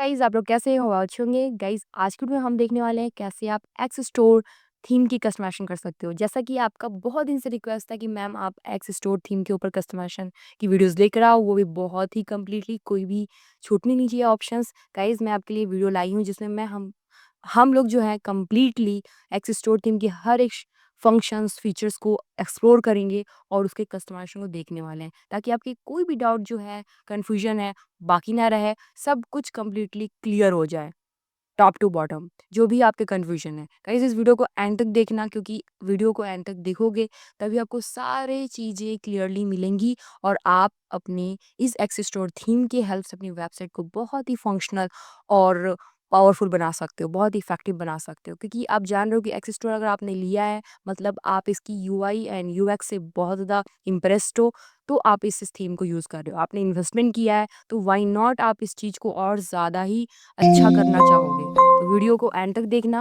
Guys आप लोग कैसे हो अच्छे होंगे गाइस। आज की वीडियो में हम देखने वाले हैं कैसे आप एक्स स्टोर थीम की कस्टमाइजेशन कर सकते हो। जैसा कि आपका बहुत दिन से रिक्वेस्ट था कि मैम आप एक्स स्टोर थीम के ऊपर कस्टमाइजेशन की वीडियोस लेकर आओ, वो भी बहुत ही कम्प्लीटली, कोई भी छूटनी नहीं चाहिए ऑप्शंस। गाइस मैं आपके लिए वीडियो लाई हूँ जिसमें मैं हम लोग जो है कम्प्लीटली एक्स स्टोर थीम के हर एक फंक्शंस फीचर्स को एक्सप्लोर करेंगे और उसके कस्टमाइजेशन को देखने वाले हैं, ताकि आपकी कोई भी डाउट जो है, कन्फ्यूजन है, बाकी ना रहे, सब कुछ कंप्लीटली क्लियर हो जाए टॉप टू बॉटम, जो भी आपके कन्फ्यूजन है। गाइस इस वीडियो को एंड तक देखना, क्योंकि वीडियो को एंड तक देखोगे तभी आपको सारे चीज़ें क्लियरली मिलेंगी और आप अपनी इस एक्स स्टोर थीम की हेल्प से अपनी वेबसाइट को बहुत ही फंक्शनल और पावरफुल बना सकते हो, बहुत इफेक्टिव बना सकते हो। क्योंकि आप जान रहे हो कि एक्स स्टोर अगर आपने लिया है, मतलब आप इसकी यूआई एंड यूएक्स से बहुत ज़्यादा इम्प्रेस्ड हो, तो आप इस थीम को यूज़ कर रहे हो, आपने इन्वेस्टमेंट किया है, तो वाई नॉट आप इस चीज़ को और ज़्यादा ही अच्छा करना चाहोगे। तो वीडियो को एंड तक देखना।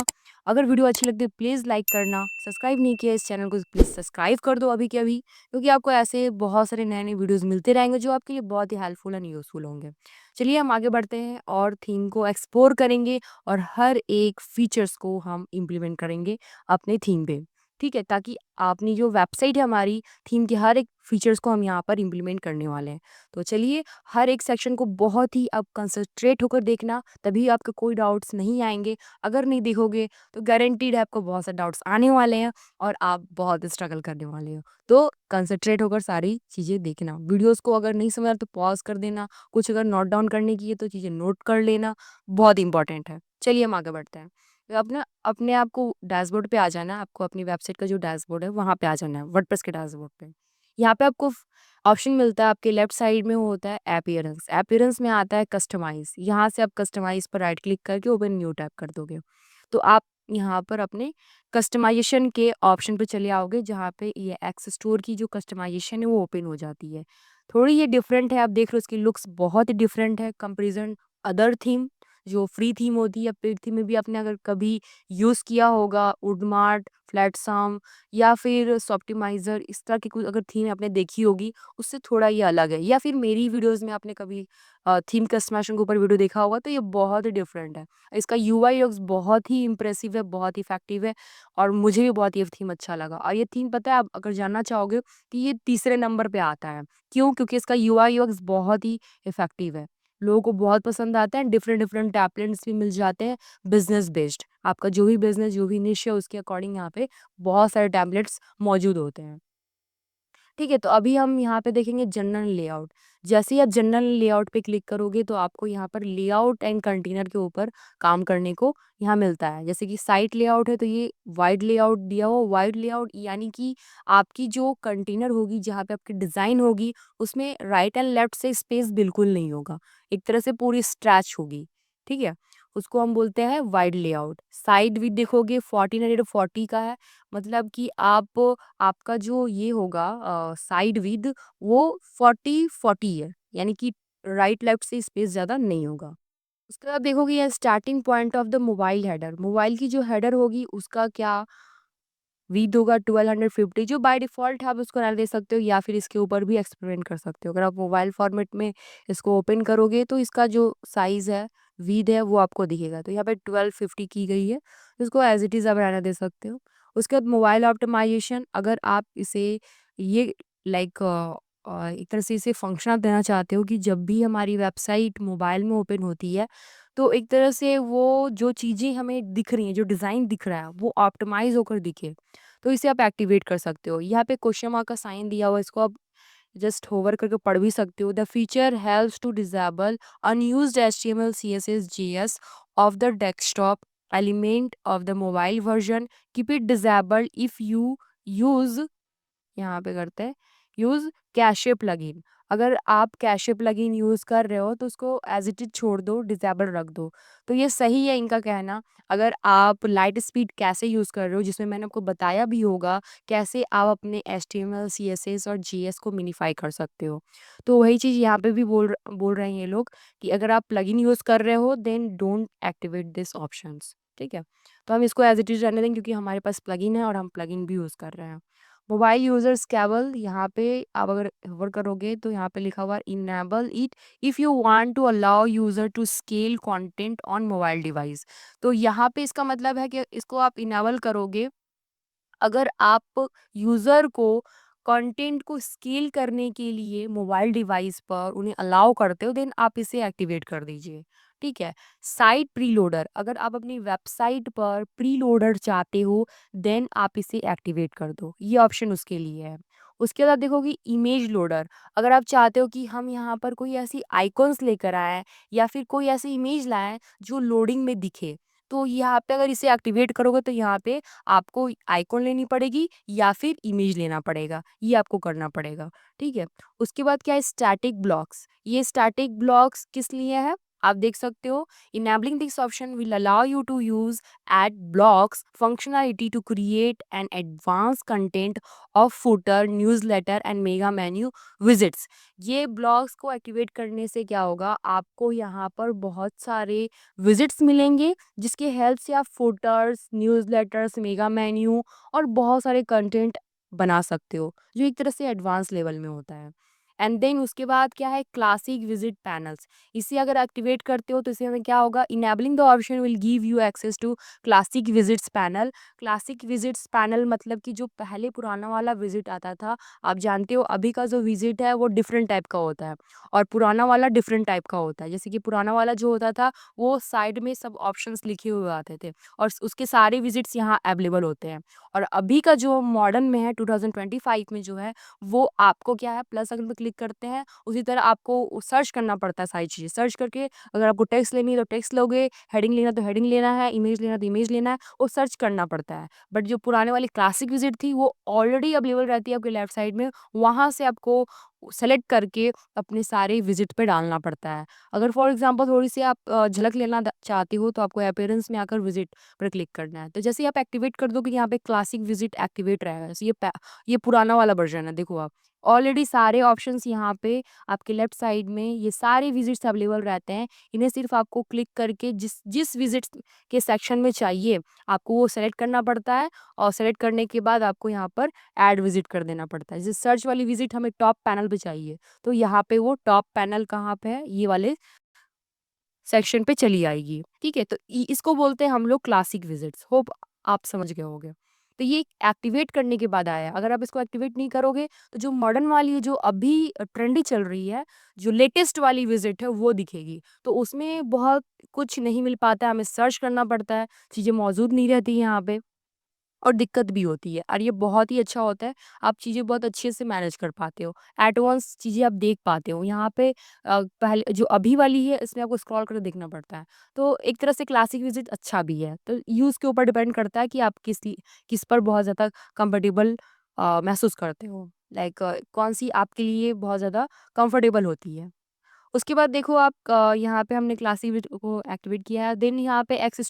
अगर वीडियो अच्छी लगती है प्लीज़ लाइक करना, सब्सक्राइब नहीं किया इस चैनल को प्लीज़ सब्सक्राइब कर दो अभी के अभी, क्योंकि आपको ऐसे बहुत सारे नए नए वीडियोस मिलते रहेंगे जो आपके लिए बहुत ही हेल्पफुल एंड यूज़फुल होंगे। चलिए हम आगे बढ़ते हैं और थीम को एक्सप्लोर करेंगे और हर एक फीचर्स को हम इम्प्लीमेंट करेंगे अपने थीम पे। ठीक है, ताकि अपनी जो वेबसाइट है हमारी, थीम के हर एक फीचर्स को हम यहाँ पर इम्प्लीमेंट करने वाले हैं। तो चलिए हर एक सेक्शन को बहुत ही अब कंसंट्रेट होकर देखना, तभी आपको कोई डाउट्स नहीं आएंगे। अगर नहीं देखोगे तो गारंटीड है आपको बहुत सारे डाउट्स आने वाले हैं और आप बहुत स्ट्रगल करने वाले हो। तो कंसंट्रेट होकर सारी चीज़ें देखना। वीडियोस को अगर नहीं समझ आ रहा तो पॉज कर देना, कुछ अगर नोट डाउन करने की है तो चीज़ें नोट कर लेना, बहुत इंपॉर्टेंट है। चलिए हम आगे बढ़ते हैं। तो अपना अपने आप को डैशबोर्ड पे आ जाना है, आपको अपनी वेबसाइट का जो डैशबोर्ड है वहाँ पे आ जाना है, वर्डप्रेस के डैशबोर्ड पे। यहाँ पे आपको ऑप्शन मिलता है, आपके लेफ्ट साइड में वो होता है अपीयरेंस। अपीयरेंस में आता है कस्टमाइज। यहाँ से आप कस्टमाइज पर राइट क्लिक करके ओपन न्यू टैब कर दोगे, तो आप यहाँ पर अपने कस्टमाइजेशन के ऑप्शन पे चले आओगे, जहाँ पे ये एक्स स्टोर की जो कस्टमाइजेशन है वो ओपन हो जाती है। थोड़ी ये डिफरेंट है, आप देख रहे हो इसकी लुक्स बहुत ही डिफरेंट है कंपेरिजन अदर थीम, जो फ्री थीम होती है। पेड थीम में भी आपने अगर कभी यूज़ किया होगा वुडमार्ट, फ्लैटसाम या फिर सॉप्टिमाइज़र, इस तरह की कुछ अगर थीम आपने देखी होगी, उससे थोड़ा ये अलग है। या फिर मेरी वीडियोज़ में आपने कभी थीम कस्टमाइजेशन के ऊपर वीडियो देखा होगा, तो ये बहुत ही डिफरेंट है। इसका यूआई यूएक्स बहुत ही इम्प्रेसिव है, बहुत ही इफेक्टिव है और मुझे भी बहुत ये थीम अच्छा लगा। और ये थीम पता है, आप अगर जानना चाहोगे कि ये तीसरे नंबर पे आता है। क्यों? क्योंकि इसका यूआई यूएक्स बहुत ही इफेक्टिव है, लोगों को बहुत पसंद आता है। डिफरेंट डिफरेंट टैबलेट्स भी मिल जाते हैं बिजनेस बेस्ड, आपका जो भी बिजनेस, जो भी निश है, उसके अकॉर्डिंग यहाँ पे बहुत सारे टैबलेट्स मौजूद होते हैं। ठीक है, तो अभी हम यहाँ पे देखेंगे जनरल लेआउट। जैसे ही आप जनरल लेआउट पे क्लिक करोगे तो आपको यहाँ पर लेआउट एंड कंटेनर के ऊपर काम करने को यहाँ मिलता है। जैसे कि साइट लेआउट है तो ये वाइड लेआउट दिया हो। वाइड लेआउट यानी कि आपकी जो कंटेनर होगी, जहाँ पे आपकी डिज़ाइन होगी, उसमें राइट एंड लेफ्ट से स्पेस बिल्कुल नहीं होगा, एक तरह से पूरी स्ट्रैच होगी। ठीक है, उसको हम बोलते हैं वाइड लेआउट। साइड भी देखोगे 1440 का है, मतलब कि आपका जो ये होगा साइड विद, वो 40-40 है, यानी कि राइट लेफ्ट से स्पेस ज़्यादा नहीं होगा। उसके बाद देखोगे ये starting point of the mobile header. Mobile की जो हेडर होगी उसका क्या विथ होगा 1250, जो बाय डिफ़ॉल्ट है, आप उसको रहने दे सकते हो या फिर इसके ऊपर भी एक्सपेरिमेंट कर सकते हो। अगर आप मोबाइल फॉर्मेट में इसको ओपन करोगे तो इसका जो साइज़ है, विड्थ है, वो आपको दिखेगा। तो यहाँ पे 1250 की गई है, इसको एज़ इट इज़ आप रहने दे सकते हो। उसके बाद मोबाइल ऑप्टिमाइज़ेशन, अगर आप इसे ये लाइक एक तरह से इसे फंक्शन आप देना चाहते हो कि जब भी हमारी वेबसाइट मोबाइल में ओपन होती है, तो एक तरह से वो जो चीज़ें हमें दिख रही हैं, जो डिज़ाइन दिख रहा है, वो ऑप्टिमाइज़ होकर दिखे, तो इसे आप एक्टिवेट कर सकते हो। यहाँ पे क्वेश्चन मार्क का साइन दिया हुआ है, इसको आप जस्ट होवर करके पढ़ भी सकते हो। The feature helps to disable unused HTML CSS JS of the desktop element of the mobile version. Keep it disabled if you use, यहाँ पे करते हैं, यूज़ कैशे प्लगइन। अगर आप कैशे प्लगइन यूज़ कर रहे हो तो उसको एज़ इट इज़ छोड़ दो, डिसेबल रख दो। तो ये सही है इनका कहना। अगर आप लाइट स्पीड कैसे यूज़ कर रहे हो, जिसमें मैंने आपको बताया भी होगा कैसे आप अपने एचटीएमएल, सीएसएस और जीएस को मिनिफाई कर सकते हो। तो वही चीज़ यहाँ पे भी बोल रहे हैं ये लोग कि अगर आप प्लगइन यूज़ कर रहे हो then don't activate this options. ठीक है? तो हम इसको एज़ इट इज़ रहने देंगे, क्योंकि हमारे पास प्लगइन है और हम प्लगइन भी यूज़ कर रहे हैं। मोबाइल यूजर्स केवल यहाँ पे आप अगर होवर करोगे तो यहाँ पे लिखा हुआ है enable it if you want to allow user to scale content on mobile device. तो यहाँ पे इसका मतलब है कि इसको आप इनेबल करोगे अगर आप यूज़र को कंटेंट को स्केल करने के लिए मोबाइल डिवाइस पर उन्हें अलाउ करते हो, देन आप इसे एक्टिवेट कर दीजिए। ठीक है। साइट प्रीलोडर, अगर आप अपनी वेबसाइट पर प्रीलोडर चाहते हो, देन आप इसे एक्टिवेट कर दो, ये ऑप्शन उसके लिए है। उसके बाद देखोगे इमेज लोडर, अगर आप चाहते हो कि हम यहाँ पर कोई ऐसी आइकॉन्स लेकर आए या फिर कोई ऐसी इमेज लाएं जो लोडिंग में दिखे, तो यहाँ पे अगर इसे एक्टिवेट करोगे तो यहाँ पे आपको आइकॉन लेनी पड़ेगी या फिर इमेज लेना पड़ेगा, ये आपको करना पड़ेगा। ठीक है। उसके बाद क्या है, स्टैटिक ब्लॉक्स। ये स्टैटिक ब्लॉक्स किस लिए है, आप देख सकते हो, enabling this option will allow you to use add blocks functionality to create an advance content of footer newsletter and mega menu visits. ये ब्लॉग्स को एक्टिवेट करने से क्या होगा, आपको यहाँ पर बहुत सारे विजिट्स मिलेंगे जिसकी हेल्प से आप फुटर्स, न्यूज़लेटर्स, मेगा मेन्यू और बहुत सारे कंटेंट बना सकते हो, जो एक तरह से एडवांस लेवल में होता है। एंड देन उसके बाद क्या है, क्लासिक विजिट पैनल्स। इसे अगर एक्टिवेट करते हो तो इससे हमें क्या होगा, enabling the option will give you access to classic visits panel. Classic visits panel मतलब कि जो पहले पुराना वाला विजिट आता था, आप जानते हो अभी का जो विजिट है वो डिफरेंट टाइप का होता है और पुराना वाला डिफरेंट टाइप का होता है। जैसे कि पुराना वाला जो होता था वो साइड में सब ऑप्शंस लिखे हुए आते थे और उसके सारे विजिट्स यहाँ अवेलेबल होते हैं। और अभी का जो मॉडर्न में है 2025 में जो है, वो आपको क्या है, प्लस अगर क्लिक करते हैं उसी तरह आपको सर्च करना पड़ता है, सारी चीज़ें सर्च करके, अगर आपको टेक्स्ट लेनी है तो टेक्स्ट लोगे, हेडिंग लेना तो हेडिंग लेना है, इमेज लेना तो इमेज लेना है, वो सर्च करना पड़ता है। बट जो पुराने वाली क्लासिक विजिट थी वो ऑलरेडी अवेलेबल रहती है आपके लेफ्ट साइड में, वहाँ से आपको सेलेक्ट करके अपने सारे विजिट पे डालना पड़ता है। अगर फॉर एग्जांपल थोड़ी सी आप झलक लेना चाहते हो तो आपको अपीयरेंस में आकर विजिट पर क्लिक करना है। तो जैसे ही आप एक्टिवेट कर दोगे यहाँ पे क्लासिक विजिट एक्टिवेट रहेगा। जैसे ये पुराना वाला वर्जन है, देखो आप ऑलरेडी सारे ऑप्शंस यहाँ पे आपके लेफ्ट साइड में ये सारे विजिट्स अवेलेबल रहते हैं। इन्हें सिर्फ आपको क्लिक करके जिस जिस विजिट्स के सेक्शन में चाहिए आपको वो सेलेक्ट करना पड़ता है और सेलेक्ट करने के बाद आपको यहाँ पर ऐड विजिट कर देना पड़ता है। जैसे सर्च वाली विजिट हमें टॉप पैनल पे चाहिए तो यहाँ पे वो टॉप पैनल कहाँ पे है, ये वाले सेक्शन पे चली आएगी। ठीक है, तो इसको बोलते हैं हम लोग क्लासिक विजिट्स। होप आप समझ गए होंगे। तो ये एक्टिवेट करने के बाद आया, अगर आप इसको एक्टिवेट नहीं करोगे तो जो मॉडर्न वाली है, जो अभी ट्रेंडी चल रही है, जो लेटेस्ट वाली विजिट है वो दिखेगी। तो उसमें बहुत कुछ नहीं मिल पाता है, हमें सर्च करना पड़ता है, चीज़ें मौजूद नहीं रहती हैं यहाँ पे और दिक्कत भी होती है। और ये बहुत ही अच्छा होता है, आप चीज़ें बहुत अच्छे से मैनेज कर पाते हो, एट वंस चीज़ें आप देख पाते हो। यहाँ पे पहले जो अभी वाली है इसमें आपको स्क्रॉल करके देखना पड़ता है। तो एक तरह से क्लासिक विजिट अच्छा भी है, तो यूज़ के ऊपर डिपेंड करता है कि आप किस पर बहुत ज़्यादा कंफर्टेबल महसूस करते हो, लाइक कौन सी आपके लिए बहुत ज़्यादा कंफर्टेबल होती है। उसके बाद देखो आप यहाँ पे हमने क्लासिक को एक्टिवेट किया है, देन यहाँ पे एक्स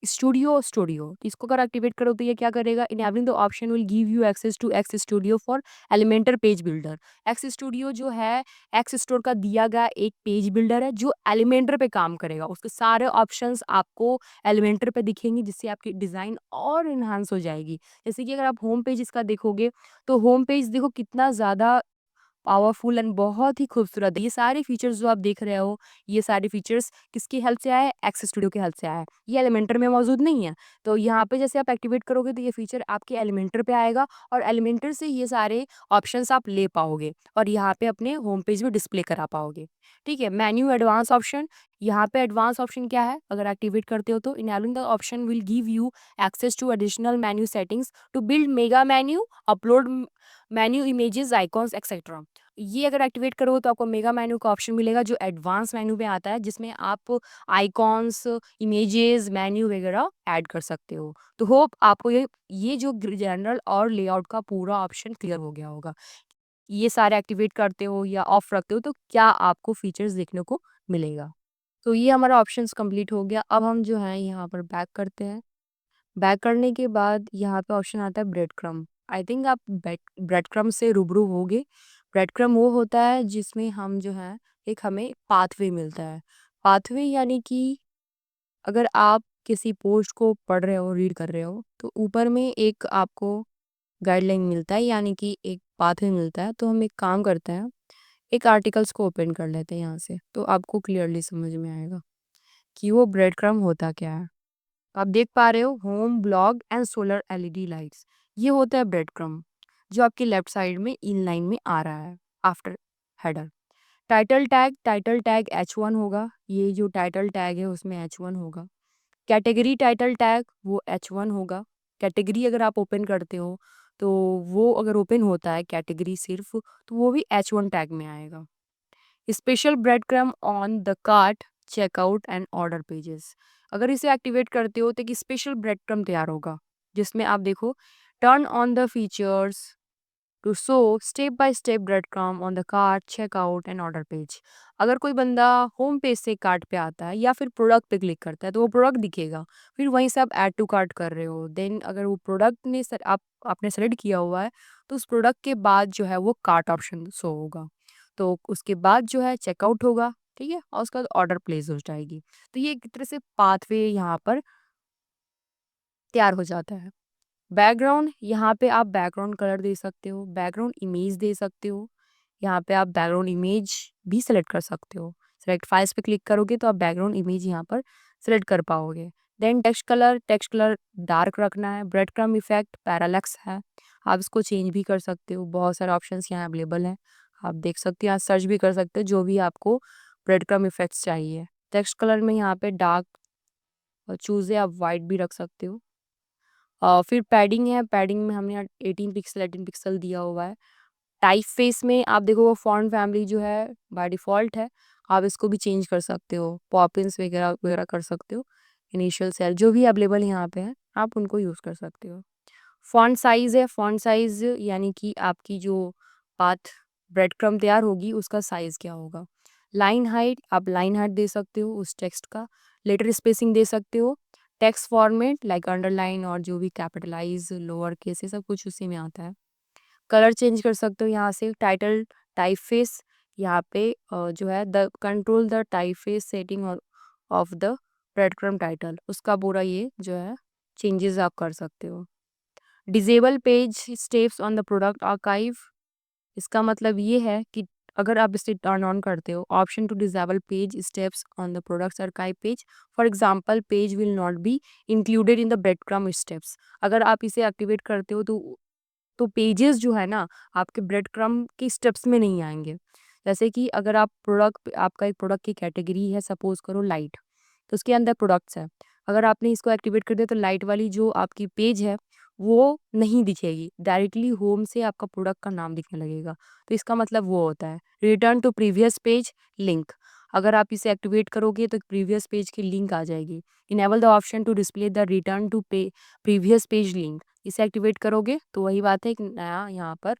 स्टूडियो इसको अगर एक्टिवेट करो तो ये क्या करेगा, enabling the option will give you access to X studio for Elementor page builder. X studio जो है एक्स स्टोर का दिया गया एक पेज बिल्डर है जो एलिमेंटर पे काम करेगा। उसके सारे ऑप्शंस आपको एलिमेंटर पे दिखेंगे जिससे आपकी डिज़ाइन और इन्हांस हो जाएगी। जैसे कि अगर आप होम पेज इसका देखोगे तो होम पेज देखो कितना ज़्यादा पावरफुल एंड बहुत ही खूबसूरत है। ये सारे फीचर्स जो आप देख रहे हो, ये सारे फीचर्स किसकी हेल्प से आए हैं? एक्स स्टूडियो की हेल्प से आया है। ये एलिमेंटर में मौजूद नहीं है। तो यहाँ पे जैसे आप एक्टिवेट करोगे तो ये फीचर आपके एलिमेंटर पे आएगा और एलिमेंटर से ये सारे ऑप्शंस आप ले पाओगे और यहाँ पे अपने होम पेज में डिस्प्ले करा पाओगे। ठीक है, मेन्यू एडवांस ऑप्शन, यहाँ पे एडवांस ऑप्शन क्या है? अगर एक्टिवेट करते हो तो enabling the option will give you access to additional menu settings to build mega menu, upload menu images, icons etcetera. ये अगर एक्टिवेट करो तो आपको मेगा मेन्यू का ऑप्शन मिलेगा जो एडवांस मेन्यू में आता है, जिसमें आप आइकॉन्स, इमेजेस, मेन्यू वगैरह ऐड कर सकते हो। तो होप आपको ये जो जनरल और लेआउट का पूरा ऑप्शन क्लियर हो गया होगा। ये सारे एक्टिवेट करते हो या ऑफ रखते हो तो क्या आपको फीचर्स देखने को मिलेगा। तो ये हमारा ऑप्शंस कंप्लीट हो गया। अब हम जो है यहाँ पर बैक करते हैं। बैक करने के बाद यहाँ पे ऑप्शन आता है ब्रेड क्रम्ब। आई थिंक आप ब्रेड क्रम्ब से रूबरू होगे। ब्रेड क्रम्ब वो होता है जिसमें हम जो है एक हमें पाथवे मिलता है। पाथवे यानी कि अगर आप किसी पोस्ट को पढ़ रहे हो, रीड कर रहे हो तो ऊपर में एक आपको गाइडलाइन मिलता है, यानी कि एक पाथवे मिलता है। तो हम एक काम करते हैं, एक आर्टिकल्स को ओपन कर लेते हैं यहाँ से, तो आपको क्लियरली समझ में आएगा कि वो ब्रेड क्रम्ब होता क्या है। आप देख पा रहे हो, home blog and solar LED lights, ये होता है ब्रेड क्रम्ब, जो आपकी लेफ्ट साइड में इन लाइन में आ रहा है after header. Title tag H1 होगा, ये जो टाइटल टैग है उसमें H1 होगा। कैटेगरी टाइटल टैग वो H1 होगा। कैटेगरी अगर आप ओपन करते हो तो वो अगर ओपन होता है कैटेगरी सिर्फ, तो वो भी H1 टैग में आएगा। Special bread crumb on the cart checkout and order pages, अगर इसे एक्टिवेट करते हो तो एक स्पेशल ब्रेड क्रम्ब तैयार होगा, जिसमें आप देखो, turn on the features to show step by step bread crumb on the cart checkout and order page. अगर कोई बंदा होम पेज से कार्ट पे आता है या फिर प्रोडक्ट पे क्लिक करता है तो वो प्रोडक्ट दिखेगा, फिर वहीं से आप ऐड टू कार्ट कर रहे हो, देन अगर वो प्रोडक्ट ने आपने सेलेक्ट किया हुआ है तो उस प्रोडक्ट के बाद जो है वो कार्ट ऑप्शन शो होगा, तो उसके बाद जो है चेकआउट होगा, ठीक है, और उसके बाद ऑर्डर प्लेस हो जाएगी। तो ये एक तरह से पाथवे यहाँ पर तैयार हो जाता है। बैकग्राउंड, यहाँ पे आप बैकग्राउंड कलर दे सकते हो, बैकग्राउंड इमेज दे सकते हो, यहाँ पे आप बैकग्राउंड इमेज भी सेलेक्ट कर सकते हो। सेलेक्ट फाइल्स पे क्लिक करोगे तो आप बैकग्राउंड इमेज यहाँ पर सेलेक्ट कर पाओगे। देन टेक्स्ट कलर डार्क रखना है। ब्रेड क्रम्ब इफेक्ट पैरालैक्स है, आप इसको चेंज भी कर सकते हो। बहुत सारे ऑप्शंस यहाँ अवेलेबल हैं, आप देख सकते हो, यहाँ सर्च भी कर सकते हो जो भी आपको ब्रेड क्रम्ब इफेक्ट्स चाहिए। टेक्स्ट कलर में यहाँ पे डार्क चूज है, आप वाइट भी रख सकते हो। फिर पैडिंग है, पैडिंग में हमने 18 पिक्सल दिया हुआ है। टाइप फेस में आप देखो, वो फॉन्ट फैमिली जो है बाय डिफ़ॉल्ट है, आप इसको भी चेंज कर सकते हो, पॉपिंस वगैरह वगैरह कर सकते हो। इनिशियल सेल जो भी अवेलेबल यहाँ पे है, आप उनको यूज़ कर सकते हो। फ़ॉन्ट साइज़ है, फ़ॉन्ट साइज़ यानी कि आपकी जो पाथ ब्रेड क्रम्ब तैयार होगी उसका साइज़ क्या होगा। लाइन हाइट, आप लाइन हाइट दे सकते हो उस टेक्स्ट का। लेटर स्पेसिंग दे सकते हो। टेक्स्ट फॉर्मेट लाइक अंडरलाइन और जो भी कैपिटलाइज़, लोअर केस, ये सब कुछ उसी में आता है। कलर चेंज कर सकते हो यहाँ से। टाइटल टाइपफेस, यहाँ पे जो है the control the typeface setting of the bread crumb title, उसका पूरा ये जो है चेंजेस आप कर सकते हो। Disable page steps on the product archive, इसका मतलब ये है कि अगर आप इसे टर्न ऑन करते हो, option to disable page steps on the products archive page, for example page will not be included in the bread crumb steps. अगर आप इसे एक्टिवेट करते हो तो पेजेस जो है ना आपके ब्रेड क्रम्ब की स्टेप्स में नहीं आएंगे। जैसे कि अगर आप प्रोडक्ट, आपका एक प्रोडक्ट की कैटेगरी है, सपोज करो लाइट, तो उसके अंदर प्रोडक्ट्स है, अगर आपने इसको एक्टिवेट कर दिया तो लाइट वाली जो आपकी पेज है वो नहीं दिखेगी, डायरेक्टली होम से आपका प्रोडक्ट का नाम दिखने लगेगा। तो इसका मतलब वो होता है return to previous page link, अगर आप इसे एक्टिवेट करोगे तो प्रीवियस पेज की लिंक आ जाएगी। Enable the option to display the return to previous page link, इसे एक्टिवेट करोगे तो वही बात है, एक नया यहाँ पर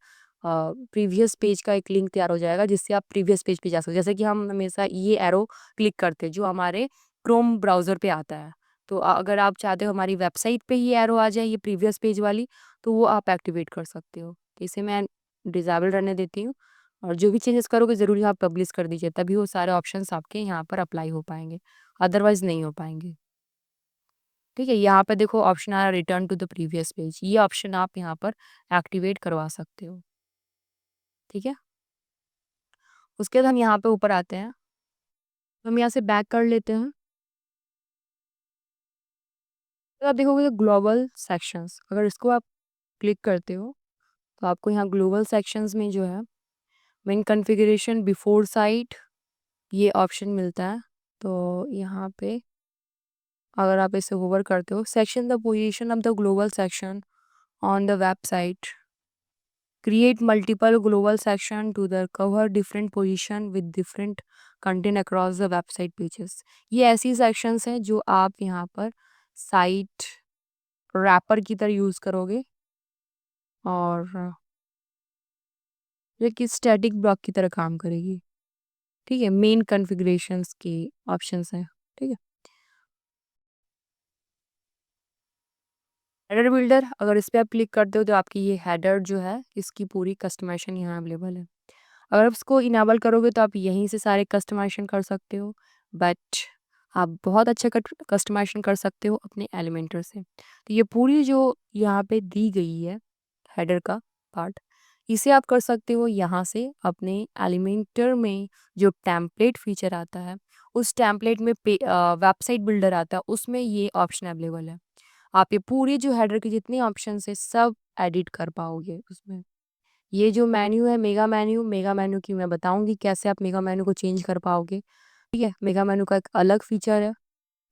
प्रीवियस पेज का एक लिंक तैयार हो जाएगा जिससे आप प्रीवियस पेज पे जा सकते हो। जैसे कि हम हमेशा ये एरो क्लिक करते हैं जो हमारे क्रोम ब्राउज़र पे आता है, तो अगर आप चाहते हो हमारी वेबसाइट पे ही एरो आ जाए ये प्रीवियस पेज वाली, तो वो आप एक्टिवेट कर सकते हो। तो इसे मैं डिसेबल रहने देती हूँ, और जो भी चेंजेस करोगे ज़रूर आप पब्लिश कर दीजिए, तभी वो सारे ऑप्शंस आपके यहाँ पर अप्लाई हो पाएंगे, अदरवाइज़ नहीं हो पाएंगे। ठीक है, यहाँ पे देखो ऑप्शन आ रहा है return to the previous page, ये ऑप्शन आप यहाँ पर एक्टिवेट करवा सकते हो। ठीक है, उसके बाद हम यहाँ पे ऊपर आते हैं, तो हम यहाँ से बैक कर लेते हैं। तो आप देखोगे ग्लोबल सेक्शंस, अगर इसको आप क्लिक करते हो तो आपको यहाँ ग्लोबल सेक्शंस में जो है मेन कॉन्फ़िगरेशन बिफोर साइट, ये ऑप्शन मिलता है। तो यहाँ पे अगर आप इसे होवर करते हो, section the position of the global section on the website, create multiple global section to the cover different position with different content across the website pages। ये ऐसी sections हैं जो आप यहाँ पर साइट रैपर की तरह यूज़ करोगे, और ये कि स्टैटिक ब्लॉक की तरह काम करेगी। ठीक है, मेन कॉन्फ़िगरेशंस के ऑप्शंस हैं। ठीक है, हेडर बिल्डर, अगर इस पे आप क्लिक करते हो तो आपकी ये हेडर जो है इसकी पूरी कस्टमाइजेशन यहाँ अवेलेबल है। अगर आप इसको इनेबल करोगे तो आप यहीं से सारे कस्टमाइजेशन कर सकते हो, बट आप बहुत अच्छा कस्टमाइजेशन कर सकते हो अपने एलिमेंटर से। तो ये पूरी जो यहाँ पे दी गई है हेडर का पार्ट। इसे आप कर सकते हो यहाँ से अपने एलिमेंटर में जो टेम्पलेट फीचर आता है, उस टेम्पलेट में वेबसाइट बिल्डर आता है, उसमें ये ऑप्शन अवेलेबल है। आप ये पूरे जो हेडर के जितने ऑप्शन है सब एडिट कर पाओगे उसमें। ये जो मेन्यू है मेगा मेन्यू की मैं बताऊंगी कैसे आप मेगा मेन्यू को चेंज कर पाओगे। ठीक है, मेगा मेन्यू का एक अलग फीचर है,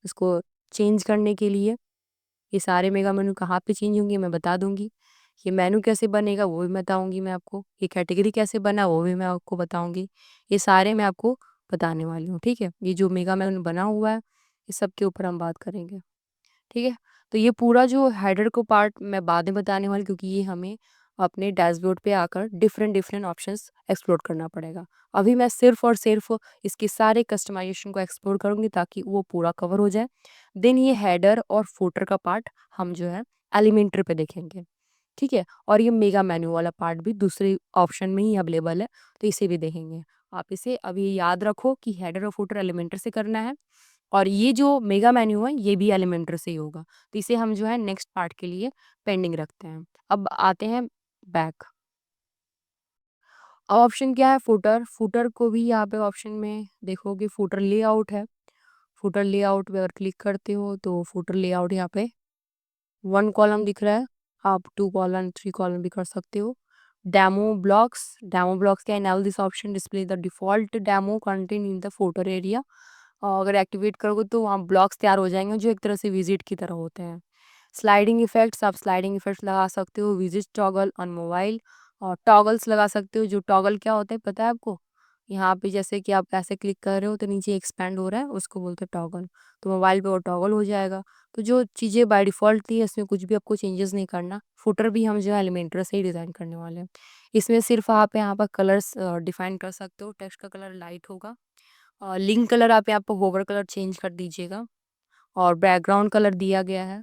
इसको चेंज करने के लिए ये सारे मेगा मेन्यू कहाँ पे चेंज होंगे मैं बता दूंगी। ये मेन्यू कैसे बनेगा वो भी बताऊंगी मैं आपको। ये कैटेगरी कैसे बना वो भी मैं आपको बताऊंगी। ये सारे मैं आपको बताने वाली हूँ। ठीक है, ये जो मेगा मेन्यू बना हुआ है इस सब के ऊपर हम बात करेंगे। ठीक है, तो ये पूरा जो हेडर को पार्ट मैं बाद में बताने वाली, क्योंकि ये हमें अपने डैशबोर्ड पे आकर डिफरेंट डिफरेंट ऑप्शंस एक्सप्लोर करना पड़ेगा। अभी मैं सिर्फ और सिर्फ इसके सारे कस्टमाइजेशन को एक्सप्लोर करूंगी ताकि वो पूरा कवर हो जाए। देन ये हेडर और फुटर का पार्ट हम जो है एलिमेंटर पे देखेंगे। ठीक है, और ये मेगा मेन्यू वाला पार्ट भी दूसरे ऑप्शन में ही अवेलेबल है, तो इसे भी देखेंगे। आप इसे अभी याद रखो कि हेडर और फुटर एलिमेंटर से करना है, और ये जो मेगा मेन्यू है ये भी एलिमेंटर से ही होगा। तो इसे हम जो है नेक्स्ट पार्ट के लिए पेंडिंग रखते हैं। अब आते हैं बैक। अब ऑप्शन क्या है, फुटर। फुटर को भी यहाँ पे ऑप्शन में देखोगे फुटर लेआउट है। फुटर लेआउट पे अगर क्लिक करते हो तो फुटर लेआउट यहाँ पे 1 कॉलम दिख रहा है। आप 2 कॉलम 3 कॉलम भी कर सकते हो। डेमो ब्लॉक्स क्या, enable this option display the default demo content in the footer area. अगर एक्टिवेट करोगे तो वहाँ ब्लॉक्स तैयार हो जाएंगे जो एक तरह से विजिट की तरह होते हैं। स्लाइडिंग इफेक्ट्स, आप स्लाइडिंग इफेक्ट्स लगा सकते हो। विजिट टॉगल ऑन मोबाइल, और टॉगल्स लगा सकते हो। जो टॉगल क्या होता है पता है आपको? यहाँ पे जैसे कि आप ऐसे क्लिक कर रहे हो तो नीचे एक्सपैंड हो रहा है, उसको बोलते हैं टॉगल। तो मोबाइल पे वो टॉगल हो जाएगा। तो जो चीज़ें बाय डिफ़ॉल्ट थी इसमें कुछ भी आपको चेंजेस नहीं करना। फुटर भी हम जो है एलिमेंटर से ही डिज़ाइन करने वाले हैं। इसमें सिर्फ आप यहाँ पर कलर्स डिफ़ाइन कर सकते हो। टेक्स्ट का कलर लाइट होगा। लिंक कलर आप यहाँ पर होवर कलर चेंज कर दीजिएगा, और बैकग्राउंड कलर दिया गया है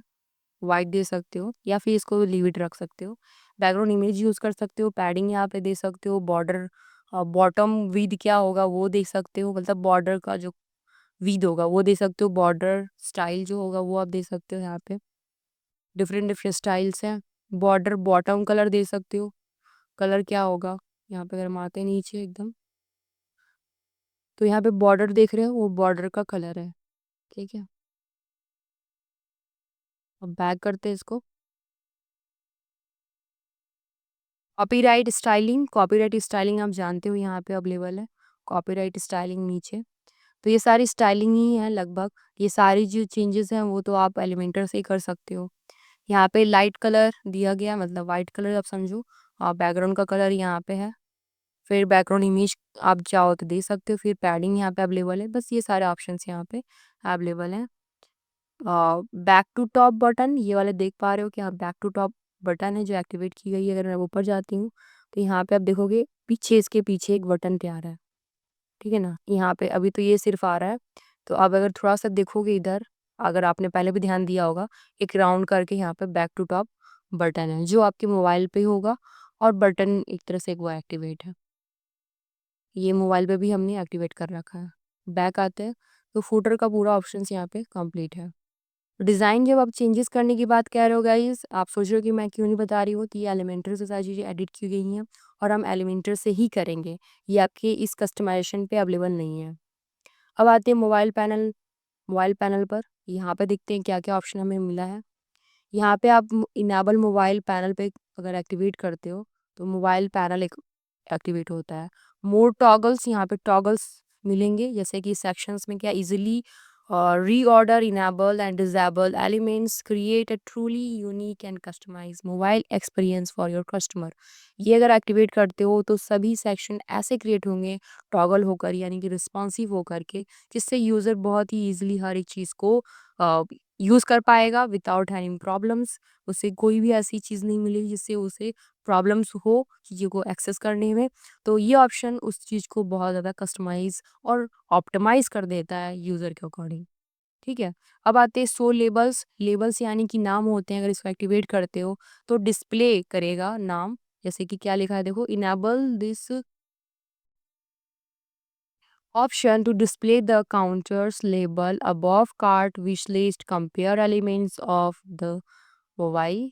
वाइट दे सकते हो, या फिर इसको लीव इट रख सकते हो। बैकग्राउंड इमेज यूज़ कर सकते हो। पैडिंग यहाँ पे दे सकते हो। बॉर्डर बॉटम विद क्या होगा वो देख सकते हो, मतलब बॉर्डर का जो विद होगा वो दे सकते हो। बॉर्डर स्टाइल जो होगा वो आप दे सकते हो। यहाँ पे डिफरेंट डिफरेंट स्टाइल्स हैं। बॉर्डर बॉटम कलर दे सकते हो। कलर क्या होगा यहाँ पे, अगर हम आते हैं नीचे एकदम, तो यहाँ पे बॉर्डर देख रहे हो वो बॉर्डर का कलर है। ठीक है, अब बैक करते हैं इसको। कॉपीराइट स्टाइलिंग आप जानते हो यहाँ पे अवेलेबल है। कॉपीराइट स्टाइलिंग नीचे, तो ये सारी स्टाइलिंग ही है लगभग। ये सारी जो चेंजेस हैं वो तो आप एलिमेंटर से ही कर सकते हो। यहाँ पे लाइट कलर दिया गया, मतलब वाइट कलर आप समझो। बैकग्राउंड का कलर यहाँ पे है। फिर बैकग्राउंड इमेज आप चाहो तो दे सकते हो। फिर पैडिंग यहाँ पे अवेलेबल है। बस ये सारे ऑप्शन यहाँ पे अवेलेबल हैं। बैक टू टॉप बटन ये वाले देख पा रहे हो कि हाँ बैक टू टॉप बटन है जो एक्टिवेट की गई है। अगर मैं ऊपर जाती हूँ तो यहाँ पे आप देखोगे पीछे, इसके पीछे एक बटन तैयार है। ठीक है ना, यहाँ पे अभी तो ये सिर्फ आ रहा है। तो अब अगर थोड़ा सा देखोगे इधर, अगर आपने पहले भी ध्यान दिया होगा, एक राउंड करके यहाँ पे बैक टू टॉप बटन है जो आपके मोबाइल पे होगा, और बटन एक तरह से एक वो एक्टिवेट है। ये मोबाइल पे भी हमने एक्टिवेट कर रखा है। बैक आते हैं तो फुटर का पूरा ऑप्शन यहाँ पे कंप्लीट है। डिज़ाइन जब आप चेंजेस करने की बात कह रहे हो गाइस, आप सोच रहे हो कि मैं क्यों नहीं बता रही हूँ, तो ये एलिमेंटर से सारी चीज़ें एडिट की गई हैं और हम एलिमेंटर से ही करेंगे। ये आपके इस कस्टमाइजेशन पे अवेलेबल नहीं है। अब आते हैं मोबाइल पैनल। मोबाइल पैनल पर यहाँ पे देखते हैं क्या क्या ऑप्शन हमें मिला है। यहाँ पे आप इनेबल मोबाइल पैनल पे अगर एक्टिवेट करते हो तो मोबाइल पैनल एक एक्टिवेट होता है। मोर टॉगल्स, यहाँ पे टॉगल्स मिलेंगे, जैसे कि सेक्शंस में क्या easily reorder enable and disable elements create a truly unique and customise mobile experience for your customer. ये अगर एक्टिवेट करते हो तो सभी सेक्शन ऐसे क्रिएट होंगे टॉगल होकर, यानी कि रिस्पॉन्सिव होकर के, जिससे यूज़र बहुत ही ईजिली हर एक चीज़ को यूज़ कर पाएगा विदाउट हैविंग प्रॉब्लम्स। उसे कोई भी ऐसी चीज़ नहीं मिलेगी जिससे उसे प्रॉब्लम्स हो चीज़ों को एक्सेस करने में। तो ये ऑप्शन उस चीज़ को बहुत ज़्यादा कस्टमाइज़ और ऑप्टिमाइज़ कर देता है यूज़र के अकॉर्डिंग। ठीक है, अब आते हैं शो लेबल्स। लेबल्स यानी कि नाम होते हैं, अगर इसको एक्टिवेट करते हो तो डिस्प्ले करेगा नाम। जैसे कि क्या लिखा है देखो, enable this option to display the counters label above cart wish list compare elements of the mobile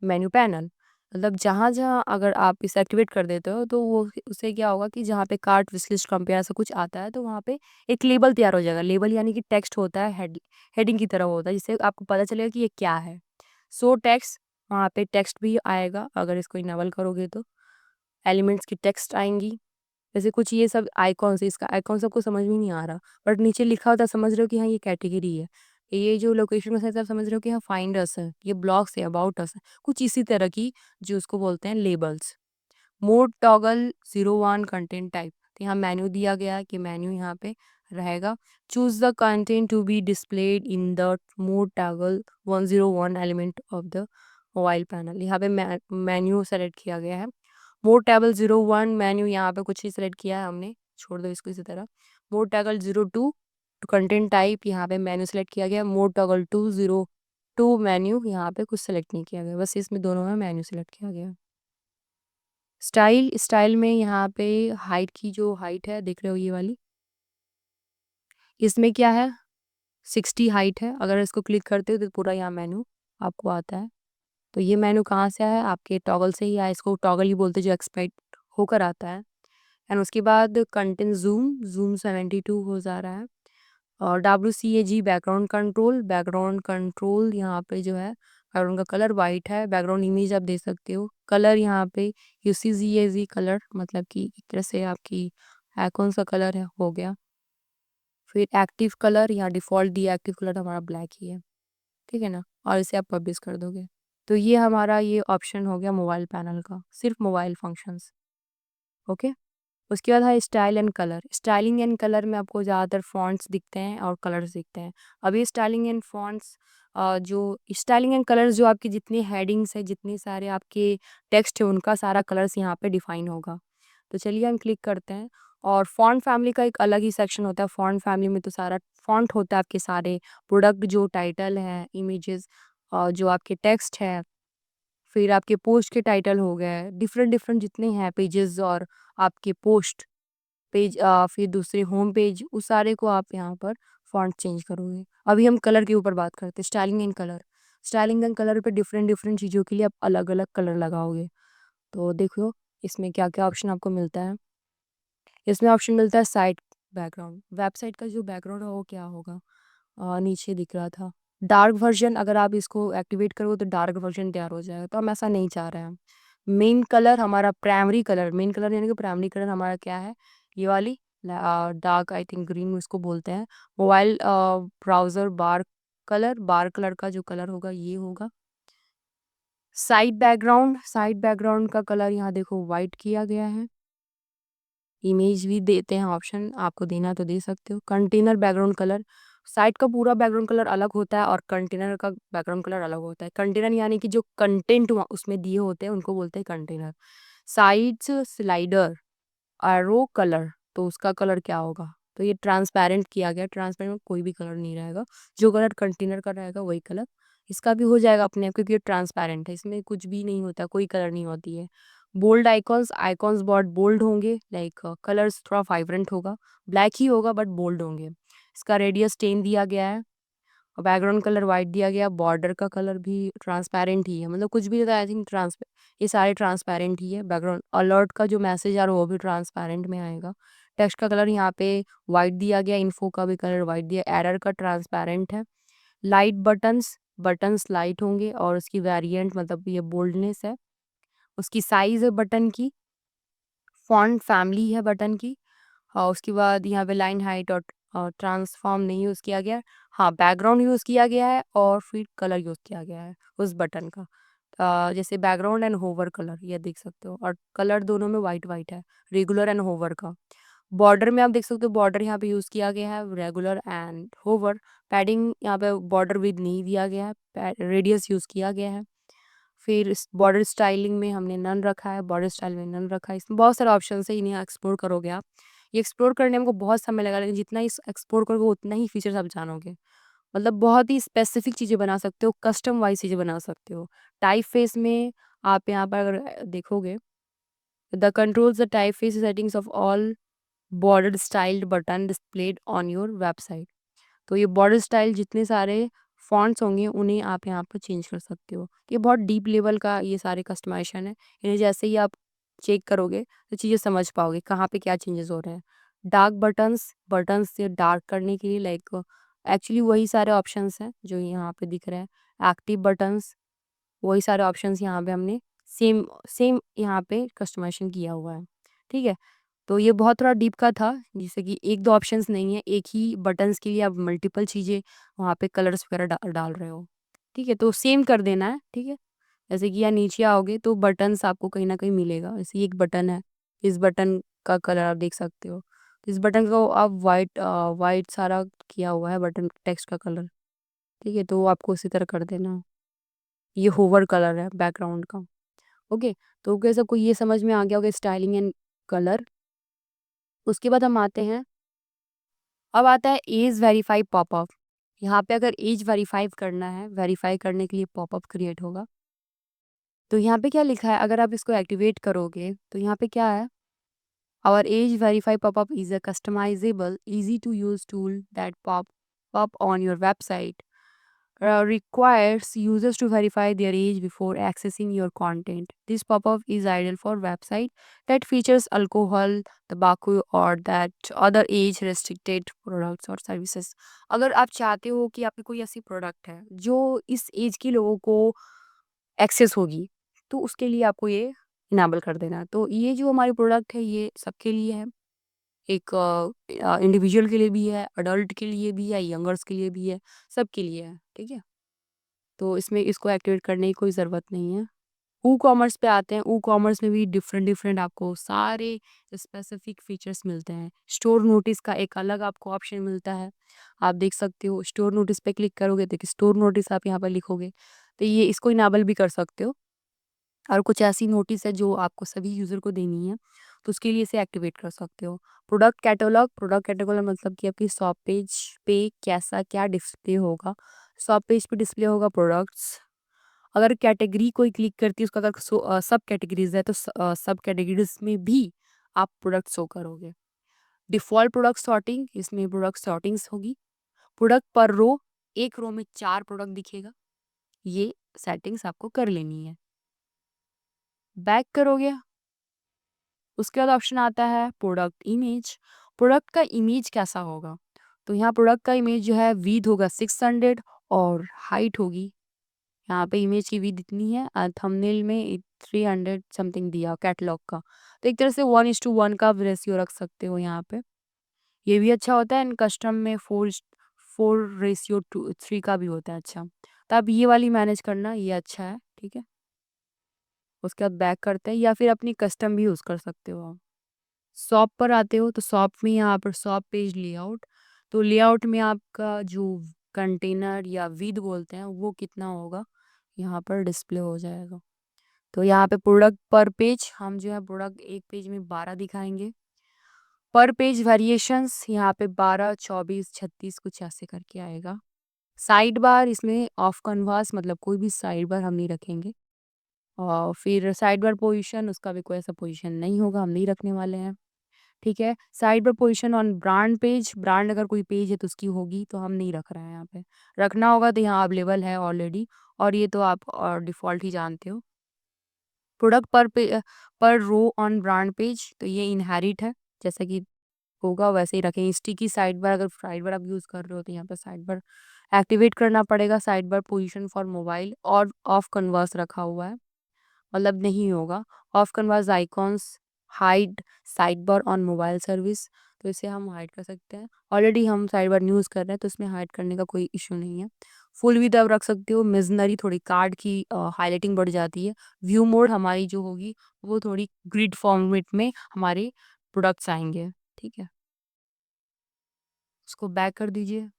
menu panel। मतलब जहाँ-जहाँ अगर आप इसे एक्टिवेट कर देते हो तो वो उससे क्या होगा कि जहाँ पे कार्ट, विश लिस्ट, कंपेयर ऐसा कुछ आता है तो वहाँ पे एक लेबल तैयार हो जाएगा। लेबल यानी कि टेक्स्ट होता है, हेडिंग की तरह होता है, जिससे आपको पता चलेगा कि ये क्या है। शो टेक्स्ट, वहाँ पे टेक्स्ट भी आएगा अगर इसको इनेबल करोगे तो। एलिमेंट्स की टेक्स्ट आएँगी। जैसे कुछ ये सब आइकॉन्स है, इसका आइकॉन सबको समझ में नहीं आ रहा, बट नीचे लिखा होता है, समझ रहे हो कि हाँ ये कैटेगरी है। ये जो लोकेशन का साइज़ आप समझ रहे हो कि हाँ फाइंड अस है, ये ब्लॉक्स है, अबाउट अस है, कुछ इसी तरह की जो उसको बोलते हैं labels. Mode toggle 01 content type, तो यहाँ मेन्यू दिया गया है कि मेन्यू यहाँ पे रहेगा। Choose the content to be displayed in the mode toggle 101 element of the mobile panel, यहाँ पे मेन्यू सेलेक्ट किया गया है। मोड टेबल 01 मेन्यू, यहाँ पे कुछ ही सिलेक्ट किया है हमने, छोड़ दो इसको इसी तरह। मोड टॉगल 02 कंटेंट टाइप, यहाँ पे मेन्यू सेलेक्ट किया गया। मोड टॉगल 202 मेन्यू, यहाँ पे कुछ सेलेक्ट नहीं किया गया, बस इसमें दोनों में मेन्यू सेलेक्ट किया गया। स्टाइल में यहाँ पे हाइट की जो हाइट है देख रहे हो ये वाली, इसमें क्या है 60 हाइट है। अगर इसको क्लिक करते हो तो पूरा यहाँ मेन्यू आपको आता है। तो ये मेन्यू कहाँ से आया, आपके टॉगल से ही आया, इसको टॉगल ही बोलते हैं जो एक्सपेक्ट होकर आता है। एंड उसके बाद कंटेंट ज़ूम 72 हो जा रहा है। और WCAG बैकग्राउंड कंट्रोल यहाँ पे जो है बैकग्राउंड का कलर वाइट है। बैकग्राउंड इमेज आप दे सकते हो। कलर यहाँ पे UCGAZ कलर, मतलब कि एक तरह से आपकी कौन सा कलर है हो गया। फिर एक्टिव कलर, यहाँ डिफ़ॉल्ट दिया एक्टिव कलर हमारा ब्लैक ही है, ठीक है ना, और इसे आप पब्लिश कर दोगे। तो ये हमारा ये ऑप्शन हो गया मोबाइल पैनल का, सिर्फ मोबाइल फंक्शंस। ओके, उसके बाद है style and colour. Styling and colour में आपको ज़्यादातर फ़ॉन्ट्स दिखते हैं और कलर्स दिखते हैं। अब ये स्टाइलिंग एंड फ़ॉन्ट्स जो स्टाइलिंग एंड कलर्स, जो आपकी जितनी हेडिंग्स है, जितने सारे आपके टेक्स्ट है, उनका सारा कलर्स यहाँ पे डिफ़ाइन होगा। तो चलिए हम क्लिक करते हैं। और फ़ॉन्ट फैमिली का एक अलग ही सेक्शन होता है। फ़ॉन्ट फैमिली में तो सारा फ़ॉन्ट होता है, आपके सारे प्रोडक्ट जो टाइटल हैं, इमेजेस, जो आपके टेक्स्ट है, फिर आपके पोस्ट के टाइटल हो गए, डिफरेंट डिफरेंट जितने हैं पेजेस, और आपके पोस्ट पेज, फिर दूसरे होम पेज, उस सारे को आप यहाँ पर फ़ॉन्ट चेंज करोगे। अभी हम कलर के ऊपर बात करते हैं, styling and colour. Styling and colour पे डिफरेंट डिफरेंट चीज़ों के लिए आप अलग अलग कलर लगाओगे। तो देखो इसमें क्या क्या ऑप्शन आपको मिलता है। इसमें ऑप्शन मिलता है साइट बैकग्राउंड, वेबसाइट का जो बैकग्राउंड है वो क्या होगा, नीचे दिख रहा था। डार्क वर्जन, अगर आप इसको एक्टिवेट करोगे तो डार्क वर्जन तैयार हो जाएगा, तो हम ऐसा नहीं चाह रहे हैं। मेन कलर हमारा प्राइमरी कलर, मेन कलर यानी कि प्राइमरी कलर हमारा क्या है, ये वाली डार्क, आई थिंक ग्रीन उसको बोलते हैं। मोबाइल ब्राउज़र बार कलर का जो कलर होगा ये होगा। साइड बैकग्राउंड का कलर यहाँ देखो वाइट किया गया है। इमेज भी देते हैं ऑप्शन, आपको देना तो दे सकते हो। कंटेनर बैकग्राउंड कलर, साइट का पूरा बैकग्राउंड कलर अलग होता है और कंटेनर का बैकग्राउंड कलर अलग होता है। कंटेनर यानी कि जो कंटेंट उसमें दिए होते हैं उनको बोलते हैं container. Sides slider arrow colour, तो उसका कलर क्या होगा, तो ये ट्रांसपेरेंट किया गया। ट्रांसपेरेंट में कोई भी कलर नहीं रहेगा, जो कलर कंटेनर का रहेगा वही कलर इसका भी हो जाएगा अपने आप, क्योंकि ये ट्रांसपेरेंट है, इसमें कुछ भी नहीं होता, कोई कलर नहीं होती है। बोल्ड आइकॉन्स, आइकॉन्स बहुत बोल्ड होंगे, लाइक कलर्स थोड़ा वाइब्रेंट होगा, ब्लैक ही होगा बट बोल्ड होंगे। इसका रेडियस 10 दिया गया है और बैकग्राउंड कलर वाइट दिया गया। बॉर्डर का कलर भी ट्रांसपेरेंट ही है, मतलब कुछ भी आई थिंक ये सारे ट्रांसपेरेंट ही है। बैकग्राउंड अलर्ट का जो मैसेज आ रहा है वो भी ट्रांसपेरेंट में आएगा। टेक्स्ट का कलर यहाँ पे वाइट दिया गया, इन्फो का भी कलर वाइट दिया। एरर का ट्रांसपेरेंट है। लाइट बटन्स लाइट होंगे और उसकी वेरिएंट, मतलब ये बोल्डनेस है, उसकी साइज है बटन की, फॉन्ट फैमिली है बटन की। और उसके बाद यहाँ पे लाइन हाइट और ट्रांसफॉर्म नहीं यूज़ किया गया। हाँ, बैकग्राउंड यूज़ किया गया है और फिर कलर यूज़ किया गया है उस बटन का। जैसे बैकग्राउंड एंड होवर कलर ये देख सकते हो, और कलर दोनों में वाइट वाइट है, रेगुलर एंड होवर का। बॉर्डर में आप देख सकते हो, बॉर्डर यहाँ पे यूज़ किया गया है रेगुलर एंड होवर। पैडिंग यहाँ पे बॉर्डर विद नहीं दिया गया है, रेडियस यूज़ किया गया है। फिर इस बॉर्डर स्टाइलिंग में हमने नन रखा है, बॉर्डर स्टाइल में नन रखा है। इसमें बहुत सारे ऑप्शन है, इन्हें एक्सप्लोर करोगे आप। ये एक्सप्लोर करने में हमको बहुत समय लगा, लेकिन जितना इस एक्सप्लोर करोगे उतना ही फीचर्स आप जानोगे। मतलब बहुत ही स्पेसिफिक चीज़ें बना सकते हो, कस्टम वाइज चीज़ें बना सकते हो। टाइप फेस में आप यहाँ पर अगर देखोगे, the controls the type face settings of all border styled button displayed on your website. तो ये बॉर्डर स्टाइल जितने सारे फ़ॉन्ट्स होंगे उन्हें आप यहाँ पर चेंज कर सकते हो। ये बहुत डीप लेवल का ये सारे कस्टमाइज़ेशन है। इन्हें जैसे ही आप चेक करोगे तो चीज़ें समझ पाओगे कहाँ पे क्या चेंजेस हो रहे हैं। डार्क बटन्स से डार्क करने के लिए लाइक एक्चुअली वही सारे ऑप्शंस हैं जो यहाँ पे दिख रहे हैं। एक्टिव बटन्स वही सारे ऑप्शंस यहाँ पे हमने सेम सेम यहाँ पे कस्टमाइज़ेशन किया हुआ है। ठीक है? तो ये बहुत थोड़ा डीप का था, जैसे कि 1-2 ऑप्शंस नहीं है, एक ही बटन्स के लिए आप मल्टीपल चीज़ें वहाँ पे कलर्स वगैरह डाल रहे हो। ठीक है? तो सेम कर देना है, ठीक है? जैसे कि यहाँ नीचे आओगे तो बटन्स आपको कहीं न कहीं मिलेगा। जैसे ये एक बटन है, इस बटन का कलर आप देख सकते हो। इस बटन को आप व्हाइट सारा किया हुआ है बटन टेक्स्ट का कलर, ठीक है? तो वो आपको उसी तरह कर देना है। ये होवर कलर है बैकग्राउंड का, ओके? तो कैसा कोई ये समझ में आ गया होगा स्टाइलिंग एंड कलर। उसके बाद हम आते हैं, अब आता है एज वेरीफाई पॉपअप। यहाँ पे अगर एज वेरीफाई करना है, वेरीफाई करने के लिए पॉपअप क्रिएट होगा। तो यहाँ पे क्या लिखा है, अगर आप इसको एक्टिवेट करोगे तो यहाँ पे क्या है, our age verify popup is a customisable easy to use tool that pop up on your website requires users to verify their age before accessing your content. This pop-up is ideal for website that features alcohol, tobacco or that other age restricted products or services. अगर आप चाहते हो कि आपकी कोई ऐसी product है जो इस एज के लोगों को एक्सेस होगी, तो उसके लिए आपको ये इनेबल कर देना है। तो ये जो हमारी प्रोडक्ट है ये सबके लिए है, एक इंडिविजुअल के लिए भी है, अडल्ट के लिए भी है, यंगर्स के लिए भी है, सबके लिए है, ठीक है? तो इसमें इसको एक्टिवेट करने की कोई ज़रूरत नहीं है। कॉमर्स पे आते हैं, कॉमर्स में भी डिफरेंट आपको सारे स्पेसिफिक फीचर्स मिलते हैं। स्टोर नोटिस का एक अलग आपको ऑप्शन मिलता है। आप देख सकते हो स्टोर नोटिस पे क्लिक करोगे तो स्टोर नोटिस आप यहाँ पर लिखोगे, तो ये इसको इनेबल भी कर सकते हो। और कुछ ऐसी नोटिस है जो आपको सभी यूज़र को देनी है, तो उसके लिए इसे एक्टिवेट कर सकते हो। प्रोडक्ट कैटलॉग मतलब कि आपकी शॉप पेज पे कैसा क्या डिस्प्ले होगा। शॉप पेज पे डिस्प्ले होगा प्रोडक्ट्स। अगर कैटेगरी कोई क्लिक करती है उसका अगर सब कैटेगरीज़ है तो सब कैटेगरीज़ में भी आप प्रोडक्ट शो करोगे। डिफ़ॉल्ट प्रोडक्ट सॉर्टिंग, इसमें प्रोडक्ट सॉर्टिंग्स होगी। प्रोडक्ट पर रो, एक रो में 4 प्रोडक्ट दिखेगा। ये सेटिंग्स आपको कर लेनी है। बैक करोगे, उसके बाद ऑप्शन आता है प्रोडक्ट इमेज। प्रोडक्ट का इमेज कैसा होगा? तो यहाँ प्रोडक्ट का इमेज जो है विड्थ होगा 600 और हाइट होगी, यहाँ पे इमेज की विड्थ इतनी है, थंबनेल में 300 समथिंग दिया कैटलॉग का। तो एक तरह से 1:1 का आप रेशियो रख सकते हो यहाँ पे। ये भी अच्छा होता है एंड कस्टम में 4:3 का भी होता है अच्छा। तो आप ये वाली मैनेज करना, ये अच्छा है, ठीक है? उसके बाद बैक करते हैं या फिर अपनी कस्टम भी यूज़ कर सकते हो आप। शॉप पर आते हो तो शॉप में यहाँ पर शॉप पेज लेआउट, तो लेआउट में आपका जो कंटेनर या विद बोलते हैं वो कितना होगा यहाँ पर डिस्प्ले हो जाएगा। तो यहाँ पे प्रोडक्ट पर पेज हम जो है प्रोडक्ट एक पेज में 12 दिखाएंगे। पर पेज वेरिएशंस यहाँ पे 12, 24, 36 कुछ ऐसे करके आएगा। साइड बार इसमें ऑफ कन्वास मतलब कोई भी साइड बार हम नहीं रखेंगे। और फिर साइड बार पोजीशन उसका भी कोई ऐसा पोजीशन नहीं होगा, हम नहीं रखने वाले हैं। ठीक है, side bar position on brand page, brand अगर कोई पेज है तो उसकी होगी, तो हम नहीं रख रहे हैं यहाँ पे। रखना होगा तो यहाँ अवेलेबल है ऑलरेडी, और ये तो आप और डिफ़ॉल्ट ही जानते हो। प्रोडक्ट पर रो ऑन ब्रांड पेज, तो ये इनहेरिट है, जैसा कि होगा वैसे ही रखें। स्टिकी साइड बार अगर साइड बार आप यूज़ कर रहे हो तो यहाँ पे साइड बार एक्टिवेट करना पड़ेगा। Side bar position for mobile और ऑफ कन्वर्स रखा हुआ है, मतलब नहीं होगा। Of converse icons hide side bar on mobile service, तो इसे हम हाइड कर सकते हैं। ऑलरेडी हम साइड बार यूज़ कर रहे हैं तो इसमें हाइड करने का कोई इशू नहीं है। फुल विद आप रख सकते हो। मिजनरी थोड़ी कार्ड की हाईलाइटिंग बढ़ जाती है। व्यू मोड हमारी जो होगी वो थोड़ी ग्रिड फॉर्मेट में हमारे प्रोडक्ट्स आएंगे, ठीक है? उसको बैक कर दीजिए।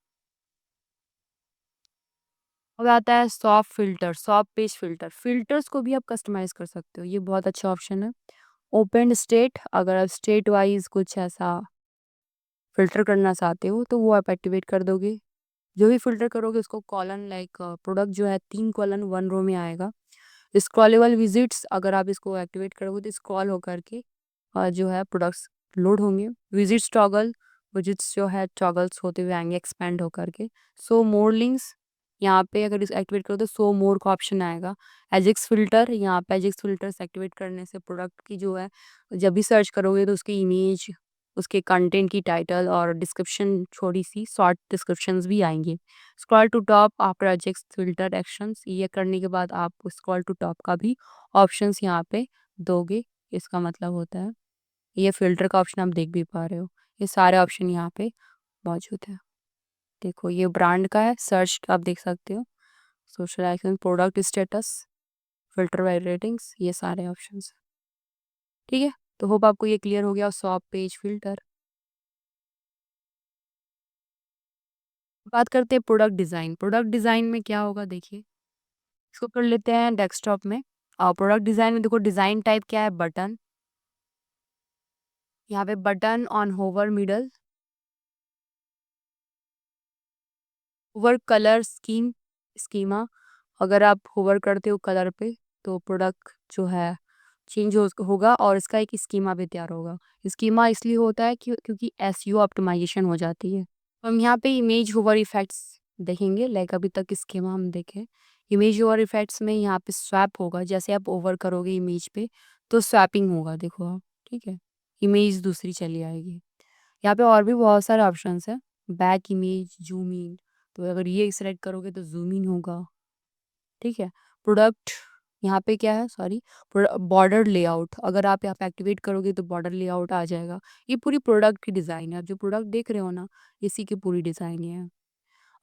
अब आता है soft filter, soft page filter. Filters को भी आप कस्टमाइज कर सकते हो, ये बहुत अच्छा ऑप्शन है। ओपन स्टेट, अगर आप स्टेट वाइज कुछ ऐसा फ़िल्टर करना चाहते हो तो वो आप एक्टिवेट कर दोगे। जो भी फ़िल्टर करोगे उसको कॉलन लाइक प्रोडक्ट जो है 3 कॉलन 1 रो में आएगा। स्क्रॉलेबल विज़िट्स, अगर आप इसको एक्टिवेट करोगे तो स्क्रॉल होकर के जो है प्रोडक्ट्स लोड होंगे। विज़िट्स टॉगल, विज़िट्स जो है टॉगल्स होते हुए आएँगे एक्सपेंड होकर के। सो मोर लिंक्स, यहाँ पे अगर इस एक्टिवेट करो तो शो मोर का ऑप्शन आएगा। एजिक्स फ़िल्टर, यहाँ पे एजिक्स फ़िल्टर्स एक्टिवेट करने से प्रोडक्ट की जो है जब भी सर्च करोगे तो उसकी इमेज, उसके कंटेंट की टाइटल और डिस्क्रिप्शन, थोड़ी-सी शॉर्ट डिस्क्रिप्शंस भी आएँगी। Scroll to top after ajax filter actions, ये करने के बाद आप स्क्रॉल टू टॉप का भी ऑप्शंस यहाँ पे दोगे। इसका मतलब होता है ये फ़िल्टर का ऑप्शन आप देख भी पा रहे हो। ये सारे ऑप्शन यहाँ पे मौजूद है। देखो ये ब्रांड का है, सर्च आप देख सकते हो। Social icon, product status, filter by ratings, ये सारे ऑप्शंस हैं। ठीक है? तो होप आपको ये क्लियर हो गया। Shop page filter. बात करते हैं प्रोडक्ट डिज़ाइन। प्रोडक्ट डिज़ाइन में क्या होगा देखिए, इसको कर लेते हैं डेस्कटॉप में। और प्रोडक्ट डिज़ाइन में देखो डिज़ाइन टाइप क्या है, बटन। यहाँ पे button on hover middle, hover colour scheme, schema. अगर आप होवर करते हो कलर पे तो प्रोडक्ट जो है चेंज होगा और इसका एक स्कीमा भी तैयार होगा। स्कीमा इसलिए होता है क्योंकि एसईओ ऑप्टिमाइजेशन हो जाती है। हम यहाँ पे इमेज होवर इफेक्ट्स देखेंगे, लाइक अभी तक स्कीमा हम देखें। इमेज होवर इफेक्ट्स में यहाँ पे स्वैप होगा, जैसे आप ओवर करोगे इमेज पे तो स्वैपिंग होगा, देखो आप, ठीक है। इमेज दूसरी चली आएगी। यहाँ पे और भी बहुत सारे ऑप्शंस हैं, बैक इमेज, जूम इन। तो अगर ये सिलेक्ट करोगे तो जूम इन होगा, ठीक है। प्रोडक्ट यहाँ पे क्या है, सॉरी, बॉर्डर लेआउट, अगर आप यहाँ पे एक्टिवेट करोगे तो बॉर्डर लेआउट आ जाएगा। ये पूरी प्रोडक्ट की डिज़ाइन है, आप जो प्रोडक्ट देख रहे हो ना, इसी की पूरी डिज़ाइन ये है।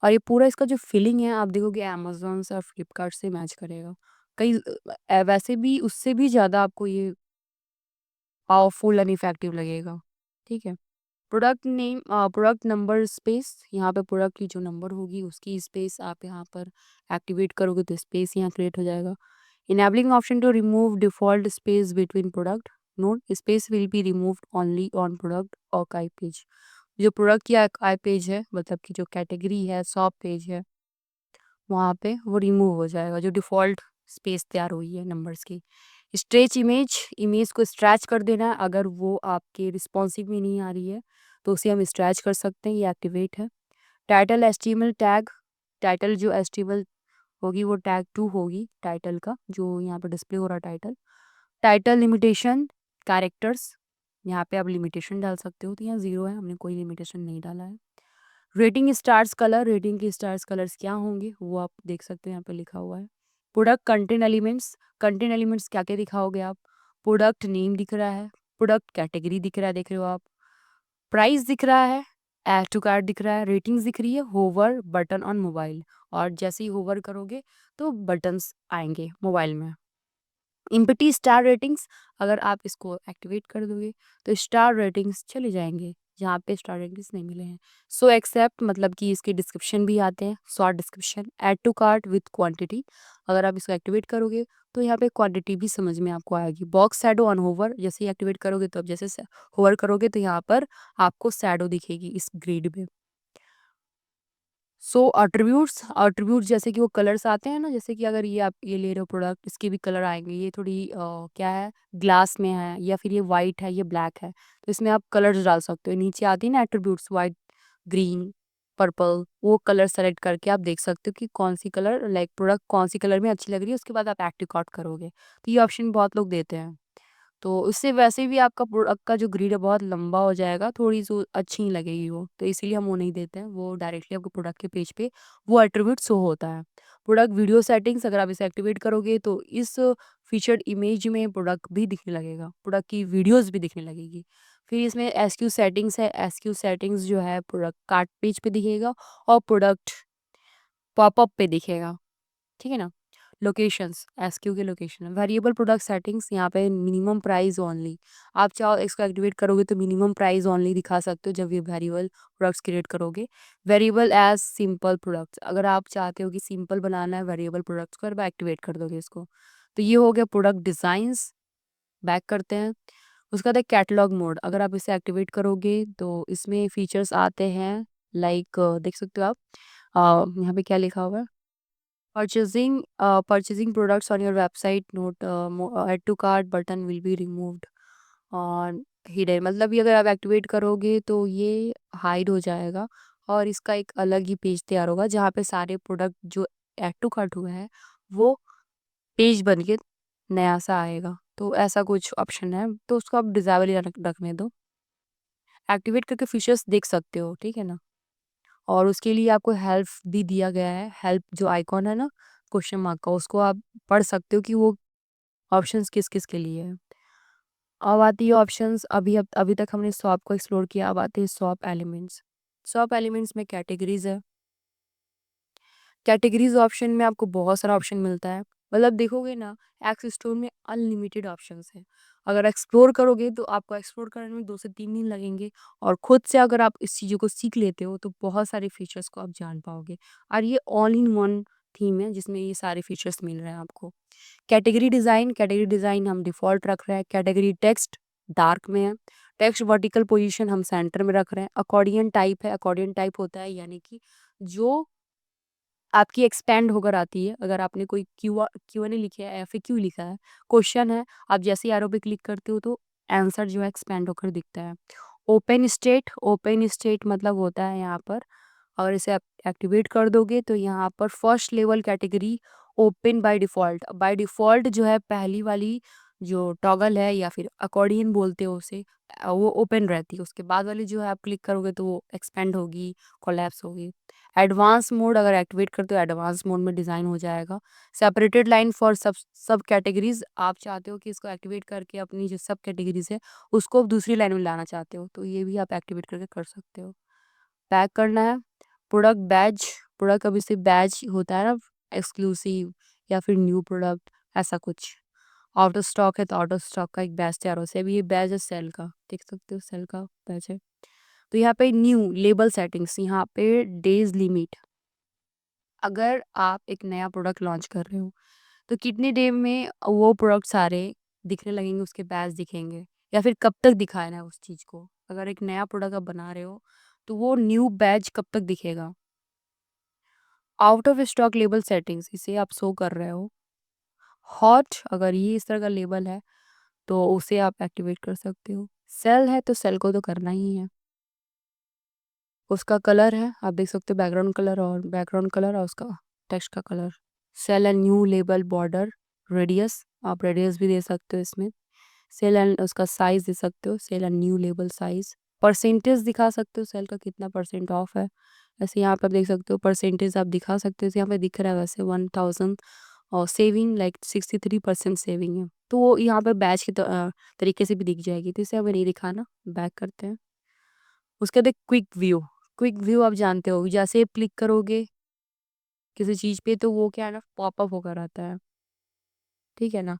और ये पूरा इसका जो फीलिंग है आप देखोगे अमेज़न से और फ्लिपकार्ट से मैच करेगा। कई वैसे भी उससे भी ज़्यादा आपको ये पावरफुल एंड इफेक्टिव लगेगा, ठीक है। Product name, product number space, यहाँ पे प्रोडक्ट की जो नंबर होगी उसकी स्पेस आप यहाँ पर एक्टिवेट करोगे तो स्पेस यहाँ क्रिएट हो जाएगा। Enabling option to remove default space between product, note space will be removed only on product और आई पेज। जो प्रोडक्ट की आई पेज है, मतलब कि जो कैटेगरी है, शॉप पेज है, वहाँ पे वो रिमूव हो जाएगा, जो डिफ़ॉल्ट स्पेस तैयार हुई है नंबर्स की। स्ट्रेच इमेज, इमेज को स्ट्रेच कर देना है, अगर वो आपके रिस्पॉन्सिव में नहीं आ रही है तो उसे हम स्ट्रेच कर सकते हैं, ये एक्टिवेट है। टाइटल एचटीएमएल टैग, टाइटल जो एचटीएमएल होगी वो टैग 2 होगी टाइटल का, जो यहाँ पे डिस्प्ले हो रहा है टाइटल। टाइटल लिमिटेशन, कैरेक्टर्स, यहाँ पे आप लिमिटेशन डाल सकते हो, तो यहाँ 0 है, हमने कोई लिमिटेशन नहीं डाला है। रेटिंग स्टार्स कलर, रेटिंग के स्टार्स कलर्स क्या होंगे वो आप देख सकते हो, यहाँ पे लिखा हुआ है। Product content elements, content elements क्या क्या दिखाओगे आप, प्रोडक्ट नेम दिख रहा है, प्रोडक्ट कैटेगरी दिख रहा है, देख रहे हो आप, प्राइस दिख रहा है, ऐड टू कार्ट दिख रहा है, रेटिंग्स दिख रही है, होवर बटन ऑन मोबाइल, और जैसे ही होवर करोगे तो बटन्स आएंगे मोबाइल में। इम्पटी स्टार रेटिंग्स, अगर आप इसको एक्टिवेट कर दोगे तो स्टार रेटिंग्स चले जाएंगे जहाँ पे स्टार रेटिंग्स नहीं मिले हैं। सो एक्सेप्ट, मतलब कि इसके डिस्क्रिप्शन भी आते हैं, short description. Add to cart with quantity, अगर आप इसको एक्टिवेट करोगे तो यहाँ पे क्वांटिटी भी समझ में आपको आएगी। बॉक्स शैडो ऑन होवर, जैसे ही एक्टिवेट करोगे तो अब जैसे होवर करोगे तो यहाँ पर आपको शैडो दिखेगी इस ग्रिड में। सो अट्रीब्यूट्स, अट्रीब्यूट्स जैसे कि वो कलर्स आते हैं ना, जैसे कि अगर ये आप ये ले रहे हो प्रोडक्ट, इसके भी कलर आएंगे। ये थोड़ी क्या है, ग्लास में है, या फिर ये वाइट है, ये ब्लैक है, तो इसमें आप कलर्स डाल सकते हो। नीचे आती है ना एट्रीब्यूट्स, वाइट, ग्रीन, पर्पल, वो कलर सेलेक्ट करके आप देख सकते हो कि कौन सी कलर, लाइक प्रोडक्ट कौन सी कलर में अच्छी लग रही है, उसके बाद आप एक्टिव कार्ट करोगे। तो ये ऑप्शन बहुत लोग देते हैं, तो उससे वैसे भी आपका प्रोडक्ट का जो ग्रिड है बहुत लंबा हो जाएगा, थोड़ी सी अच्छी नहीं लगेगी वो, तो इसीलिए हम वो नहीं देते हैं। वो डायरेक्टली आपके प्रोडक्ट के पेज पे वो एट्रीब्यूट शो होता है। प्रोडक्ट वीडियो सेटिंग्स, अगर आप इसे एक्टिवेट करोगे तो इस फीचर्ड इमेज में प्रोडक्ट भी दिखने लगेगा, प्रोडक्ट की वीडियोस भी दिखने लगेगी। फिर इसमें एसक्यू सेटिंग्स है, एसक्यू सेटिंग्स जो है प्रोडक्ट कार्ट पेज पे दिखेगा और प्रोडक्ट पॉपअप पे दिखेगा, ठीक है ना। लोकेशंस, एसक्यू के लोकेशन, वेरिएबल प्रोडक्ट सेटिंग्स, यहाँ पे मिनिमम प्राइस ओनली, आप चाहो इसको एक्टिवेट करोगे तो मिनिमम प्राइस ओनली दिखा सकते हो जब ये वेरिएबल प्रोडक्ट्स क्रिएट करोगे। वेरिएबल एज सिंपल प्रोडक्ट्स, अगर आप चाहते हो कि सिंपल बनाना है वेरिएबल प्रोडक्ट्स को, और एक्टिवेट कर दोगे इसको। तो ये हो गया प्रोडक्ट डिज़ाइंस। बैक करते हैं, उसका बाद कैटलॉग मोड, अगर आप इसे एक्टिवेट करोगे तो इसमें फीचर्स आते हैं, लाइक देख सकते हो आप, यहाँ पे क्या लिखा हुआ है, purchasing products on your website, note add to cart button will be removed और हिडन, मतलब ये अगर आप एक्टिवेट करोगे तो ये हाइड हो जाएगा और इसका एक अलग ही पेज तैयार होगा जहाँ पे सारे प्रोडक्ट जो ऐड टू कार्ट हुए हैं वो पेज बन के नया सा आएगा। तो ऐसा कुछ ऑप्शन है, तो उसको आप डिसेबल ही रखने दो। एक्टिवेट करके फीचर्स देख सकते हो, ठीक है ना। और उसके लिए आपको हेल्प भी दिया गया है। हेल्प जो आइकॉन है ना क्वेश्चन मार्क का, उसको आप पढ़ सकते हो कि वो ऑप्शंस किस किस के लिए है। अब आती है ऑप्शंस। अभी तक हमने सॉप को एक्सप्लोर किया, अब आते हैं सॉप एलिमेंट्स। सॉप एलिमेंट्स में कैटेगरीज है। कैटेगरीज ऑप्शन में आपको बहुत सारा ऑप्शन मिलता है। मतलब देखोगे ना, एक्स स्टोर में अनलिमिटेड ऑप्शंस है। अगर एक्सप्लोर करोगे तो आपको एक्सप्लोर करने में 2 से 3 दिन लगेंगे, और खुद से अगर आप इस चीज़ों को सीख लेते हो तो बहुत सारे फीचर्स को आप जान पाओगे। और ये ऑल इन वन थीम है जिसमें ये सारे फीचर्स मिल रहे हैं आपको। कैटेगरी डिज़ाइन हम डिफ़ॉल्ट रख रहे हैं। कैटेगरी टेक्स्ट डार्क में है। टेक्स्ट वर्टिकल पोजीशन हम सेंटर में रख रहे हैं। अकॉर्डियन टाइप है। अकॉर्डियन टाइप होता है यानी कि जो आपकी एक्सपेंड होकर आती है। अगर आपने कोई क्यू एन ए लिखा है, एफएक्यू लिखा है, क्वेश्चन है, आप जैसे ही एरो पे क्लिक करते हो तो आंसर जो है एक्सपेंड होकर दिखता है। ओपन स्टेट मतलब होता है यहाँ पर, अगर इसे आप एक्टिवेट कर दोगे तो यहाँ पर first level category open by default जो है पहली वाली जो टॉगल है या फिर अकॉर्डियन बोलते हो उसे, वो ओपन रहती है। उसके बाद वाली जो है आप क्लिक करोगे तो वो एक्सपेंड होगी, कोलैप्स होगी। एडवांस मोड अगर एक्टिवेट करते हो एडवांस मोड में डिज़ाइन हो जाएगा। सेपरेटेड लाइन फॉर सब कैटेगरीज, आप चाहते हो कि इसको एक्टिवेट करके अपनी जो सब कैटेगरीज है उसको दूसरी लाइन में लाना चाहते हो तो ये भी आप एक्टिवेट करके कर सकते हो। पैक करना है। प्रोडक्ट बैज, प्रोडक्ट अभी से बैज होता है ना, एक्सक्लूसिव या फिर न्यू प्रोडक्ट, ऐसा कुछ। आउट ऑफ स्टॉक है तो आउट ऑफ स्टॉक का एक बैज तैयार हो से अभी ये बैज है सेल का, देख सकते हो सेल का बैज है। तो यहाँ पे न्यू लेबल सेटिंग्स, यहाँ पे डेज लिमिट, अगर आप एक नया प्रोडक्ट लॉन्च कर रहे हो तो कितने डे में वो प्रोडक्ट सारे दिखने लगेंगे, उसके बैच दिखेंगे, या फिर कब तक दिखाना है उस चीज़ को। अगर एक नया प्रोडक्ट आप बना रहे हो तो वो न्यू बैच कब तक दिखेगा। Out of stock label settings, इसे आप शो कर रहे हो। हॉट, अगर ये इस तरह का लेबल है तो उसे आप एक्टिवेट कर सकते हो। सेल है तो सेल को तो करना ही है। उसका कलर है, आप देख सकते हो बैकग्राउंड कलर और उसका टेक्स्ट का colour. Sale and new label border radius, आप रेडियस भी दे सकते हो इसमें। सेल एंड उसका साइज दे सकते हो, sale and new label size. Percentage दिखा सकते हो सेल का कितना परसेंट ऑफ है। वैसे यहाँ पर आप देख सकते हो परसेंटेज आप दिखा सकते हो, यहाँ पे दिख रहा है वैसे 1000 और सेविंग लाइक 63% सेविंग है। तो वो यहाँ पे बैच के तरीके से भी दिख जाएगी, तो इसे हमें नहीं दिखाना, बैक करते हैं। उसके बाद क्विक व्यू आप जानते हो, जैसे आप क्लिक करोगे किसी चीज़ पे तो वो क्या है ना पॉपअप होकर आता है, ठीक है ना।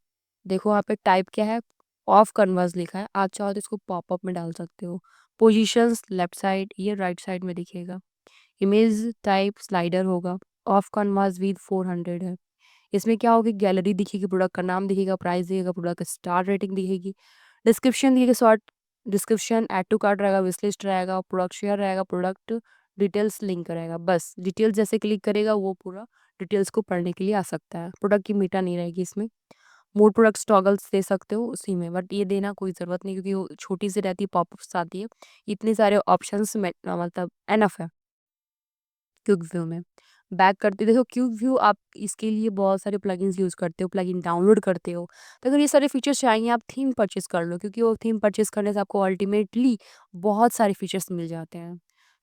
देखो यहाँ पे टाइप क्या है, ऑफ कन्वर्स लिखा है, आप चाहो तो इसको पॉपअप में डाल सकते हो। पोजीशंस लेफ्ट साइड, ये राइट साइड में दिखेगा। इमेज टाइप स्लाइडर होगा। ऑफ कन्वर्स विद 400 है। इसमें क्या होगी, गैलरी दिखेगी, प्रोडक्ट का नाम दिखेगा, प्राइस दिखेगा, प्रोडक्ट का स्टार रेटिंग दिखेगी, डिस्क्रिप्शन दिखेगा, short description, add to cart रहेगा, विश लिस्ट रहेगा, प्रोडक्ट शेयर रहेगा, प्रोडक्ट डिटेल्स लिंक रहेगा। बस डिटेल्स जैसे क्लिक करेगा वो पूरा डिटेल्स को पढ़ने के लिए आ सकता है। प्रोडक्ट की मीटा नहीं रहेगी इसमें। मोर प्रोडक्ट्स टॉगल्स दे सकते हो उसी में, बट ये देना कोई ज़रूरत नहीं क्योंकि वो छोटी सी रहती है, पॉपअप्स आती है। इतने सारे ऑप्शंस में मतलब एनफ है क्विक व्यू में। बैक करते देखो, क्विक व्यू आप इसके लिए बहुत सारे प्लगइन्स यूज़ करते हो, प्लगइन डाउनलोड करते हो। तो अगर ये सारे फीचर्स चाहिए आप थीम परचेज़ कर लो, क्योंकि वो थीम परचेज़ करने से आपको अल्टीमेटली बहुत सारे फीचर्स मिल जाते हैं,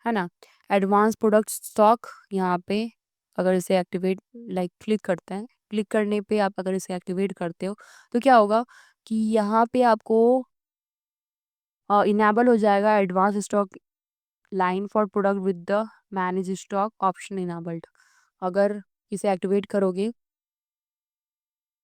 है ना। एडवांस प्रोडक्ट स्टॉक, यहाँ पे अगर इसे एक्टिवेट लाइक क्लिक करते हैं, क्लिक करने पे आप अगर इसे एक्टिवेट करते हो तो क्या होगा कि यहाँ पे आपको इनेबल हो जाएगा advance stock line for product with the manage stock option enabled. अगर इसे एक्टिवेट करोगे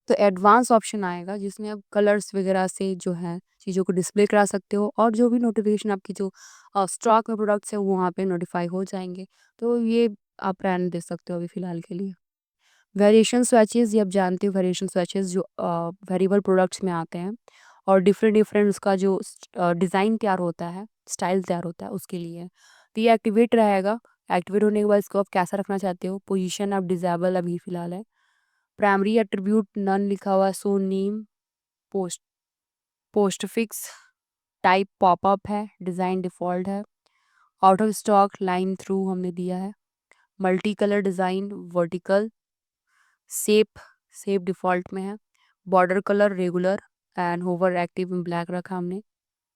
तो एडवांस ऑप्शन आएगा जिसमें आप कलर्स वगैरह से जो है चीज़ों को डिस्प्ले करा सकते हो, और जो भी नोटिफिकेशन आपकी जो स्टॉक में प्रोडक्ट्स है वो वहाँ पे नोटिफाई हो जाएंगे। तो ये आप रहने दे सकते हो अभी फ़िलहाल के लिए। वेरिएशन स्वैचेस, ये आप जानते हो वेरिएशन स्वैचेस जो वेरिएबल प्रोडक्ट्स में आते हैं, और डिफरेंट डिफरेंट उसका जो डिज़ाइन तैयार होता है, स्टाइल तैयार होता है उसके लिए। तो ये एक्टिवेट रहेगा। एक्टिवेट होने के बाद इसको आप कैसा रखना चाहते हो, पोजीशन आप डिसेबल अभी फ़िलहाल है। प्राइमरी एट्रीब्यूट नन लिखा हुआ है, so name post post fix, type popup है, डिज़ाइन डिफ़ॉल्ट है। Out of stock, line through हमने दिया है। Multi colour design, vertical, shape shape default में है। Border colour regular and hover active में ब्लैक रखा हमने।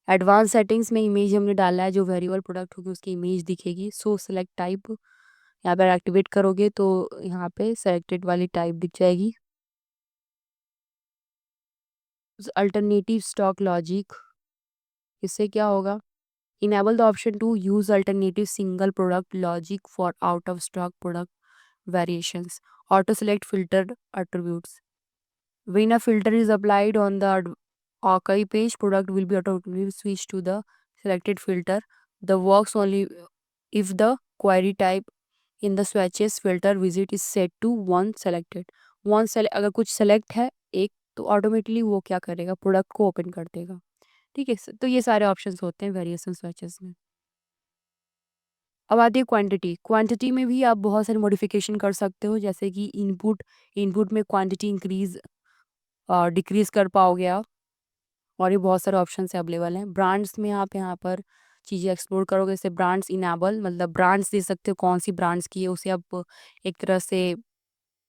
एडवांस सेटिंग्स में इमेज हमने डाला है, जो वेरिएबल प्रोडक्ट होगी उसकी इमेज दिखेगी। सो सेलेक्ट टाइप, यहाँ पर एक्टिवेट करोगे तो यहाँ पे सेलेक्टेड वाली टाइप दिख जाएगी। अल्टरनेटिव स्टॉक लॉजिक, इससे क्या होगा? Enable the option to use alternative single product logic for out of stock product variations. Auto select filtered attributes. When a filter is applied on the archive page, product will be automatically switched to the selected filter. The works only if the query type in the swatches filter visit is set to one selected. अगर कुछ select है एक, तो automatically वो क्या करेगा, product को open कर देगा। ठीक है, तो ये सारे ऑप्शंस होते हैं वेरिएशन स्वैचेस में। अब आती है क्वांटिटी। क्वांटिटी में भी आप बहुत सारी मॉडिफिकेशन कर सकते हो, जैसे कि इनपुट में क्वांटिटी इंक्रीज डिक्रीज कर पाओगे आप, और ये बहुत सारे ऑप्शन से अवेलेबल हैं। ब्रांड्स में आप यहाँ पर चीज़ें एक्सप्लोर करोगे, जैसे ब्रांड्स इनेबल, मतलब ब्रांड्स दे सकते हो, कौन सी ब्रांड्स की है उसे आप एक तरह से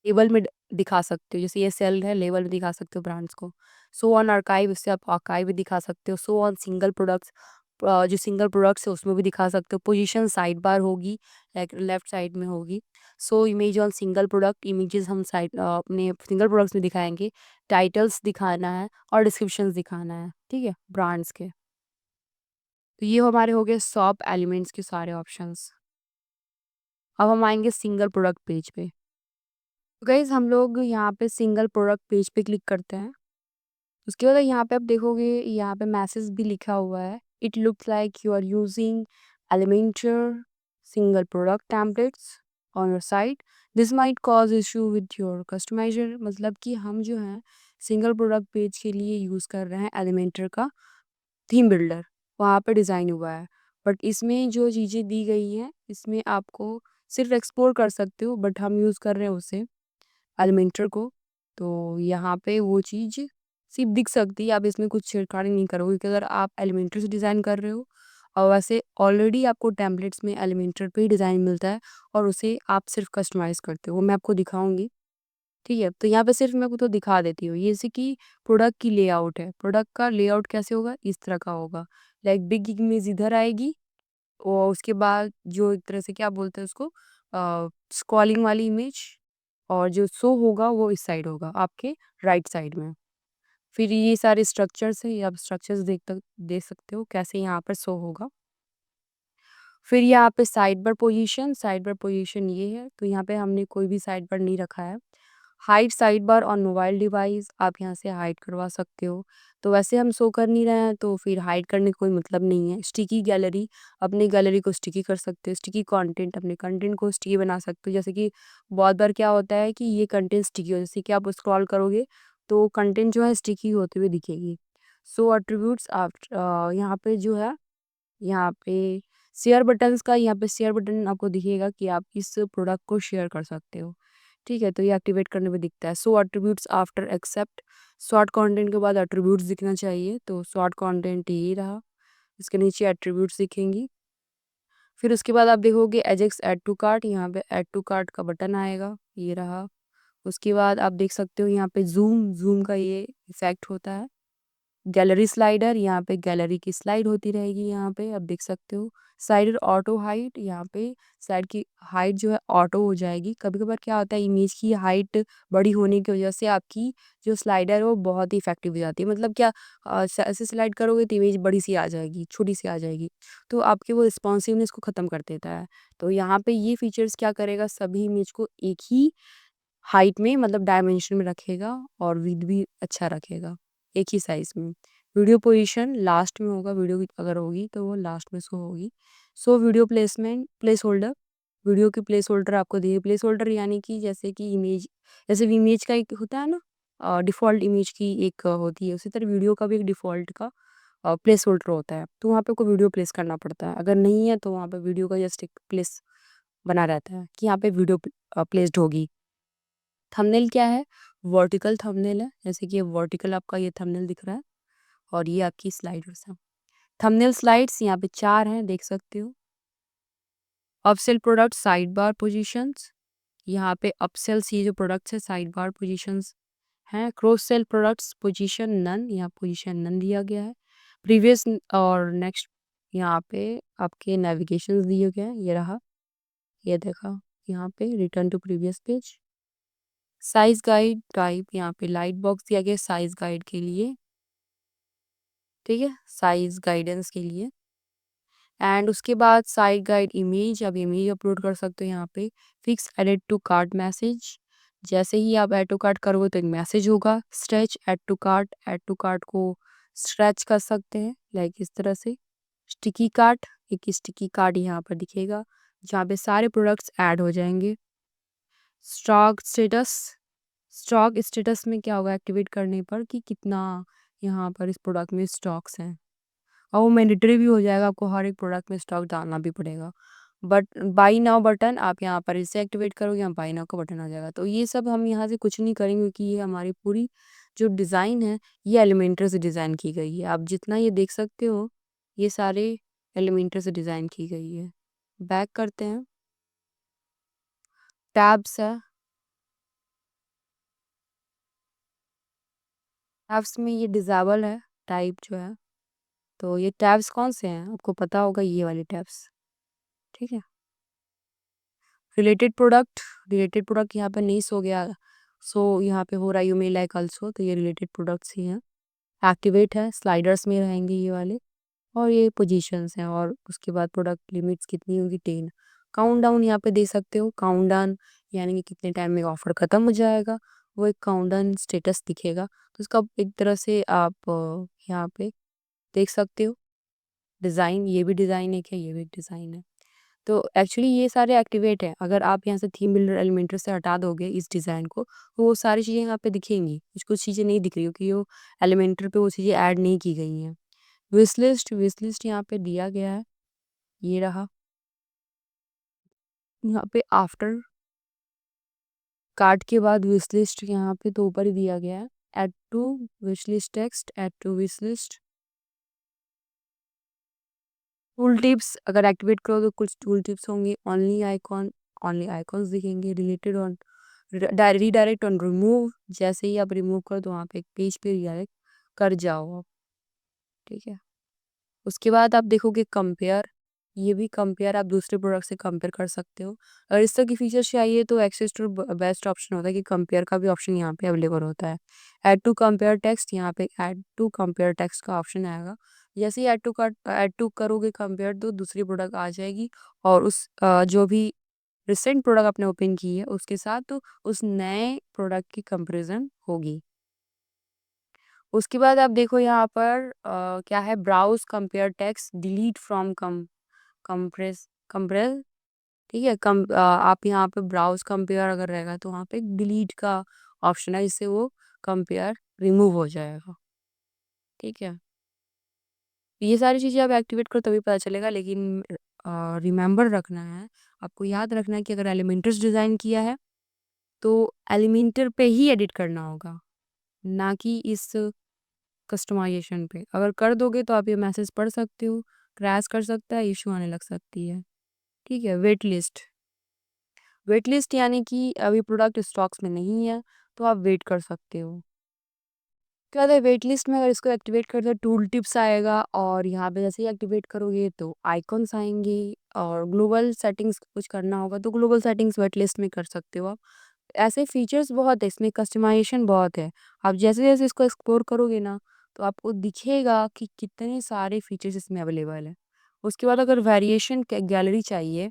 लेबल में दिखा सकते हो। जैसे ये सेल है, लेबल में दिखा सकते हो ब्रांड्स को। सो ऑन आर्काइव, इससे आप आर्काइव भी दिखा सकते हो। सो ऑन सिंगल प्रोडक्ट्स, जो सिंगल प्रोडक्ट्स है उसमें भी दिखा सकते हो। पोजीशन साइड बार होगी, लाइक लेफ्ट साइड में होगी। So image on single product, images हम साइड अपने सिंगल प्रोडक्ट्स में दिखाएंगे। टाइटल्स दिखाना है और डिस्क्रिप्शंस दिखाना है, ठीक है, ब्रांड्स के। तो ये हमारे हो गए शॉप एलिमेंट्स के सारे ऑप्शंस। अब हम आएंगे सिंगल प्रोडक्ट पेज पे। तो गाइज हम लोग यहाँ पे सिंगल प्रोडक्ट पेज पे क्लिक करते हैं। उसके बाद यहाँ पे आप देखोगे, यहाँ पे मैसेज भी लिखा हुआ है, it looks like you are using Elementor single product templates on your site, this might cause issue with your customiser. मतलब कि हम जो है सिंगल प्रोडक्ट पेज के लिए यूज़ कर रहे हैं एलिमेंटर का थीम बिल्डर, वहाँ पे डिज़ाइन हुआ है। बट इसमें जो चीज़ें दी गई हैं, इसमें आपको सिर्फ एक्सप्लोर कर सकते हो, बट हम यूज़ कर रहे हैं उसे एलिमेंटर को। तो यहाँ पे वो चीज़ सिर्फ दिख सकती है, आप इसमें कुछ छेड़छाड़ नहीं करोगे, क्योंकि अगर आप एलिमेंटर से डिज़ाइन कर रहे हो, और वैसे ऑलरेडी आपको टेम्पलेट्स में एलिमेंटर पे ही डिज़ाइन मिलता है, और उसे आप सिर्फ कस्टमाइज़ करते हो, वो मैं आपको दिखाऊंगी। ठीक है, तो यहाँ पे सिर्फ मैं आपको दिखा देती हूँ। ये जैसे कि प्रोडक्ट की लेआउट है, प्रोडक्ट का लेआउट कैसे होगा, इस तरह का होगा। लाइक बिग इमेज इधर आएगी, और उसके बाद जो एक तरह से क्या बोलते हैं उसको, स्क्रॉलिंग वाली इमेज, और जो शो होगा वो इस साइड होगा, आपके राइट साइड में। फिर ये सारे स्ट्रक्चर्स हैं, ये आप स्ट्रक्चर्स देख सकते हो कैसे यहाँ पर शो होगा। फिर यहाँ पे साइड बार पोजीशन ये है, तो यहाँ पे हमने कोई भी साइड बार नहीं रखा है। Hide side bar on mobile device, आप यहाँ से हाइड करवा सकते हो। तो वैसे हम शो कर नहीं रहे हैं, तो फिर हाइड करने का कोई मतलब नहीं है। स्टिकी गैलरी, अपनी गैलरी को स्टिकी कर सकते हो। स्टिकी कंटेंट, अपने कंटेंट को स्टिकी बना सकते हो। जैसे कि बहुत बार क्या होता है कि ये कंटेंट स्टिकी हो, जैसे कि आप स्क्रॉल करोगे तो कंटेंट जो है स्टिकी होते हुए दिखेगी। सो एट्रीब्यूट्स आप यहाँ पे जो है, यहाँ पे शेयर बटन्स का, यहाँ पे शेयर बटन आपको दिखेगा कि आप इस प्रोडक्ट को शेयर कर सकते हो। ठीक है, तो ये एक्टिवेट करने पे दिखता है। So attributes after excerpt, short content के बाद एट्रीब्यूट्स दिखना चाहिए, तो शॉर्ट कंटेंट ये रहा, इसके नीचे एट्रीब्यूट्स दिखेंगी। फिर उसके बाद आप देखोगे एजेक्स ऐड टू कार्ट, यहाँ पे ऐड टू कार्ट का बटन आएगा, ये रहा। उसके बाद आप देख सकते हो यहाँ पे जूम जूम का ये इफेक्ट होता है। गैलरी स्लाइडर, यहाँ पे गैलरी की स्लाइड होती रहेगी, यहाँ पे आप देख सकते हो। साइडर ऑटो हाइट, यहाँ पे साइड की हाइट जो है ऑटो हो जाएगी। कभी कभार क्या होता है, इमेज की हाइट बड़ी होने की वजह से आपकी जो स्लाइडर है वो बहुत ही इफेक्टिव हो जाती है। मतलब क्या, ऐसे स्लाइड करोगे तो इमेज बड़ी सी आ जाएगी, छोटी सी आ जाएगी, तो आपके वो रिस्पॉन्सिवनेस को ख़त्म कर देता है। तो यहाँ पे ये फीचर्स क्या करेगा, सभी इमेज को एक ही हाइट में, मतलब डायमेंशन में रखेगा, और विड्थ भी अच्छा रखेगा, एक ही साइज में। वीडियो पोजीशन लास्ट में होगा, वीडियो की अगर होगी तो वो लास्ट में शो होगी। So video placement, place holder, video की प्लेस होल्डर आपको दिए। प्लेस होल्डर यानी कि जैसे कि इमेज, जैसे इमेज का एक होता है ना, डिफ़ॉल्ट इमेज की एक होती है, उसी तरह वीडियो का भी एक डिफ़ॉल्ट का प्लेस होल्डर होता है। तो वहाँ पे आपको वीडियो प्लेस करना पड़ता है, अगर नहीं है तो वहाँ पे वीडियो का जस्ट एक प्लेस बना रहता है कि यहाँ पे वीडियो प्लेस्ड होगी। थंबनेल क्या है, वर्टिकल थंबनेल है, जैसे कि ये वर्टिकल आपका ये थंबनेल दिख रहा है, और ये आपकी स्लाइडर्स हैं। थंबनेल स्लाइड्स यहाँ पे 4 हैं, देख सकते हो। Upsell product side bar positions, यहाँ पे अपसेल्स ये जो प्रोडक्ट्स है साइड बार पोजीशंस हैं। Cross sell products position none, यहाँ पोजीशन नन दिया गया है। प्रीवियस और नेक्स्ट यहाँ पे आपके नेविगेशन दिए गए हैं, ये रहा, ये देखा यहाँ पे return to previous page. Size guide type यहाँ पे लाइट बॉक्स दिया गया साइज गाइड के लिए, ठीक है, साइज गाइडेंस के लिए। एंड उसके बाद साइड गाइड इमेज, अब इमेज अपलोड कर सकते हो यहाँ पे। Fix edit to cart message, जैसे ही आप ऐड टू कार्ट करोगे तो एक मैसेज होगा। स्ट्रेच ऐड टू कार्ट को स्ट्रेच कर सकते हैं लाइक इस तरह से। स्टिकी कार्ट, एक स्टिकी कार्ड यहाँ पर दिखेगा जहाँ पे सारे प्रोडक्ट्स ऐड हो जाएंगे। स्टॉक स्टेटस, स्टॉक स्टेटस में क्या होगा एक्टिवेट करने पर कि कितना यहाँ पर इस प्रोडक्ट में स्टॉक्स हैं, और वो मैंडेटरी भी हो जाएगा, आपको हर एक प्रोडक्ट में स्टॉक डालना भी पड़ेगा। बट बाई नाउ बटन आप यहाँ पर इसे एक्टिवेट करोगे, यहाँ बाई नाउ का बटन आ जाएगा। तो ये सब हम यहाँ से कुछ नहीं करेंगे क्योंकि ये हमारी पूरी जो डिज़ाइन है ये एलिमेंटर से डिज़ाइन की गई है। आप जितना ये देख सकते हो ये सारे एलिमेंटर से डिज़ाइन की गई है। बैक करते हैं, टैब्स है, टैब्स में ये डिसेबल है टाइप जो है। तो ये टैब्स कौन से हैं आपको पता होगा, ये वाले टैब्स, ठीक है। रिलेटेड प्रोडक्ट यहाँ पे नहीं सो गया, सो यहाँ पे हो रहा है यू मे लाइक आल्सो, तो ये रिलेटेड प्रोडक्ट्स ही हैं। एक्टिवेट है, स्लाइडर्स में रहेंगे ये वाले, और ये पोजीशंस हैं। और उसके बाद प्रोडक्ट लिमिट्स कितनी होगी 10। काउंट डाउन यहाँ पे दे सकते हो, काउंट डाउन यानी कि कितने टाइम में ऑफर ख़त्म हो जाएगा, वो एक काउंट डाउन स्टेटस दिखेगा। तो इसका एक तरह से आप यहाँ पे देख सकते हो डिज़ाइन, ये भी डिज़ाइन एक है, ये भी एक डिज़ाइन है। तो एक्चुअली ये सारे एक्टिवेट हैं। अगर आप यहाँ से थीम बिल्डर एलिमेंटर से हटा दोगे इस डिज़ाइन को तो वो सारी चीज़ें यहाँ पे दिखेंगी, कुछ चीज़ें नहीं दिख रही क्योंकि वो एलिमेंटर पे वो चीज़ें ऐड नहीं की गई हैं। विश लिस्ट यहाँ पे दिया गया है, ये रहा। यहाँ पे आफ्टर कार्ट के बाद विश लिस्ट यहाँ पे तो ऊपर ही दिया गया है। Add to wish list text, add to wish list. Tool tips अगर एक्टिवेट करो तो कुछ टूल टिप्स होंगे। ओनली आइकॉन्स दिखेंगे। Related on redirect on remove, जैसे ही आप रिमूव करो तो वहाँ पे एक पेज पे रीडायरेक्ट कर जाओ आप, ठीक है। उसके बाद आप देखोगे कंपेयर, ये भी कंपेयर आप दूसरे प्रोडक्ट से कंपेयर कर सकते हो। अगर इस तरह की फीचर्स चाहिए तो एक्सेस टू बेस्ट ऑप्शन होता है कि कंपेयर का भी ऑप्शन यहाँ पे अवेलेबल होता है। ऐड टू कंपेयर टेक्स्ट, यहाँ पे ऐड टू कंपेयर टेक्स्ट का ऑप्शन आएगा। जैसे ही ऐड टू करोगे कंपेयर तो दूसरी प्रोडक्ट आ जाएगी और उस जो भी रिसेंट प्रोडक्ट आपने ओपन की है उसके साथ तो उस नए प्रोडक्ट की कंपेरिजन होगी। उसके बाद आप देखो यहाँ पर क्या है, browse compare text delete from compress, ठीक है। आप यहाँ पे ब्राउज कंपेयर अगर रहेगा तो वहाँ पे डिलीट का ऑप्शन है, जिससे वो कंपेयर रिमूव हो जाएगा, ठीक है। ये सारी चीज़ें आप एक्टिवेट करो तभी पता चलेगा, लेकिन रिमेंबर रखना है, आपको याद रखना है कि अगर एलिमेंटर्स डिज़ाइन किया है तो एलिमेंटर पे ही एडिट करना होगा, ना कि इस कस्टमाइजेशन पे। अगर कर दोगे तो आप ये मैसेज पढ़ सकते हो, क्रैश कर सकता है, इशू आने लग सकती है, ठीक है। वेट लिस्ट यानी कि अभी प्रोडक्ट स्टॉक्स में नहीं है तो आप वेट कर सकते हो। क्या होता है वेट लिस्ट में, अगर इसको एक्टिवेट कर दो टूल टिप्स आएगा और यहाँ पे जैसे ही एक्टिवेट करोगे तो आइकॉन्स आएंगे, और ग्लोबल सेटिंग्स कुछ करना होगा तो ग्लोबल सेटिंग्स वेट लिस्ट में कर सकते हो आप। ऐसे फीचर्स बहुत है इसमें, कस्टमाइजेशन बहुत है। आप जैसे-जैसे इसको एक्सप्लोर करोगे ना, तो आपको दिखेगा कि कितने सारे फीचर्स इसमें अवेलेबल हैं। उसके बाद अगर वेरिएशन क गैलरी चाहिए,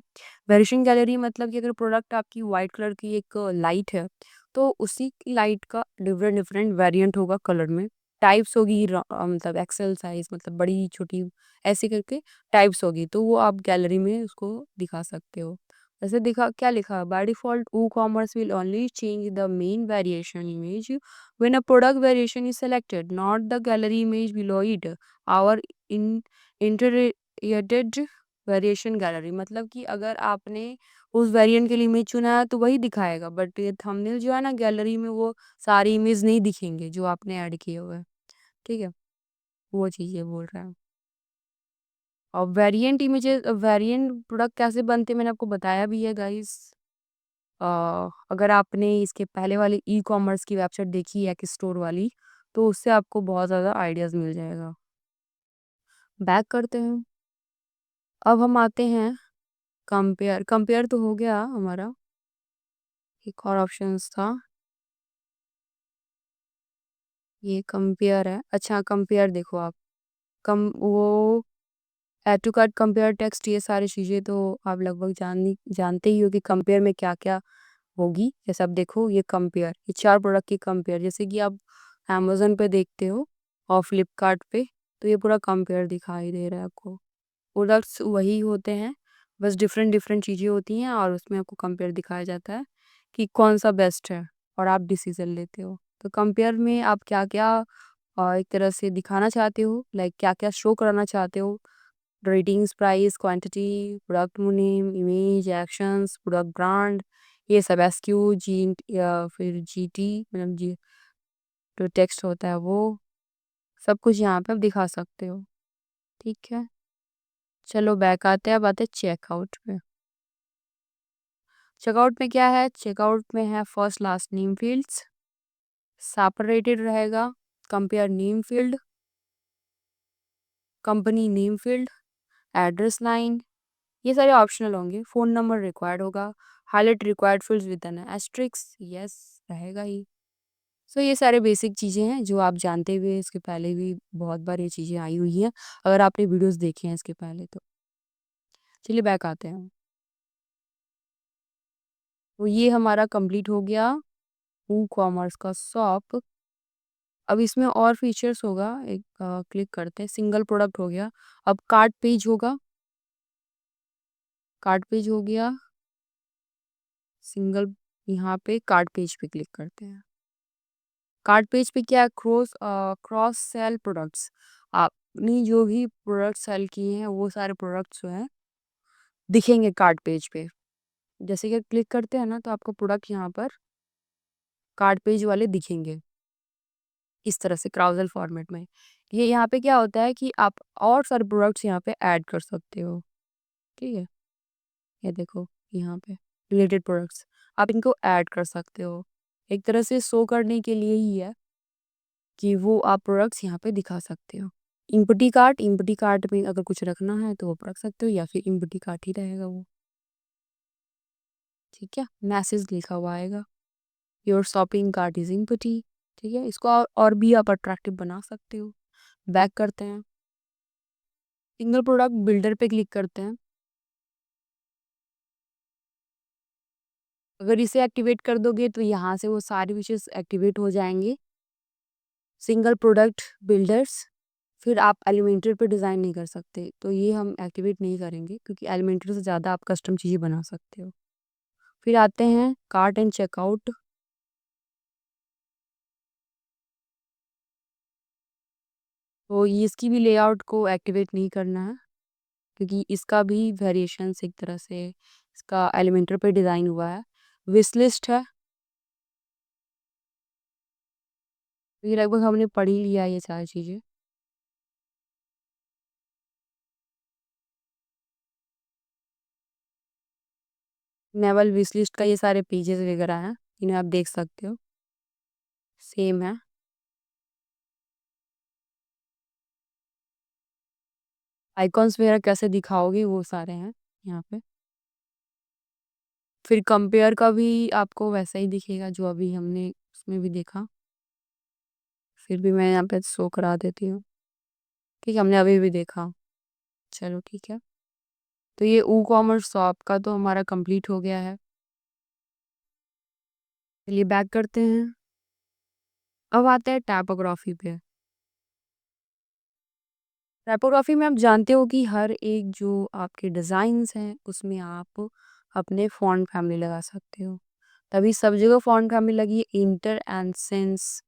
वेरिएशन गैलरी मतलब कि अगर प्रोडक्ट आपकी व्हाइट कलर की एक लाइट है, तो उसी की लाइट का डिफरेंट डिफरेंट वेरिएंट होगा कलर में। टाइप्स होगी मतलब एक्सेल साइज़ मतलब बड़ी, छोटी ऐसे करके टाइप्स होगी, तो वो आप गैलरी में उसको दिखा सकते हो। ऐसे दिखा क्या लिखा by default WooCommerce will only change the main variation image when a product variation is selected, not the gallery image below it. Our in integrated variation gallery मतलब कि अगर आपने उस वेरिएंट के लिए इमेज चुना है तो वही दिखाएगा, बट ये थंबनेल जो है ना गैलरी में वो सारी इमेज नहीं दिखेंगे जो आपने ऐड किए हुए हैं, ठीक है। वो चीज़ ये बोल रहा है। और वेरिएंट प्रोडक्ट कैसे बनते हैं मैंने आपको बताया भी है गाइस। अगर आपने इसके पहले वाली ई-कॉमर्स की वेबसाइट देखी है, एक स्टोर वाली, तो उससे आपको बहुत ज़्यादा आइडियाज़ मिल जाएगा। बैक करते हैं। अब हम आते हैं कंपेयर। कंपेयर तो हो गया हमारा। एक और ऑप्शंस था, ये कंपेयर है। अच्छा, कंपेयर देखो आप, कम वो add to cart, compare text, ये सारी चीज़ें तो आप लगभग जानते ही हो कि कंपेयर में क्या-क्या होगी। जैसे आप देखो, ये कंपेयर, ये 4 प्रोडक्ट की कंपेयर, जैसे कि आप अमेज़न पे देखते हो और फ्लिपकार्ट पे, तो ये पूरा कंपेयर दिखाई दे रहा है आपको। प्रोडक्ट्स वही होते हैं, बस डिफरेंट-डिफरेंट चीज़ें होती हैं और उसमें आपको कंपेयर दिखाया जाता है कि कौन-सा बेस्ट है और आप डिसीज़न लेते हो। तो कंपेयर में आप क्या-क्या एक तरह से दिखाना चाहते हो, लाइक क्या-क्या शो कराना चाहते हो, ratings, price, quantity, product name, image, actions, product brand, ये सब एसक्यू, जी या फिर जीटी, मतलब जी जो टेक्स्ट होता है वो, सब कुछ यहाँ पे आप दिखा सकते हो। ठीक है? चलो बैक आते हैं, अब आते हैं चेकआउट पे। चेकआउट में क्या है? चेकआउट में है first last name fields, separated रहेगा, compare name field, company name field, address line, ये सारे ऑप्शनल होंगे। फ़ोन नंबर रिक्वायर्ड होगा, highlight required fields with an asterisk, yes रहेगा ही। सो ये सारे बेसिक चीज़ें हैं जो आप जानते हुए इसके पहले भी बहुत बार ये चीज़ें आई हुई हैं, अगर आपने वीडियोज़ देखे हैं इसके पहले तो। चलिए बैक आते हैं। तो ये हमारा कंप्लीट हो गया वूकॉमर्स का शॉप। अब इसमें और फीचर्स होगा, एक क्लिक करते हैं, सिंगल प्रोडक्ट हो गया। अब कार्ट पेज होगा, कार्ट पेज हो गया, सिंगल, यहाँ पे कार्ट पेज पे क्लिक करते हैं। कार्ट पेज पे क्या है? क्रॉस सेल प्रोडक्ट्स, आपने जो भी प्रोडक्ट सेल किए हैं वो सारे प्रोडक्ट्स जो हैं दिखेंगे कार्ट पेज पे। जैसे कि क्लिक करते हैं ना, तो आपको प्रोडक्ट यहाँ पर कार्ट पेज वाले दिखेंगे इस तरह से क्राउजल फॉर्मेट में। ये यहाँ पे क्या होता है कि आप और सारे प्रोडक्ट्स यहाँ पे ऐड कर सकते हो। ठीक है, ये देखो यहाँ पे रिलेटेड प्रोडक्ट्स, आप इनको ऐड कर सकते हो। एक तरह से शो करने के लिए ही है कि वो आप प्रोडक्ट्स यहाँ पे दिखा सकते हो। इम्पटी कार्ट में अगर कुछ रखना है तो वो रख सकते हो, या फिर इम्पटी कार्ट ही रहेगा वो। ठीक है, मैसेज लिखा हुआ आएगा, your shopping cart is empty. ठीक है, इसको और भी आप अट्रैक्टिव बना सकते हो। बैक करते हैं, सिंगल प्रोडक्ट बिल्डर पे क्लिक करते हैं। अगर इसे एक्टिवेट कर दोगे तो यहाँ से वो सारे विशेष एक्टिवेट हो जाएंगे। सिंगल प्रोडक्ट बिल्डर्स, फिर आप एलिमेंटर पे डिज़ाइन नहीं कर सकते, तो ये हम एक्टिवेट नहीं करेंगे क्योंकि एलिमेंटर से ज़्यादा आप कस्टम चीज़ें बना सकते हो। फिर आते हैं कार्ट एंड चेकआउट। तो ये इसकी भी लेआउट को एक्टिवेट नहीं करना है क्योंकि इसका भी वेरिएशंस एक तरह से इसका एलिमेंटर पे डिज़ाइन हुआ है। विश लिस्ट है, तो ये लगभग हमने पढ़ ही लिया है ये सारी चीज़ें। नेवल विश लिस्ट का ये सारे पेजेस वगैरह हैं, इन्हें आप देख सकते हो, सेम है। आइकॉन्स वगैरह कैसे दिखाओगे वो सारे हैं यहाँ पे। फिर कंपेयर का भी आपको वैसा ही दिखेगा जो अभी हमने उसमें भी देखा। फिर भी मैं यहाँ पे शो करा देती हूँ, ठीक है, हमने अभी भी देखा। चलो ठीक है, तो ये ई कॉमर्स शॉप का तो हमारा कंप्लीट हो गया है। चलिए बैक करते हैं, अब आते हैं टाइपोग्राफी पे। टाइपोग्राफी में आप जानते हो कि हर एक जो आपके डिज़ाइंस हैं उसमें आप अपने फॉन्ट फैमिली लगा सकते हो। तभी सब जगह फॉन्ट फैमिली लगी है, इंटर एंड सेंस,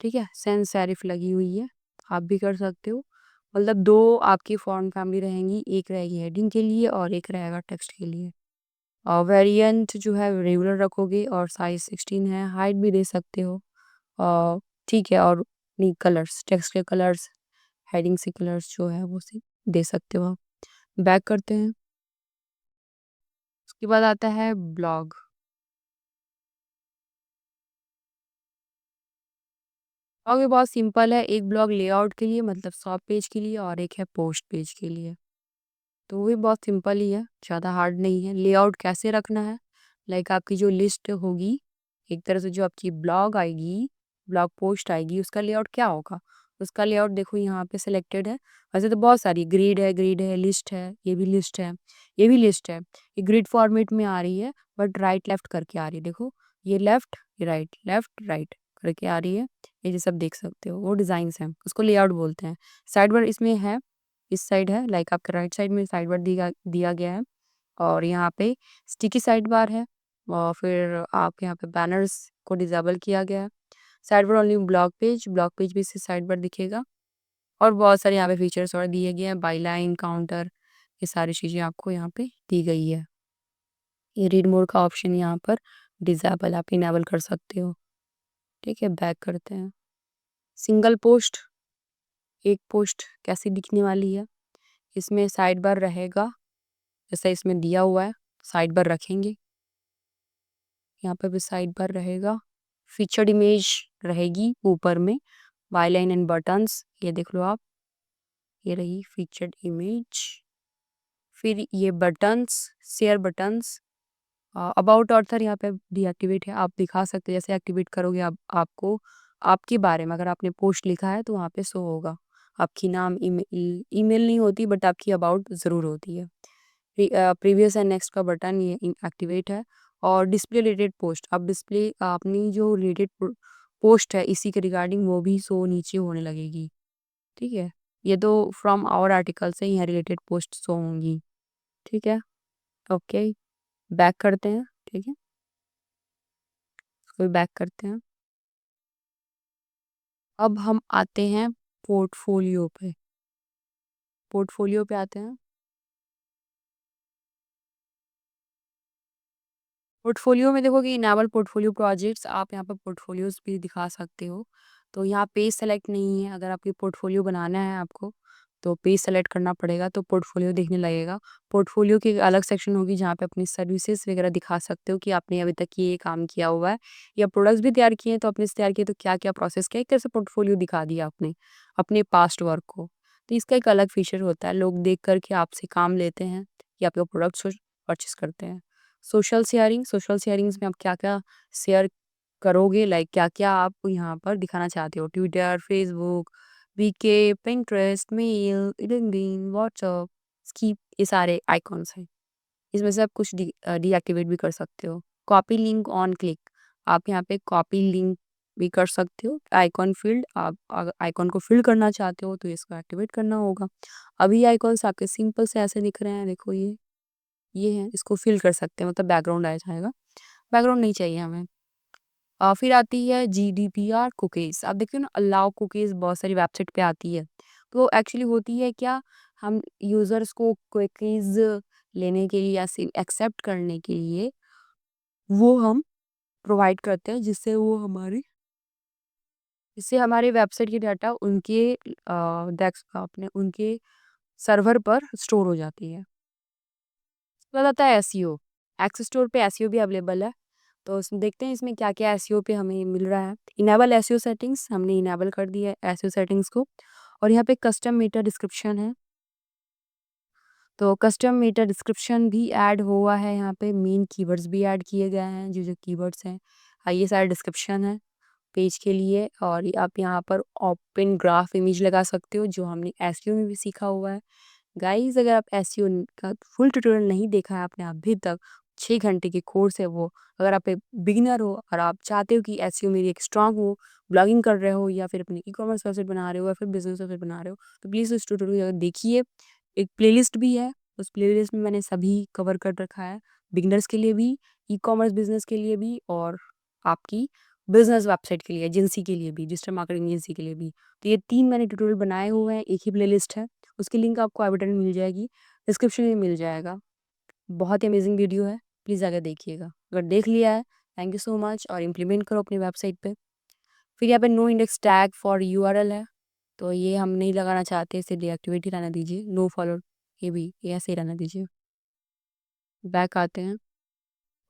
ठीक है, सेंस सेरिफ लगी हुई है, आप भी कर सकते हो। मतलब 2 आपकी फॉन्ट फैमिली रहेंगी, एक रहेगी हेडिंग के लिए और एक रहेगा टेक्स्ट के लिए। और वेरिएंट जो है रेगुलर रखोगे और साइज़ 16 है, हाइट भी दे सकते हो। ठीक है, और नहीं, कलर्स, टेक्स्ट के कलर्स, हेडिंग से कलर्स जो है वो से दे सकते हो आप। बैक करते हैं। उसके बाद आता है ब्लॉग। ब्लॉग भी बहुत सिंपल है, एक ब्लॉग लेआउट के लिए मतलब शॉप पेज के लिए और एक है पोस्ट पेज के लिए। तो वो भी बहुत सिंपल ही है, ज़्यादा हार्ड नहीं है। लेआउट कैसे रखना है, लाइक आपकी जो लिस्ट होगी, एक तरह से जो आपकी ब्लॉग आएगी, ब्लॉग पोस्ट आएगी, उसका लेआउट क्या होगा? उसका लेआउट देखो यहाँ पे सिलेक्टेड है। वैसे तो बहुत सारी ग्रिड है, लिस्ट है, ये भी लिस्ट है, ये भी लिस्ट है। ये ग्रिड फॉर्मेट में आ रही है, बट राइट लेफ्ट करके आ रही है। देखो, ये लेफ्ट राइट करके आ रही है। ये जो सब देख सकते हो वो डिज़ाइंस हैं, उसको लेआउट बोलते हैं। साइड बार इसमें है, इस साइड है, लाइक आपके राइट साइड में साइड बार दिया दिया गया है। और यहाँ पे स्टिकी साइड बार है। और फिर आप यहाँ पे बैनर्स को डिसेबल किया गया है। साइड बार ओनली ब्लॉग पेज भी इससे साइड बार दिखेगा। और बहुत सारे यहाँ पे फीचर्स और दिए गए हैं, बाईलाइन काउंटर, ये सारी चीज़ें आपको यहाँ पे दी गई है। ये रीड मोड का ऑप्शन यहाँ पर डिसेबल आप इनेबल कर सकते हो। ठीक है, बैक करते हैं। सिंगल पोस्ट, एक पोस्ट कैसी दिखने वाली है? इसमें साइड बार रहेगा, जैसा इसमें दिया हुआ है, साइड बार रखेंगे। यहाँ पे भी साइड बार रहेगा। फीचर्ड इमेज रहेगी ऊपर में, बायलाइन एंड बटन्स, ये देख लो आप, ये रही फीचर्ड इमेज। फिर ये buttons, share buttons, about author यहाँ पे डीएक्टिवेट है, आप दिखा सकते हो। जैसे एक्टिवेट करोगे आप, आपको आपके बारे में अगर आपने पोस्ट लिखा है तो वहाँ पे शो होगा। आपकी नाम, ईमेल ईमेल नहीं होती, बट आपकी अबाउट ज़रूर होती है। प्रीवियस एंड नेक्स्ट का बटन ये एक्टिवेट है। और डिस्प्ले रिलेटेड पोस्ट, अब डिस्प्ले अपनी जो रिलेटेड पोस्ट है इसी के रिगार्डिंग वो भी शो नीचे होने लगेगी। ठीक है, ये तो फ्रॉम आवर आर्टिकल से ही रिलेटेड पोस्ट शो होंगी। ठीक है, ओके, बैक करते हैं। ठीक है, इसको भी बैक करते हैं। अब हम आते हैं पोर्टफोलियो पे। पोर्टफोलियो पे आते हैं। पोर्टफोलियो में देखो कि इनेबल पोर्टफोलियो प्रोजेक्ट्स, आप यहाँ पर पोर्टफोलियोज भी दिखा सकते हो। तो यहाँ पेज सेलेक्ट नहीं है, अगर आपकी पोर्टफोलियो बनाना है आपको तो पेज सेलेक्ट करना पड़ेगा, तो पोर्टफोलियो दिखने लगेगा। पोर्टफोलियो की एक अलग सेक्शन होगी जहाँ पे अपनी सर्विसेज वगैरह दिखा सकते हो कि आपने अभी तक ये काम किया हुआ है, या प्रोडक्ट्स भी तैयार किए हैं तो आपने तैयार किए तो क्या क्या प्रोसेस किया, एक तरह से पोर्टफोलियो दिखा दिया आपने अपने पास्ट वर्क को। तो इसका एक अलग फीचर होता है, लोग देख करके आपसे काम लेते हैं या आपका प्रोडक्ट्स परचेस करते हैं। सोशल शेयरिंग्स में आप क्या-क्या शेयर करोगे, लाइक क्या-क्या आप यहाँ पर दिखाना चाहते हो? Twitter, Facebook, VK, Pinterest, mail, LinkedIn, WhatsApp, Skype, ये सारे आइकॉन्स हैं। इसमें से आप कुछ डीएक्टिवेट भी कर सकते हो। कॉपी लिंक ऑन क्लिक, आप यहाँ पे कॉपी लिंक भी कर सकते हो। आइकॉन फील्ड, आप अगर आइकॉन को फ़िल करना चाहते हो तो इसको एक्टिवेट करना होगा। अभी आइकॉन्स आपके सिंपल से ऐसे दिख रहे हैं, देखो ये है, इसको फ़िल कर सकते हैं, मतलब बैकग्राउंड आ जाएगा। बैकग्राउंड नहीं चाहिए हमें। फिर आती है जीडीपीआर कुकीज़। आप देखते हो ना, अलाउ कुकीज़ बहुत सारी वेबसाइट पे आती है। तो एक्चुअली होती है क्या, हम यूज़र्स को कुकीज़ लेने के लिए या एक्सेप्ट करने के लिए वो हम प्रोवाइड करते हैं, जिससे हमारे वेबसाइट की डाटा उनके डेस्क अपने उनके सर्वर पर स्टोर हो जाती है। उसके बाद आता है एसईओ। एक्सेस स्टोर पे एसईओ भी अवेलेबल है। तो इसमें देखते हैं इसमें क्या-क्या एसईओ पे हमें मिल रहा है। इनेबल एसईओ सेटिंग्स, हमने इनेबल कर दिया है एसईओ सेटिंग्स को। और यहाँ पे कस्टम मेटा डिस्क्रिप्शन है। तो कस्टम मेटा डिस्क्रिप्शन भी ऐड हुआ है, यहाँ पे मेन कीवर्ड्स भी ऐड किए गए हैं, जो कीवर्ड्स हैं। ये सारा डिस्क्रिप्शन है पेज के लिए। और आप यहाँ पर ओपन ग्राफ इमेज लगा सकते हो, जो हमने एसईओ में भी सीखा हुआ है। गाइस, अगर आप एसईओ का फुल ट्यूटोरियल नहीं देखा है आपने अभी तक, 6 घंटे की कोर्स है वो। अगर आप एक बिगिनर हो और आप चाहते हो कि एसईओ मेरी एक स्ट्रांग हो, ब्लॉगिंग कर रहे हो या फिर अपनी ई-कॉमर्स वेबसाइट बना रहे हो या फिर बिज़नेस वेबसाइट बना रहे हो, तो प्लीज़ उस ट्यूटोरियल को देखिए। एक प्लेलिस्ट भी है, उस प्लेलिस्ट में मैंने सभी कवर कर रखा है, बिगिनर्स के लिए भी, ई-कॉमर्स बिज़नेस के लिए भी और आपकी बिज़नेस वेबसाइट के लिए, एजेंसी के लिए भी, डिजिटल मार्केटिंग एजेंसी के लिए भी। तो ये 3 मैंने ट्यूटोरियल बनाए हुए हैं, एक ही प्लेलिस्ट है। उसकी लिंक आपको आई बटन में मिल जाएगी, डिस्क्रिप्शन में मिल जाएगा। बहुत ही अमेजिंग वीडियो है, प्लीज़ जाकर देखिएगा। अगर देख लिया है, थैंक यू सो मच, और इम्प्लीमेंट करो अपनी वेबसाइट पे। फिर यहाँ पे no index tag for URL है। तो ये हम नहीं लगाना चाहते, इसे डीएक्टिवेट ही रहने दीजिए। नो फॉलो ये ऐसे ही रहने दीजिए। बैक आते हैं।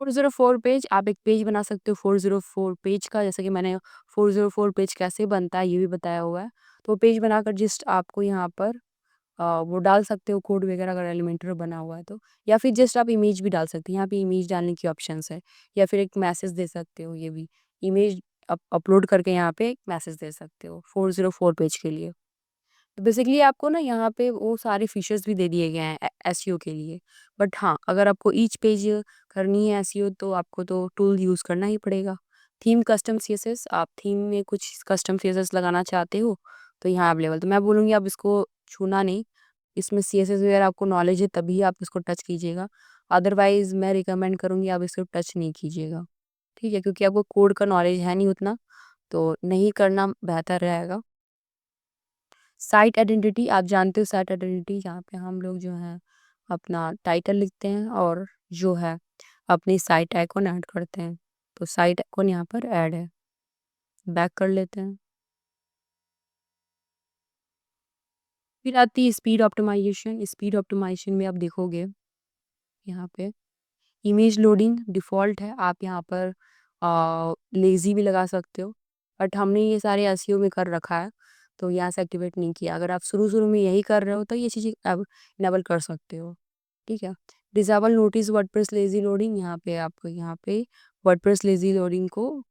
404 पेज, आप एक पेज बना सकते हो 404 पेज का, जैसे कि मैंने 404 पेज कैसे बनता है ये भी बताया हुआ है। तो पेज बनाकर जस्ट आपको यहाँ पर वो डाल सकते हो कोड वगैरह, अगर एलिमेंटर बना हुआ है तो, या फिर जस्ट आप इमेज भी डाल सकते हैं। यहाँ पे इमेज डालने की ऑप्शंस है, या फिर एक मैसेज दे सकते हो। ये भी इमेज अपलोड करके यहाँ पे एक मैसेज दे सकते हो 404 पेज के लिए। तो बेसिकली आपको ना यहाँ पे वो सारे फीचर्स भी दे दिए गए हैं एसईओ के लिए। बट हाँ, अगर आपको ईच पेज करनी है एसईओ तो आपको तो टूल यूज़ करना ही पड़ेगा। थीम कस्टम सीएसएस, आप थीम में कुछ कस्टम सीएसएस लगाना चाहते हो तो यहाँ अवेलेबल, तो मैं बोलूँगी आप इसको छूना नहीं। इसमें सीएसएस वगैरह आपको नॉलेज है तभी आप इसको टच कीजिएगा, अदरवाइज मैं रिकमेंड करूँगी आप इसको टच नहीं कीजिएगा। ठीक है, क्योंकि आपको कोड का नॉलेज है नहीं उतना, तो नहीं करना बेहतर रहेगा। साइट आइडेंटिटी, आप जानते हो साइट आइडेंटिटी, जहाँ पे हम लोग जो है अपना टाइटल लिखते हैं और जो है अपनी साइट आइकॉन ऐड करते हैं। तो साइट आइकॉन यहाँ पर ऐड है। बैक कर लेते हैं। फिर आती है स्पीड ऑप्टिमाइजेशन। स्पीड ऑप्टिमाइजेशन में आप देखोगे यहाँ पे इमेज लोडिंग डिफ़ॉल्ट है, आप यहाँ पर लेज़ी भी लगा सकते हो, बट हमने ये सारे एसईओ में कर रखा है, तो यहाँ से एक्टिवेट नहीं किया। अगर आप शुरू-शुरू में यही कर रहे हो तो ये चीज़ें आप इनेबल कर सकते हो, ठीक है। Disable notice WordPress lazy loading, यहाँ पे आपको यहाँ पे वर्डप्रेस लेज़ी लोडिंग को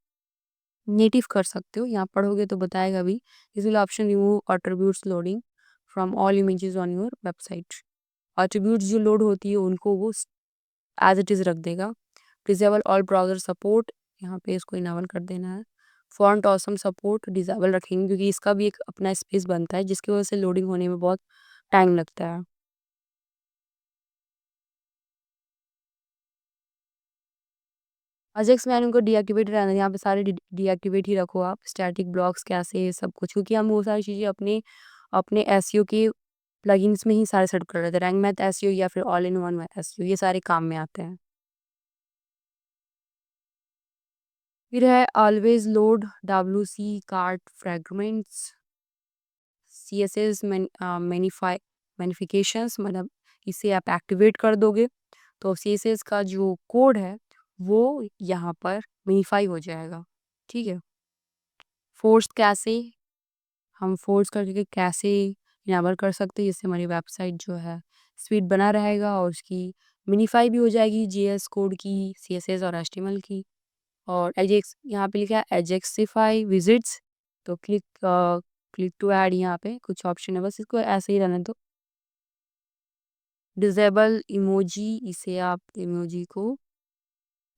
नेटिव कर सकते हो। यहाँ पढ़ोगे तो बताएगा भी, this will option remove attributes loading from all images on your website. Attributes जो लोड होती है उनको वो एज इट इज़ रख देगा। डिसेबल ऑल ब्राउज़र सपोर्ट, यहाँ पे इसको इनेबल कर देना है। फॉन्ट ऑसम सपोर्ट डिसेबल रखेंगे, क्योंकि इसका भी एक अपना स्पेस बनता है जिसकी वजह से लोडिंग होने में बहुत टाइम लगता है। अजेक्स मेनू को डीएक्टिवेट रहना है, यहाँ पे सारे डीएक्टिवेट ही रखो आप। स्टैटिक ब्लॉक्स कैसे सब कुछ, क्योंकि हम वो सारी चीज़ें अपने अपने एसईओ के प्लगइन्स में ही सारे सेट कर रहे थे। रैंक मैथ एसईओ या फिर ऑल इन वन एसईओ, ये सारे काम में आते हैं। फिर है always load WC cart fragments CSS minifications, मतलब इसे आप एक्टिवेट कर दोगे तो सीएसएस का जो कोड है वो यहाँ पर मिनीफाई हो जाएगा। ठीक है। फोर्स कैसे, हम फोर्स करके कैसे इनेबल कर सकते हैं, जिससे हमारी वेबसाइट जो है स्पीड बना रहेगा और उसकी मिनीफाई भी हो जाएगी जीएस कोड की, सीएसएस और एचटीएमएल की। और एजेक्स, यहाँ पे लिखा है एजेक्सिफाई विजिट्स, तो क्लिक टू ऐड, यहाँ पे कुछ ऑप्शन है, बस इसको ऐसे ही रहने दो। डिसेबल इमोजी, इसे आप इमोजी को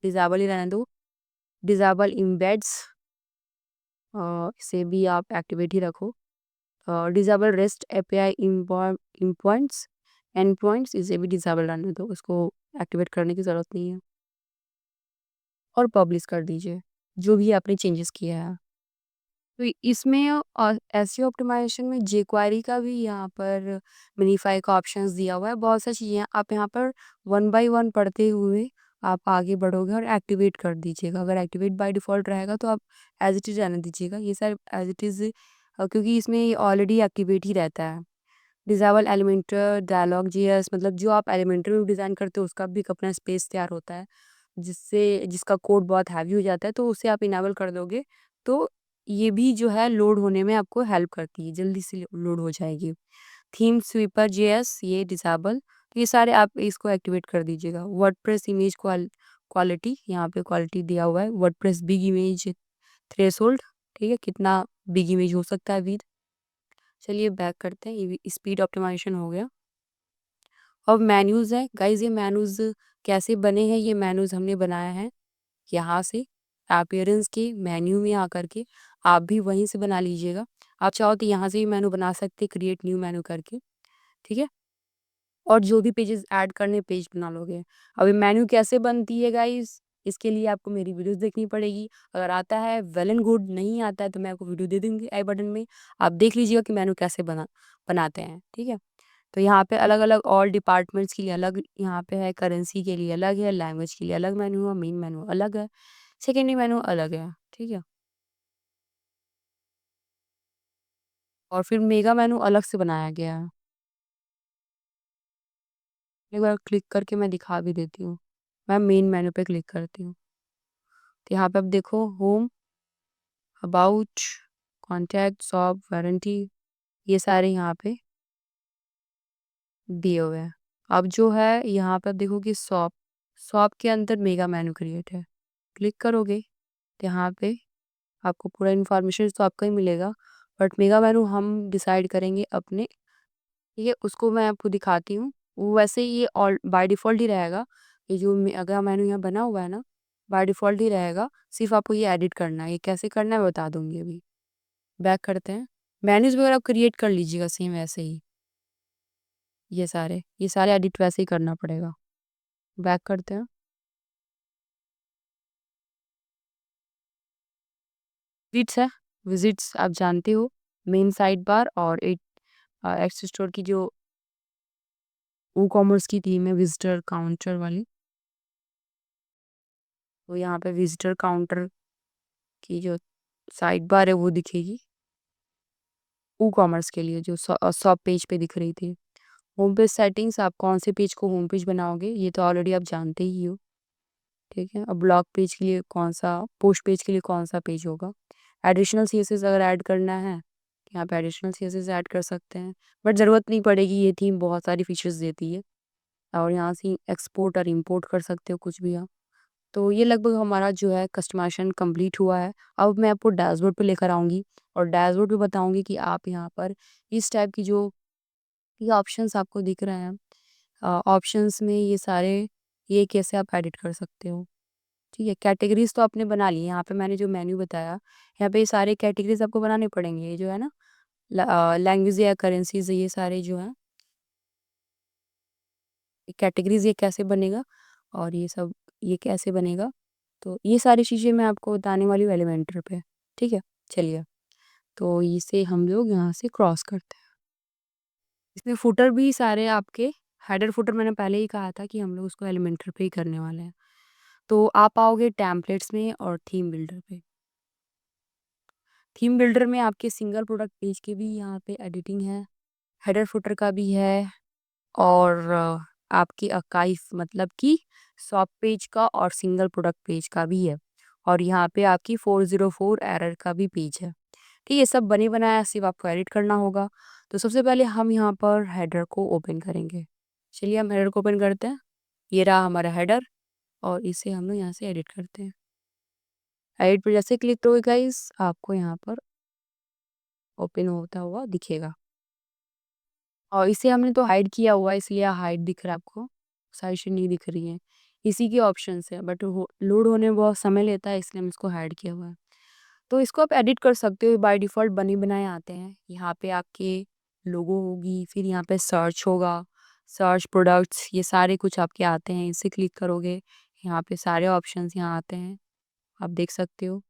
डिसेबल ही रहने दो। डिसेबल इम्बेड्स, इसे भी आप एक्टिवेट ही रखो। Disable rest API endpoints end points, इसे भी डिसेबल रहने दो, इसको एक्टिवेट करने की ज़रूरत नहीं है। और पब्लिश कर दीजिए जो भी आपने चेंजेस किया है। तो इसमें एसईओ ऑप्टिमाइजेशन में जेक्वेरी का भी यहाँ पर मिनीफाई का ऑप्शंस दिया हुआ है। बहुत सारी चीज़ें हैं, आप यहाँ पर वन बाय वन पढ़ते हुए आप आगे बढ़ोगे और एक्टिवेट कर दीजिएगा। अगर एक्टिवेट बाय डिफ़ॉल्ट रहेगा तो आप एज़ इट इज़ रहने दीजिएगा। ये सारे एज़ इट इज़, क्योंकि इसमें ये ऑलरेडी एक्टिवेट ही रहता है। डिसेबल एलिमेंटर डायलॉग जीएस, मतलब जो आप एलिमेंटर में डिज़ाइन करते हो उसका भी एक अपना स्पेस तैयार होता है, जिससे जिसका कोड बहुत हैवी हो जाता है, तो उसे आप इनेबल कर दोगे तो ये भी जो है लोड होने में आपको हेल्प करती है, जल्दी से लोड हो जाएगी। थीम स्वीपर जेएस, ये डिसेबल, तो ये सारे आप इसको एक्टिवेट कर दीजिएगा। वर्डप्रेस इमेज क्वालिटी, यहाँ पे क्वालिटी दिया हुआ है। वर्डप्रेस बिग इमेज थ्रेशोल्ड, ठीक है, कितना बिग इमेज हो सकता है विद। चलिए बैक करते हैं, ये स्पीड ऑप्टिमाइजेशन हो गया। अब मेन्यूज़ है गाइज़, ये मेन्यूज़ कैसे बने हैं, ये मेन्यूज़ हमने बनाया है यहाँ से अपीयरेंस के मेन्यू में आकर के, आप भी वहीं से बना लीजिएगा। आप चाहो तो यहाँ से भी मेनू बना सकते, क्रिएट न्यू मेनू करके, ठीक है। और जो भी पेजेस ऐड करने पेज बना लोगे। अभी मेनू कैसे बनती है गाइस, इसके लिए आपको मेरी वीडियोस देखनी पड़ेगी। अगर आता है वेल एंड गुड, नहीं आता है तो मैं आपको वीडियो दे दूंगी आई बटन में, आप देख लीजिएगा कि मेनू कैसे बनाते हैं, ठीक है। तो यहाँ पे अलग अलग ऑल डिपार्टमेंट्स के लिए अलग, यहाँ पे है करेंसी के लिए अलग है, लैंग्वेज के लिए अलग मेनू है, मेन मेनू अलग है, सेकेंडरी मेनू अलग है, ठीक है। और फिर मेगा मेनू अलग से बनाया गया है। एक बार क्लिक करके मैं दिखा भी देती हूँ। मैं मेन मेनू पे क्लिक करती हूँ। तो यहाँ पे आप देखो home, about, contact, shop, warranty, ये सारे यहाँ पे दिए हुए हैं। अब जो है यहाँ पे आप देखो कि शॉप, शॉप के अंदर मेगा मेनू क्रिएट है। क्लिक करोगे तो यहाँ पे आपको पूरा इन्फॉर्मेशन तो आपका ही मिलेगा, बट मेगा मेनू हम डिसाइड करेंगे अपने। ये उसको मैं आपको दिखाती हूँ। वो वैसे ही ये ऑल बाय डिफ़ॉल्ट ही रहेगा। ये जो मेगा मेनू यहाँ बना हुआ है ना, बाय डिफ़ॉल्ट ही रहेगा। सिर्फ़ आपको ये एडिट करना है। ये कैसे करना है मैं बता दूँगी अभी। बैक करते हैं। मेनूज़ वगैरह आप क्रिएट कर लीजिएगा सेम वैसे ही। ये सारे एडिट वैसे ही करना पड़ेगा। बैक करते हैं। विज़िट्स है, विज़िट्स आप जानते हो, मेन साइड बार और एक एक्स स्टोर की जो कॉमर्स की थीम है विज़िटर काउंटर वाली, तो यहाँ पे विज़िटर काउंटर की जो साइड बार है वो दिखेगी। कॉमर्स के लिए जो शॉप पेज पे दिख रही थी। होम पेज सेटिंग्स, आप कौन से पेज को होम पेज बनाओगे ये तो ऑलरेडी आप जानते ही हो, ठीक है। अब ब्लॉग पेज के लिए कौन-सा, पोस्ट पेज के लिए कौन-सा पेज होगा। एडिशनल सीएसएस अगर ऐड करना है, यहाँ पे एडिशनल सीएसएस ऐड कर सकते हैं, बट ज़रूरत नहीं पड़ेगी, ये थीम बहुत सारी फीचर्स देती है और यहाँ से एक्सपोर्ट और इम्पोर्ट कर सकते हो कुछ भी आप। तो ये लगभग हमारा जो है कस्टमाइज़ेशन कंप्लीट हुआ है। अब मैं आपको डैशबोर्ड पे लेकर आऊँगी और डैशबोर्ड पे बताऊँगी कि आप यहाँ पर इस टाइप की जो ये ऑप्शंस आपको दिख रहे हैं, ऑप्शंस में ये सारे, ये कैसे आप एडिट कर सकते हो। ठीक है, कैटेगरीज़ तो आपने बना ली है। यहाँ पे मैंने जो मेन्यू बताया, यहाँ पे ये सारे कैटेगरीज़ आपको बनाने पड़ेंगे। ये जो है ना लैंग्वेज या करेंसीज़, ये सारे जो हैं कैटेगरीज़, ये कैसे बनेगा और ये सब ये कैसे बनेगा, तो ये सारी चीज़ें मैं आपको बताने वाली हूँ एलिमेंटर पे। ठीक है, चलिए, तो इसे हम लोग यहाँ से क्रॉस करते हैं। इसमें फुटर भी सारे आपके, हेडर फुटर मैंने पहले ही कहा था कि हम लोग उसको एलिमेंटर पे ही करने वाले हैं। तो आप आओगे टेम्पलेट्स में और थीम बिल्डर पे। थीम बिल्डर में आपके सिंगल प्रोडक्ट पेज की भी यहाँ पे एडिटिंग है, हेडर फुटर का भी है और आपकी आर्काइव मतलब कि शॉप पेज का और सिंगल प्रोडक्ट पेज का भी है और यहाँ पे आपकी 404 एरर का भी पेज है। ठीक है, सब बने बनाया, सिर्फ आपको एडिट करना होगा। तो सबसे पहले हम यहाँ पर हेडर को ओपन करेंगे। चलिए हम हेडर को ओपन करते हैं। ये रहा हमारा हेडर और इसे हम लोग यहाँ से एडिट करते हैं। एडिट पर जैसे क्लिक करोगे गाइस, आपको यहाँ पर ओपन होता हुआ दिखेगा और इसे हमने तो हाइड किया हुआ है, इसलिए हाइड दिख रहा है आपको, सारी चीज़ नहीं दिख रही है। इसी के ऑप्शंस है, बट लोड होने में बहुत समय लेता है, इसलिए हम इसको हाइड किया हुआ है। तो इसको आप एडिट कर सकते हो, बाय डिफ़ॉल्ट बने बनाए आते हैं। यहाँ पे आपके लोगो होगी, फिर यहाँ पे सर्च होगा, सर्च प्रोडक्ट्स, ये सारे कुछ आपके आते हैं। इसे क्लिक करोगे, यहाँ पे सारे ऑप्शंस यहाँ आते हैं, आप देख सकते हो।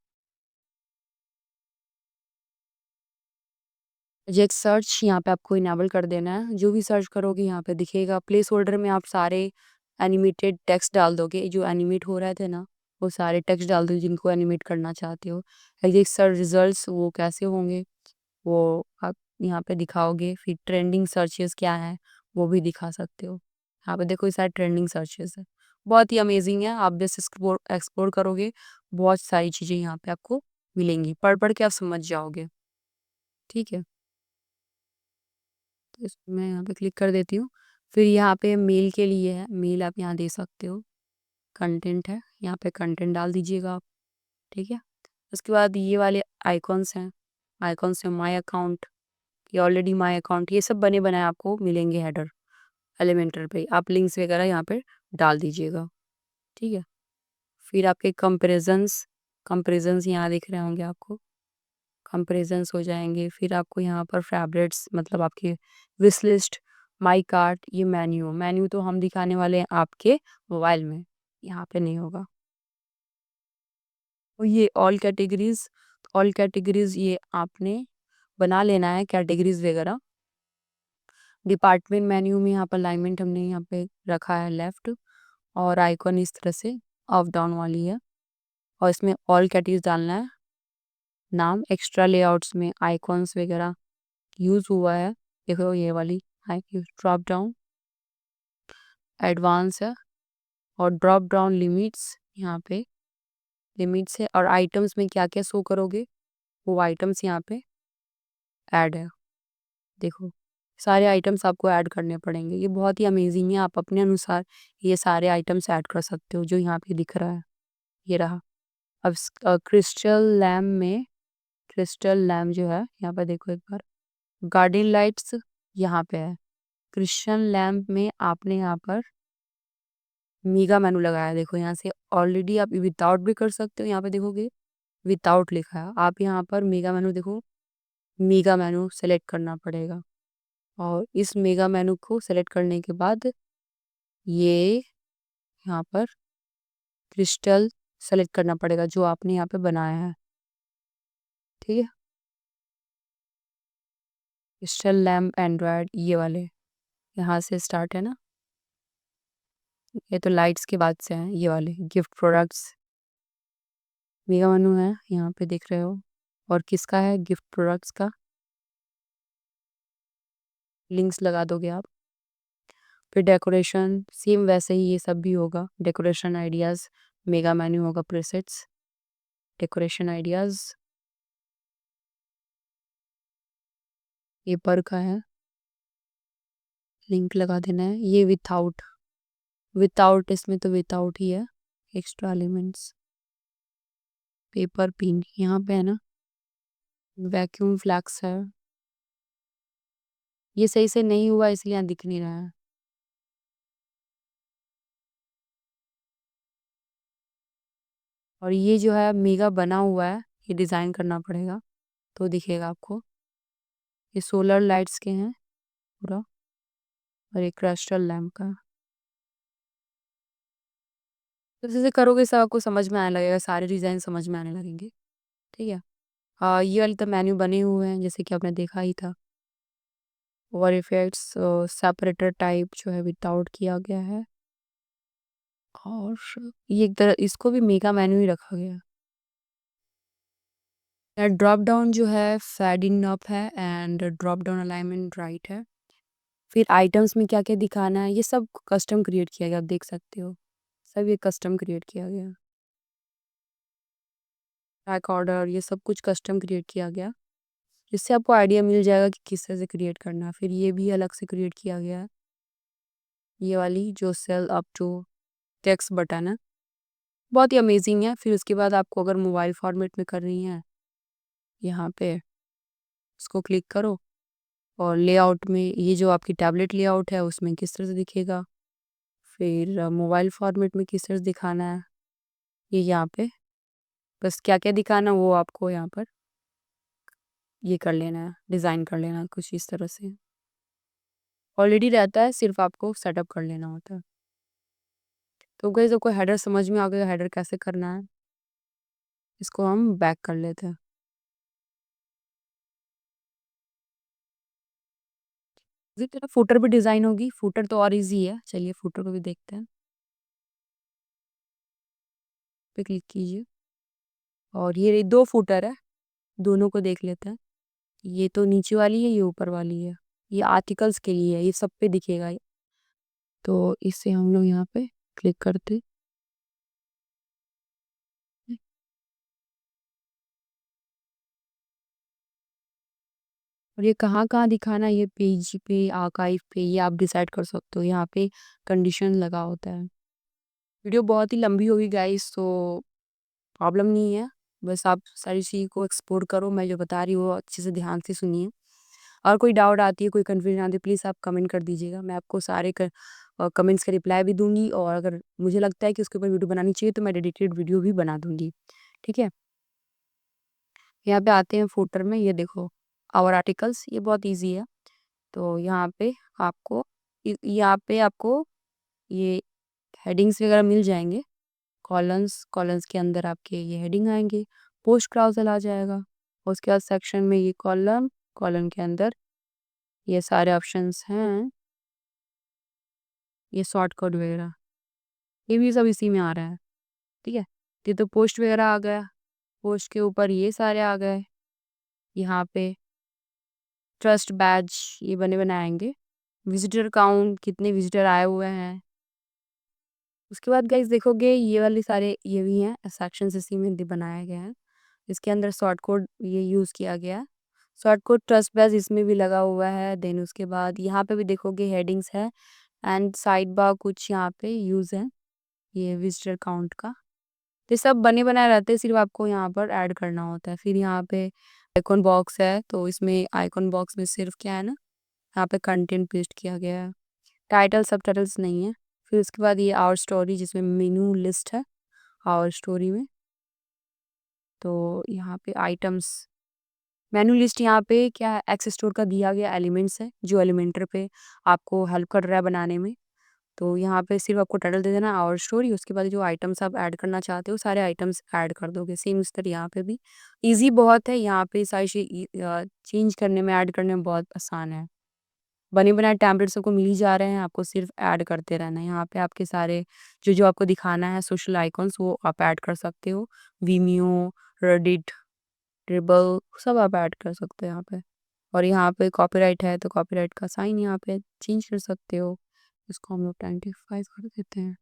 प्रोजेक्ट सर्च यहाँ पे आपको इनेबल कर देना है, जो भी सर्च करोगे यहाँ पे दिखेगा। प्लेस होल्डर में आप सारे एनिमेटेड टेक्स्ट डाल दोगे, जो एनिमेट हो रहे थे ना, वो सारे टेक्स्ट डाल दो जिनको एनिमेट करना चाहते हो। प्रोजेक्ट सर्च रिजल्ट्स वो कैसे होंगे, वो आप यहाँ पे दिखाओगे। फिर ट्रेंडिंग सर्चेस क्या हैं, वो भी दिखा सकते हो। यहाँ पे देखो ये सारे ट्रेंडिंग सर्चेस है, बहुत ही अमेजिंग है। आप जैसे एक्सप्लोर एक्सप्लोर करोगे, बहुत सारी चीज़ें यहाँ पे आपको मिलेंगी, पढ़ के आप समझ जाओगे। ठीक है, तो इसको मैं यहाँ पे क्लिक कर देती हूँ। फिर यहाँ पे मेल के लिए है, मेल आप यहाँ दे सकते हो। कंटेंट है, यहाँ पे कंटेंट डाल दीजिएगा आप, ठीक है। उसके बाद ये वाले आइकॉन्स हैं, आइकॉन्स हैं माय अकाउंट, ये ऑलरेडी माय अकाउंट, ये सब बने बनाए आपको मिलेंगे हेडर एलिमेंटर पे। आप लिंक्स वगैरह यहाँ पे डाल दीजिएगा, ठीक है। फिर आपके कंपैरिजंस, कंपैरिजंस यहाँ दिख रहे होंगे आपको, कंपैरिजंस हो जाएँगे। फिर आपको यहाँ पर फ़ेवरेट्स मतलब आपके विश लिस्ट, माय कार्ट, ये मेन्यू, मेन्यू तो हम दिखाने वाले हैं आपके मोबाइल में, यहाँ पे नहीं होगा। और ये ऑल कैटेगरीज़ ये आपने बना लेना है कैटेगरीज़ वगैरह। डिपार्टमेंट मेन्यू में यहाँ पर अलाइनमेंट हमने यहाँ पे रखा है लेफ्ट और आइकॉन इस तरह से अप डाउन वाली है और इसमें ऑल कैटेगरीज़ डालना है, नाम, एक्स्ट्रा लेआउट्स में आइकॉन्स वगैरह यूज़ हुआ है। देखो ये वाली हाई ड्रॉप डाउन एडवांस है और ड्रॉप डाउन लिमिट्स, यहाँ पे लिमिट्स है और आइटम्स में क्या क्या शो करोगे वो आइटम्स यहाँ पे ऐड है। देखो सारे आइटम्स आपको ऐड करने पड़ेंगे। ये बहुत ही अमेजिंग है, आप अपने अनुसार ये सारे आइटम्स ऐड कर सकते हो जो यहाँ पे दिख रहा है। ये रहा। अब क्रिस्टल लैम्प में, क्रिस्टल लैम्प जो है यहाँ पर देखो एक बार, गार्डन लाइट्स यहाँ पे है। क्रिस्टल लैम्प में आपने यहाँ पर मेगा मेनू लगाया है। देखो यहाँ से ऑलरेडी आप विदाउट भी कर सकते हो, यहाँ पे देखोगे विदाउट लिखा है। आप यहाँ पर मेगा मेनू देखो, मेगा मेनू सेलेक्ट करना पड़ेगा और इस मेगा मेनू को सेलेक्ट करने के बाद ये यहाँ पर क्रिस्टल सेलेक्ट करना पड़ेगा जो आपने यहाँ पे बनाया है। ठीक है, क्रिस्टल लैम्प एंड्रॉयड ये वाले यहाँ से स्टार्ट है ना। ये तो लाइट्स के बाद से हैं ये वाले गिफ्ट प्रोडक्ट्स। मेगा मेनू है यहाँ पे देख रहे हो और किसका है गिफ्ट प्रोडक्ट्स का, लिंक्स लगा दोगे आप। फिर डेकोरेशन सेम वैसे ही ये सब भी होगा। डेकोरेशन आइडियाज़ मेगा मेन्यू होगा, प्रीसेट्स डेकोरेशन आइडियाज़ ये पर का है, लिंक लगा देना है। ये विथआउट, विथआउट इसमें तो विथआउट ही है। एक्स्ट्रा एलिमेंट्स पेपर पिन यहाँ पे है ना। वैक्यूम फ्लैक्स है, ये सही से नहीं हुआ इसलिए यहाँ दिख नहीं रहा है। और ये जो है मेगा बना हुआ है, ये डिज़ाइन करना पड़ेगा तो दिखेगा आपको। ये सोलर लाइट्स के हैं पूरा और एक क्रिस्टल लैम्प का। तो जैसे करोगे सब आपको समझ में आने लगेगा, सारे डिज़ाइन समझ में आने लगेंगे। ठीक है, ये वाले तो मेन्यू बने हुए हैं जैसे कि आपने देखा ही था। और इफेक्ट्स सेपरेटर टाइप जो है विदाउट किया गया है और ये एक तरह इसको भी मेगा मेन्यू ही रखा गया है। ड्रॉप डाउन जो है फेडिंग अप है and drop down alignment right है। फिर आइटम्स में क्या क्या दिखाना है ये सब कस्टम क्रिएट किया गया, आप देख सकते हो सब ये कस्टम क्रिएट किया गया। ट्रैक ऑर्डर ये सब कुछ कस्टम क्रिएट किया गया जिससे आपको आइडिया मिल जाएगा कि किस तरह से क्रिएट करना है। फिर ये भी अलग से क्रिएट किया गया है, ये वाली जो sale up to text button है, बहुत ही अमेजिंग है। फिर उसके बाद आपको अगर मोबाइल फॉर्मेट में करनी है यहाँ पे इसको क्लिक करो और लेआउट में ये जो आपकी टैबलेट लेआउट है उसमें किस तरह से दिखेगा। फिर मोबाइल फॉर्मेट में किस तरह से दिखाना है ये यहाँ पे, बस क्या क्या दिखाना वो आपको यहाँ पर ये कर लेना है, डिज़ाइन कर लेना है कुछ इस तरह से। ऑलरेडी रहता है, सिर्फ आपको सेटअप कर लेना होता है। तो गाइस आपको हेडर समझ में आ गया, हेडर कैसे करना है। इसको हम बैक कर लेते हैं। इसी तरह फुटर भी डिज़ाइन होगी, फुटर तो और इजी है। चलिए फुटर को भी देखते हैं। पे क्लिक कीजिए और ये दो फुटर है, दोनों को देख लेते हैं। ये तो नीचे वाली है, ये ऊपर वाली है। ये आर्टिकल्स के लिए है, ये सब पे दिखेगा ये। तो इससे हम लोग यहाँ पे क्लिक करते हैं। और ये कहाँ कहाँ दिखाना है, ये पेज पे आर्काइव पे ये आप डिसाइड कर सकते हो। यहाँ पे कंडीशन लगा होता है। वीडियो बहुत ही लंबी होगी गाइस, तो प्रॉब्लम नहीं है। बस आप सारी चीज़ को एक्सप्लोर करो, मैं जो बता रही हूँ वो अच्छे से ध्यान से सुनिए। और कोई डाउट आती है, कोई कन्फ्यूजन आती है, प्लीज़ आप कमेंट कर दीजिएगा। मैं आपको सारे कमेंट्स का रिप्लाई भी दूंगी और अगर मुझे लगता है कि उसके ऊपर वीडियो बनानी चाहिए तो मैं डेडिकेटेड वीडियो भी बना दूंगी। ठीक है, यहाँ पे आते हैं फुटर में। ये देखो आवर आर्टिकल्स, ये बहुत ईजी है। तो यहाँ पे आपको यहाँ पे आपको ये हेडिंग्स वगैरह मिल जाएंगे। कॉलम्स, कॉलम्स के अंदर आपके ये हेडिंग आएंगे। पोस्ट क्लाउजल आ जाएगा। उसके बाद सेक्शन में ये कॉलम, कॉलम के अंदर ये सारे ऑप्शंस हैं। ये शॉर्ट कोड वगैरह ये भी सब इसी में आ रहा है। ठीक है, ये तो पोस्ट वगैरह आ गया। पोस्ट के ऊपर ये सारे आ गए। यहाँ पे ट्रस्ट बैज ये बने-बनाए आएँगे। विज़िटर काउंट कितने विज़िटर आए हुए हैं। उसके बाद गाइस देखोगे ये वाले सारे ये भी हैं सेक्शंस इसी में बनाया गया है। इसके अंदर शॉर्ट कोड ये यूज़ किया गया है। शॉर्ट कोड ट्रस्ट बेस इसमें भी लगा हुआ है। देन उसके बाद यहाँ पे भी देखोगे हेडिंग्स है एंड साइड बार कुछ यहाँ पे यूज़ है ये विजिटर काउंट का। तो ये सब बने बनाए रहते हैं, सिर्फ आपको यहाँ पर ऐड करना होता है। फिर यहाँ पे आइकॉन बॉक्स है, तो इसमें आइकॉन बॉक्स में सिर्फ क्या है ना, यहाँ पे कंटेंट पेस्ट किया गया है। टाइटल सब टाइटल्स नहीं है। फिर उसके बाद ये आवर स्टोरी जिसमें मेनू लिस्ट है आवर स्टोरी में। तो यहाँ पे आइटम्स मेनू लिस्ट यहाँ पे क्या है, एक्स स्टोर का दिया गया एलिमेंट्स है जो एलिमेंटर पे आपको हेल्प कर रहा है बनाने में। तो यहाँ पे सिर्फ आपको टाइटल दे देना और स्टोरी, उसके बाद जो आइटम्स आप ऐड करना चाहते हो सारे आइटम्स ऐड कर दोगे। सेम इस तरह यहाँ पे भी इजी बहुत है। यहाँ पे सारी चीज चेंज करने में ऐड करने में बहुत आसान है। बने बनाए टेम्पलेट सबको मिल ही जा रहे हैं, आपको सिर्फ ऐड करते रहना है। यहाँ पे आपके सारे जो जो आपको दिखाना है सोशल आइकॉन्स वो आप ऐड कर सकते हो। वीमियो, रेडिट, ट्रिबल सब आप ऐड कर सकते हो यहाँ पे। और यहाँ पे कॉपीराइट है तो कॉपीराइट का साइन यहाँ पे चेंज कर सकते हो। इसको हम लोग 25 कर देते हैं।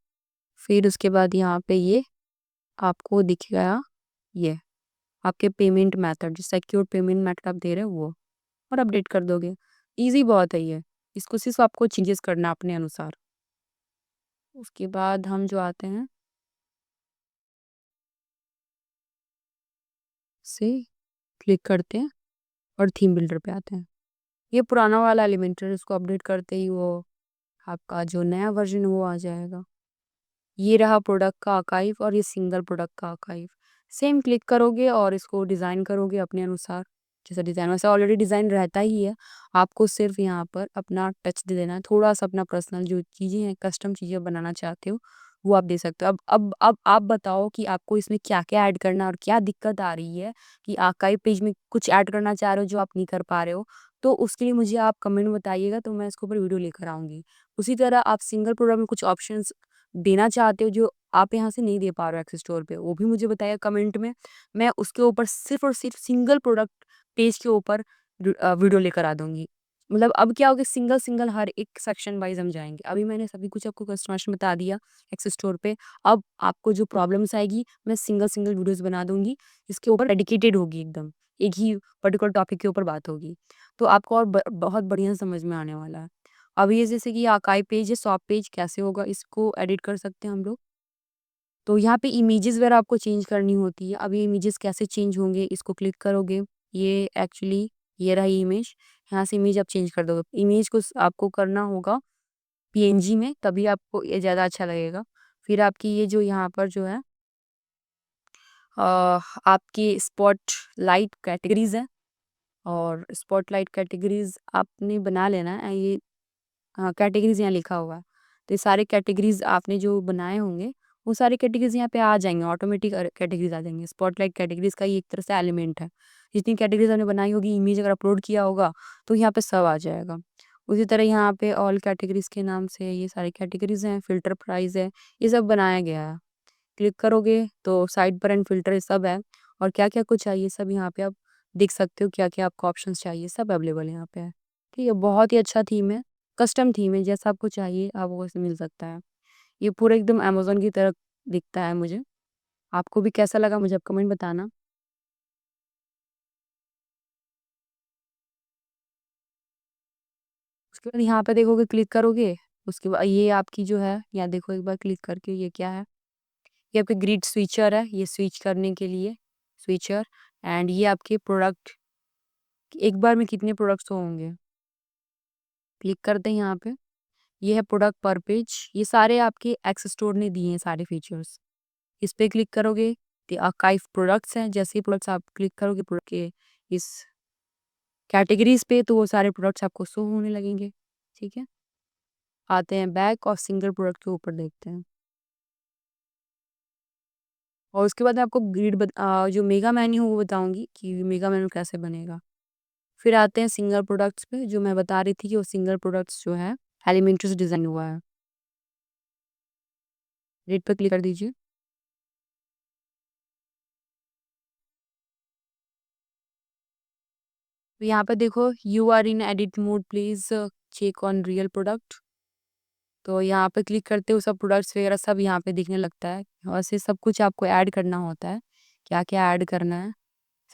फिर उसके बाद यहाँ पे ये आपको दिख गया ये आपके पेमेंट मेथड जो सिक्योर पेमेंट मेथड आप दे रहे हो वो, और अपडेट कर दोगे। इजी बहुत है ये। इसको सिर्फ आपको चेंजेस करना है अपने अनुसार। उसके बाद हम जो आते हैं से क्लिक करते हैं और थीम बिल्डर पे आते हैं। ये पुराना वाला एलिमेंटर, इसको अपडेट करते ही वो आपका जो नया वर्जन वो आ जाएगा। ये रहा प्रोडक्ट का आर्काइव और ये सिंगल प्रोडक्ट का आर्काइव। सेम क्लिक करोगे और इसको डिज़ाइन करोगे अपने अनुसार। जैसा डिज़ाइन वैसे ऑलरेडी डिज़ाइन रहता ही है। आपको सिर्फ यहाँ पर अपना टच दे देना है, थोड़ा-सा अपना पर्सनल जो चीज़ें हैं, कस्टम चीज़ें बनाना चाहते हो, वो आप दे सकते हो। अब आप बताओ कि आपको इसमें क्या-क्या ऐड करना है और क्या दिक्कत आ रही है कि आर्काइव पेज में कुछ ऐड करना चाह रहे हो जो आप नहीं कर पा रहे हो? तो उसके लिए मुझे आप कमेंट में बताइएगा, तो मैं इसके ऊपर वीडियो लेकर आऊँगी। उसी तरह आप सिंगल प्रोडक्ट में कुछ ऑप्शंस देना चाहते हो जो आप यहाँ से नहीं दे पा रहे हो एक्स स्टोर पे, वो भी मुझे बताइए कमेंट में। मैं उसके ऊपर सिर्फ़ और सिर्फ़ सिंगल प्रोडक्ट पेज के ऊपर वीडियो लेकर आ दूँगी। मतलब अब क्या होगा, सिंगल-सिंगल हर एक सेक्शन वाइज़ हम जाएँगे। अभी मैंने सभी कुछ आपको कस्टमाइज़ेशन बता दिया एक्स स्टोर पे। अब आपको जो प्रॉब्लम्स आएगी, मैं सिंगल-सिंगल वीडियोज़ बना दूँगी, इसके ऊपर डेडिकेटेड होगी एकदम। एक ही पर्टिकुलर टॉपिक के ऊपर बात होगी। तो आपको और बहुत बढ़िया समझ में आने वाला है। अब ये जैसे कि आर्काइव पेज है, शॉप पेज कैसे होगा, इसको एडिट कर सकते हैं हम लोग। तो यहाँ पे इमेजेस वगैरह आपको चेंज करनी होती है। अब ये इमेजेस कैसे चेंज होंगे, इसको क्लिक करोगे, ये एक्चुअली ये रहा इमेज, यहाँ से इमेज आप चेंज कर दोगे। इमेज को आपको करना होगा पीएनजी में, तभी आपको ये ज़्यादा अच्छा लगेगा। फिर आपकी ये जो यहाँ पर जो है अ, आपकी स्पॉटलाइट कैटेगरीज है, और स्पॉटलाइट कैटेगरीज आपने बना लेना है। ये हाँ, कैटेगरीज़ यहाँ लिखा हुआ है। तो ये सारे कैटेगरीज़ आपने जो बनाए होंगे, वो सारे कैटेगरीज़ यहाँ पे आ जाएँगे, ऑटोमेटिक कैटेगरीज़ आ जाएँगे। स्पॉटलाइट कैटेगरीज़ का ये एक तरह से एलिमेंट है। जितनी कैटेगरीज़ आपने बनाई होगी, इमेज अगर अपलोड किया होगा, तो यहाँ पे सब आ जाएगा। उसी तरह यहाँ पे ऑल कैटेगरीज़ के नाम से ये सारी कैटेगरीज़ हैं, फ़िल्टर प्राइस है, ये सब बनाया गया है। क्लिक करोगे तो साइड पर एंड फ़िल्टर सब है, और क्या-क्या कुछ चाहिए सब यहाँ पे आप देख सकते हो, क्या-क्या आपको ऑप्शंस चाहिए, सब अवेलेबल यहाँ पे है। ठीक है, बहुत ही अच्छा थीम है, कस्टम थीम है, जैसा आपको चाहिए आपको वैसे मिल सकता है। ये पूरा एकदम अमेज़न की तरह दिखता है मुझे। आपको भी कैसा लगा मुझे आप कमेंट बताना। उसके बाद यहाँ पे देखोगे क्लिक करोगे, उसके बाद ये आपकी जो है यहाँ देखो एक बार क्लिक करके, ये क्या है? ये आपके ग्रिड स्विचर है, ये स्विच करने के लिए स्विचर, एंड ये आपके प्रोडक्ट, एक बार में कितने प्रोडक्ट्स होंगे। क्लिक करते हैं यहाँ पे, ये है प्रोडक्ट पर पेज, ये सारे आपके एक्स स्टोर ने दिए हैं सारे फीचर्स। इस पे क्लिक करोगे तो आर्काइव प्रोडक्ट्स हैं, जैसे ही प्रोडक्ट्स आप क्लिक करोगे प्रोडक्ट के इस कैटेगरीज पे, तो वो सारे प्रोडक्ट्स आपको शो होने लगेंगे। ठीक है, आते हैं बैक और सिंगल प्रोडक्ट के ऊपर देखते हैं। और उसके बाद मैं आपको जो मेगा मेन्यू है वो बताऊंगी कि मेगा मेन्यू कैसे बनेगा। फिर आते हैं सिंगल प्रोडक्ट्स पे, जो मैं बता रही थी कि वो सिंगल प्रोडक्ट्स जो है एलिमेंट्री से डिजाइन हुआ है। रेड पे क्लिक कर दीजिए। तो यहाँ पे देखो you are in edit mode please check on real product. तो यहाँ पे क्लिक करते हो सब प्रोडक्ट्स वगैरह सब यहाँ पे दिखने लगता है। वैसे सब कुछ आपको ऐड करना होता है, क्या-क्या ऐड करना है,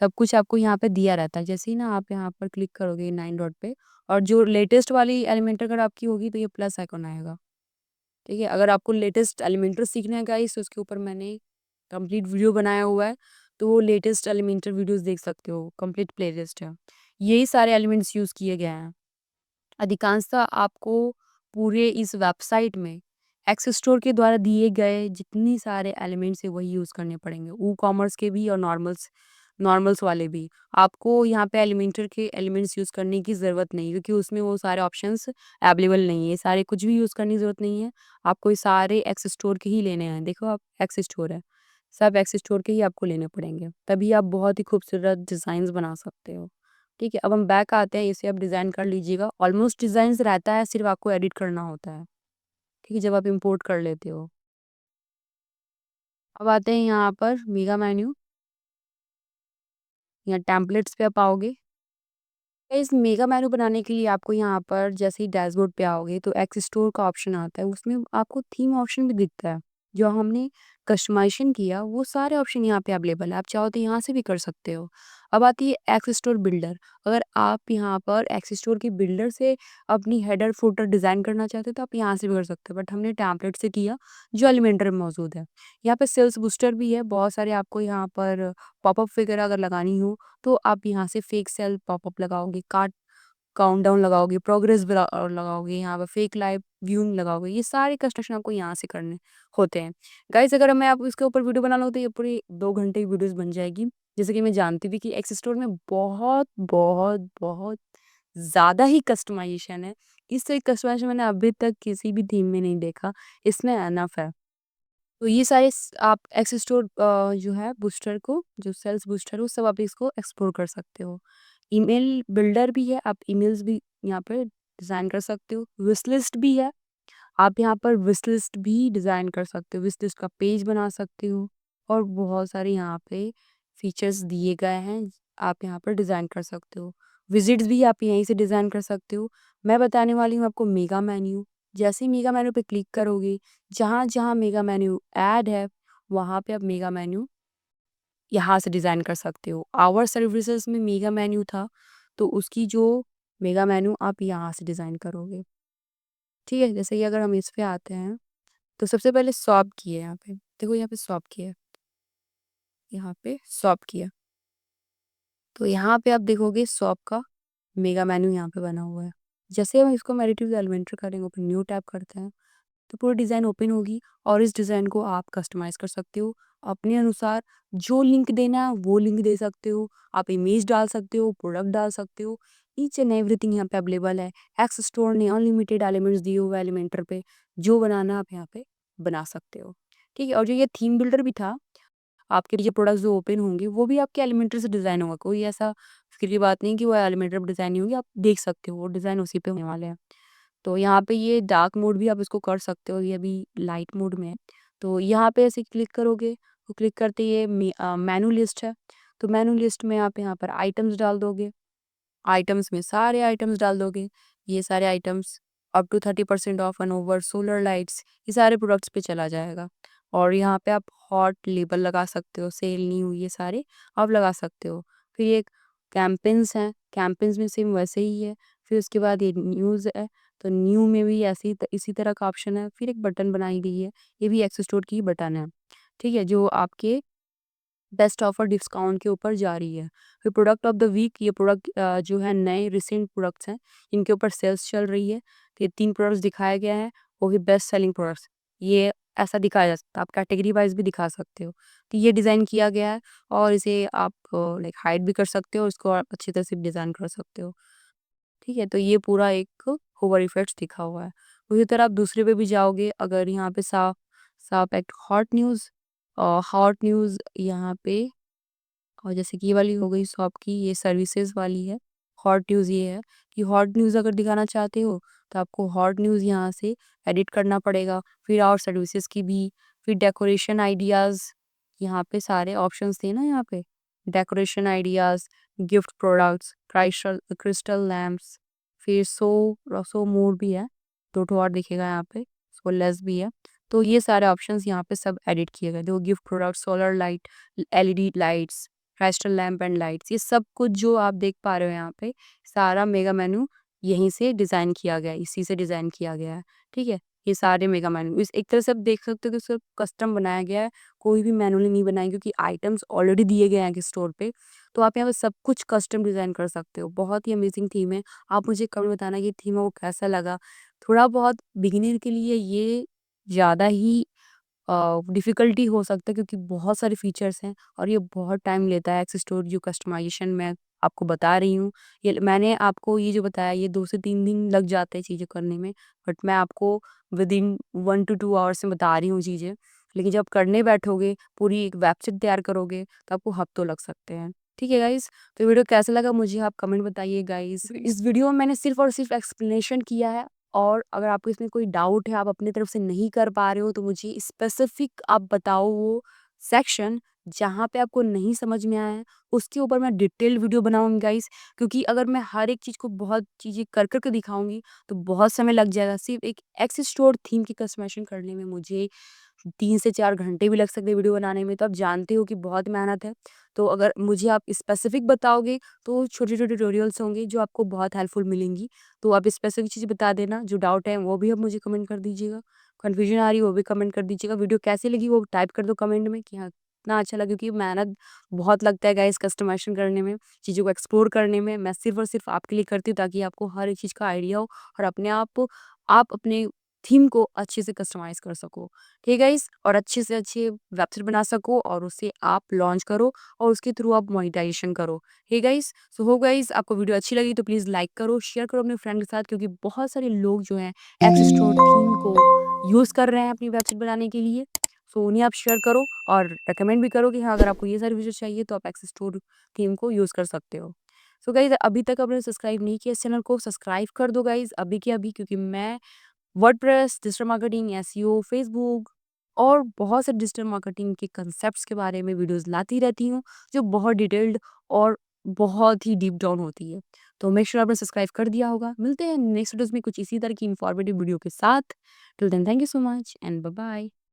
सब कुछ आपको यहाँ पे दिया रहता है। जैसे ही ना आप यहाँ पर क्लिक करोगे 9 डॉट पे और जो लेटेस्ट वाली एलिमेंटर अगर आपकी होगी तो ये प्लस आइकॉन आएगा, ठीक है? अगर आपको लेटेस्ट एलिमेंटर सीखना है गाइस तो उसके ऊपर मैंने कंप्लीट वीडियो बनाया हुआ है, तो वो लेटेस्ट एलिमेंटर वीडियोज़ देख सकते हो, कंप्लीट प्लेलिस्ट है। यही सारे एलिमेंट्स यूज़ किए गए हैं। अधिकांशतः आपको पूरे इस वेबसाइट में एक्स स्टोर के द्वारा दिए गए जितनी सारे एलिमेंट्स हैं वही यूज़ करने पड़ेंगे, कॉमर्स के भी और नॉर्मल्स नॉर्मल्स वाले भी। आपको यहाँ पे एलिमेंटर के एलिमेंट्स यूज़ करने की ज़रूरत नहीं है क्योंकि उसमें वो सारे ऑप्शंस अवेलेबल नहीं है। ये सारे कुछ भी यूज़ करने की ज़रूरत नहीं है, आपको ये सारे एक्स स्टोर के ही लेने हैं। देखो आप एक्स स्टोर है, सब एक्स स्टोर के ही आपको लेने पड़ेंगे, तभी आप बहुत ही खूबसूरत डिज़ाइंस बना सकते हो। ठीक है, अब हम बैक आते हैं, इसे आप डिज़ाइन कर लीजिएगा। ऑलमोस्ट डिज़ाइन्स रहता है, सिर्फ़ आपको एडिट करना होता है। ठीक है, जब आप इम्पोर्ट कर लेते हो। अब आते हैं यहाँ पर मेगा मेन्यू, यहाँ टेम्पलेट्स पे आप आओगे। इस मेगा मेन्यू बनाने के लिए आपको यहाँ पर जैसे ही डैशबोर्ड पे आओगे तो एक्स स्टोर का ऑप्शन आता है, उसमें आपको थीम ऑप्शन भी दिखता है। जो हमने कस्टमाइज़ेशन किया वो सारे ऑप्शन यहाँ पे अवेलेबल है, आप चाहो तो यहाँ से भी कर सकते हो। अब आती है एक्स स्टोर बिल्डर, अगर आप यहाँ पर एक्स स्टोर के बिल्डर से अपनी हेडर फुटर डिज़ाइन करना चाहते हो तो आप यहाँ से भी कर सकते हो, बट हमने टेम्पलेट से किया जो एलिमेंटर में मौजूद है। यहाँ पे सेल्स बूस्टर भी है, बहुत सारे आपको यहाँ पर पॉपअप वगैरह अगर लगानी हो तो आप यहाँ से फेक सेल पॉपअप लगाओगे, कार्ट काउंटडाउन लगाओगे, प्रोग्रेस लगाओगे, यहाँ पे फेक लाइव व्यूइंग लगाओगे, ये सारे कस्टमाइज़ेशन आपको यहाँ से करने होते हैं। गाइस अगर मैं आप इसके ऊपर वीडियो बना लूँ तो ये पूरी 2 घंटे की वीडियोज़ बन जाएगी। जैसे कि मैं जानती थी कि एक्स स्टोर में बहुत, बहुत, बहुत ज़्यादा ही कस्टमाइज़ेशन है। इस तरह की कस्टमाइज़ेशन मैंने अभी तक किसी भी थीम में नहीं देखा, इसमें एनफ है। तो ये सारे आप एक्स स्टोर जो है बूस्टर को जो सेल्स बूस्टर है वो सब आप इसको एक्सप्लोर कर सकते हो। ईमेल बिल्डर भी है, आप ईमेल्स भी यहाँ पे डिज़ाइन कर सकते हो। विश लिस्ट भी है, आप यहाँ पर विश लिस्ट भी डिज़ाइन कर सकते हो, विश लिस्ट का पेज बना सकते हो और बहुत सारे यहाँ पे फीचर्स दिए गए हैं, आप यहाँ पर डिज़ाइन कर सकते हो। विजिट्स भी आप यहीं से डिज़ाइन कर सकते हो। मैं बताने वाली हूँ आपको मेगा मेन्यू, जैसे ही मेगा मेन्यू पे क्लिक करोगे, जहाँ-जहाँ मेगा मेन्यू ऐड है, वहाँ पे आप मेगा मेन्यू यहाँ से डिज़ाइन कर सकते हो। आवर सर्विसेज़ में मेगा मेन्यू था, तो उसकी जो मेगा मेन्यू आप यहाँ से डिज़ाइन करोगे। ठीक है? जैसे कि अगर हम इस पे आते हैं, तो सबसे पहले शॉप की है यहाँ पे। देखो यहाँ पे शॉप की है, यहाँ पे शॉप की है। तो यहाँ पे आप देखोगे शॉप का मेगा मेन्यू यहाँ पे बना हुआ है। जैसे हम इसको मेडिटिव एलिमेंटर करेंगे, ओपन न्यू टैब करते हैं, तो पूरी डिज़ाइन ओपन होगी और इस डिज़ाइन को आप कस्टमाइज़ कर सकते हो। अपने अनुसार जो लिंक देना है वो लिंक दे सकते हो। आप इमेज डाल सकते हो, प्रोडक्ट डाल सकते हो। ईच एंड एवरीथिंग यहाँ पे अवेलेबल है। एक्स स्टोर ने अनलिमिटेड एलिमेंट्स दिए हुए हैं एलिमेंटर पे, जो बनाना आप यहाँ पे बना सकते हो। ठीक है? और जो ये थीम बिल्डर भी था, आपके लिए प्रोडक्ट्स जो ओपन होंगे वो भी आपके एलिमेंटर से डिज़ाइन होगा। कोई ऐसा फ़िक्र की बात नहीं कि वो एलिमेंटर पे डिज़ाइन नहीं होगी, आप देख सकते हो वो डिज़ाइन उसी पे होने वाले हैं। तो यहाँ पे ये डार्क मोड भी आप इसको कर सकते हो, ये अभी लाइट मोड में है। तो यहाँ पे ऐसे क्लिक करोगे, तो क्लिक करते ही ये मेनू लिस्ट है। तो मेनू लिस्ट में आप यहाँ पर आइटम्स डाल दोगे, आइटम्स में सारे आइटम्स डाल दोगे। ये सारे items up to 30% off on over solar lights, ये सारे प्रोडक्ट्स पे चला जाएगा। और यहाँ पे आप हॉट लेबल लगा सकते हो, सेल न्यू ये सारे आप लगा सकते हो। फिर ये कैंपेन्स हैं, कैंपेन्स में सेम वैसे ही है। फिर उसके बाद ये न्यूज़ है, तो न्यू में भी ऐसे ही इसी तरह का ऑप्शन है। फिर एक बटन बनाई गई है, ये भी एक्स स्टोर की ही बटन है। ठीक है? जो आपके बेस्ट ऑफर डिस्काउंट के ऊपर जारी है। फिर प्रोडक्ट ऑफ द वीक, ये प्रोडक्ट जो है नए रिसेंट प्रोडक्ट्स हैं, इनके ऊपर सेल्स चल रही है। तो ये 3 प्रोडक्ट्स दिखाया गया है, वो भी बेस्ट सेलिंग प्रोडक्ट्स। ये ऐसा दिखाया जा सकता है, आप कैटेगरी वाइज़ भी दिखा सकते हो। तो ये डिज़ाइन किया गया है और इसे आप लाइक हाइड भी कर सकते हो, इसको आप अच्छी तरह से डिज़ाइन कर सकते हो। ठीक है? तो ये पूरा एक होवर इफेक्ट्स दिखा हुआ है। उसी तरह आप दूसरे पे भी जाओगे, अगर यहाँ पे साफ एक्ट हॉट न्यूज़ यहाँ पे, और जैसे कि ये वाली हो गई शॉप की, ये सर्विसेज वाली है। हॉट न्यूज़ ये है कि हॉट न्यूज़ अगर दिखाना चाहते हो तो आपको हॉट न्यूज़ यहाँ से एडिट करना पड़ेगा। फिर और सर्विसेज की भी, फिर डेकोरेशन आइडियाज़, यहाँ पे सारे ऑप्शंस थे ना यहाँ पे, decoration ideas, gift products, crystal lamps, फिर सो मोर भी है, 2 ठो और दिखेगा यहाँ पे, सो लेस भी है। तो ये सारे ऑप्शंस यहाँ पे सब एडिट किए गए। देखो gift product, solar light, LED lights, crystal lamp and lights, ये सब कुछ जो आप देख पा रहे हो यहाँ पे, सारा मेगा मेनू यहीं से डिज़ाइन किया गया है, इसी से डिज़ाइन किया गया है, ठीक है? ये सारे मेगा मेनू इस एक तरह से आप देख सकते हो कि सिर्फ़ कस्टम बनाया गया है, कोई भी मैनुअली नहीं बनाया क्योंकि आइटम्स ऑलरेडी दिए गए हैं कि स्टोर पे, तो आप यहाँ पे सब कुछ कस्टम डिज़ाइन कर सकते हो। बहुत ही अमेज़िंग थीम है। आप मुझे कमेंट बताना कि थीम आपको कैसा लगा? थोड़ा बहुत बिगिनर के लिए ये ज़्यादा ही डिफ़िकल्टी हो सकता है क्योंकि बहुत सारे फीचर्स हैं और ये बहुत टाइम लेता है। एक्सेस स्टोर जो कस्टमाइज़ेशन मैं आपको बता रही हूँ, ये मैंने आपको ये जो बताया ये 2 से 3 दिन लग जाते हैं चीज़ें करने में, बट मैं आपको विदिन 1 टू 2 आवर्स में बता रही हूँ चीज़ें। लेकिन जब करने बैठोगे, पूरी एक वेबसाइट तैयार करोगे, तो आपको हफ़्तों लग सकते हैं। ठीक है गाइज़? तो वीडियो कैसा लगा मुझे आप कमेंट बताइए गाइज़। इस वीडियो में मैंने सिर्फ़ और सिर्फ़ एक्सप्लेनेशन किया है और अगर आपको इसमें कोई डाउट है, आप अपनी तरफ से नहीं कर पा रहे हो, तो मुझे स्पेसिफ़िक आप बताओ वो सेक्शन जहाँ पे आपको नहीं समझ में आया है, उसके ऊपर मैं डिटेल्ड वीडियो बनाऊँगी गाइज़। क्योंकि अगर मैं हर एक चीज़ को बहुत चीज़ें कर के दिखाऊँगी, तो बहुत समय लग जाएगा। सिर्फ़ एक एक्स स्टोर थीम की कस्टमाइज़ेशन करने में मुझे 3 से 4 घंटे भी लग सकते हैं वीडियो बनाने में, तो आप जानते हो कि बहुत मेहनत है। तो अगर मुझे आप स्पेसिफ़िक बताओगे, तो छोटे-छोटे ट्यूटोरियल्स होंगे जो आपको बहुत हेल्पफुल मिलेंगी। तो आप स्पेसिफ़िक चीज़ बता देना, जो डाउट है वो भी आप मुझे कमेंट कर दीजिएगा। कन्फ्यूज़न आ रही है वो भी कमेंट कर दीजिएगा। वीडियो कैसी लगी वो टाइप कर दो कमेंट में कि हाँ, इतना अच्छा लगा क्योंकि मेहनत बहुत लगता है गाइस कस्टमाइज़ेशन करने में, चीज़ों को एक्सप्लोर करने में। मैं सिर्फ़ और सिर्फ़ आपके लिए करती हूँ ताकि आपको हर एक चीज़ का आइडिया हो और अपने आप अपने थीम को अच्छे से कस्टमाइज़ कर सको। ठीक है गाइस? और अच्छे से अच्छे वेबसाइट बना सको और उसे आप लॉन्च करो और उसके थ्रू आप मोनेटाइज़ेशन करो। Hey guys? So hope guys आपको वीडियो अच्छी लगी तो प्लीज़ लाइक करो, शेयर करो अपने फ्रेंड के साथ क्योंकि बहुत सारे लोग जो हैं एक्सस्टोर थीम को यूज़ कर रहे हैं अपनी वेबसाइट बनाने के लिए। सो उन्हें आप शेयर करो और रिकमेंड भी करो कि हाँ, अगर आपको ये सारी फीचर चाहिए तो आप एक्सस्टोर थीम को यूज़ कर सकते हो। सो गाइस अभी तक आपने सब्सक्राइब नहीं किया इस चैनल को सब्सक्राइब कर दो गाइस अभी के अभी क्योंकि मैं WordPress, digital marketing, SEO, Facebook और बहुत से डिजिटल मार्केटिंग के कांसेप्ट्स के बारे में वीडियोस लाती रहती हूँ, जो बहुत डिटेल्ड और बहुत ही डीप डाउन होती है। तो मेक श्योर आपने सब्सक्राइब कर दिया होगा। मिलते हैं नेक्स्ट वीडियोस में कुछ इसी तरह की इन्फॉर्मेटिव वीडियो के साथ। Till then thank you so much and bye bye.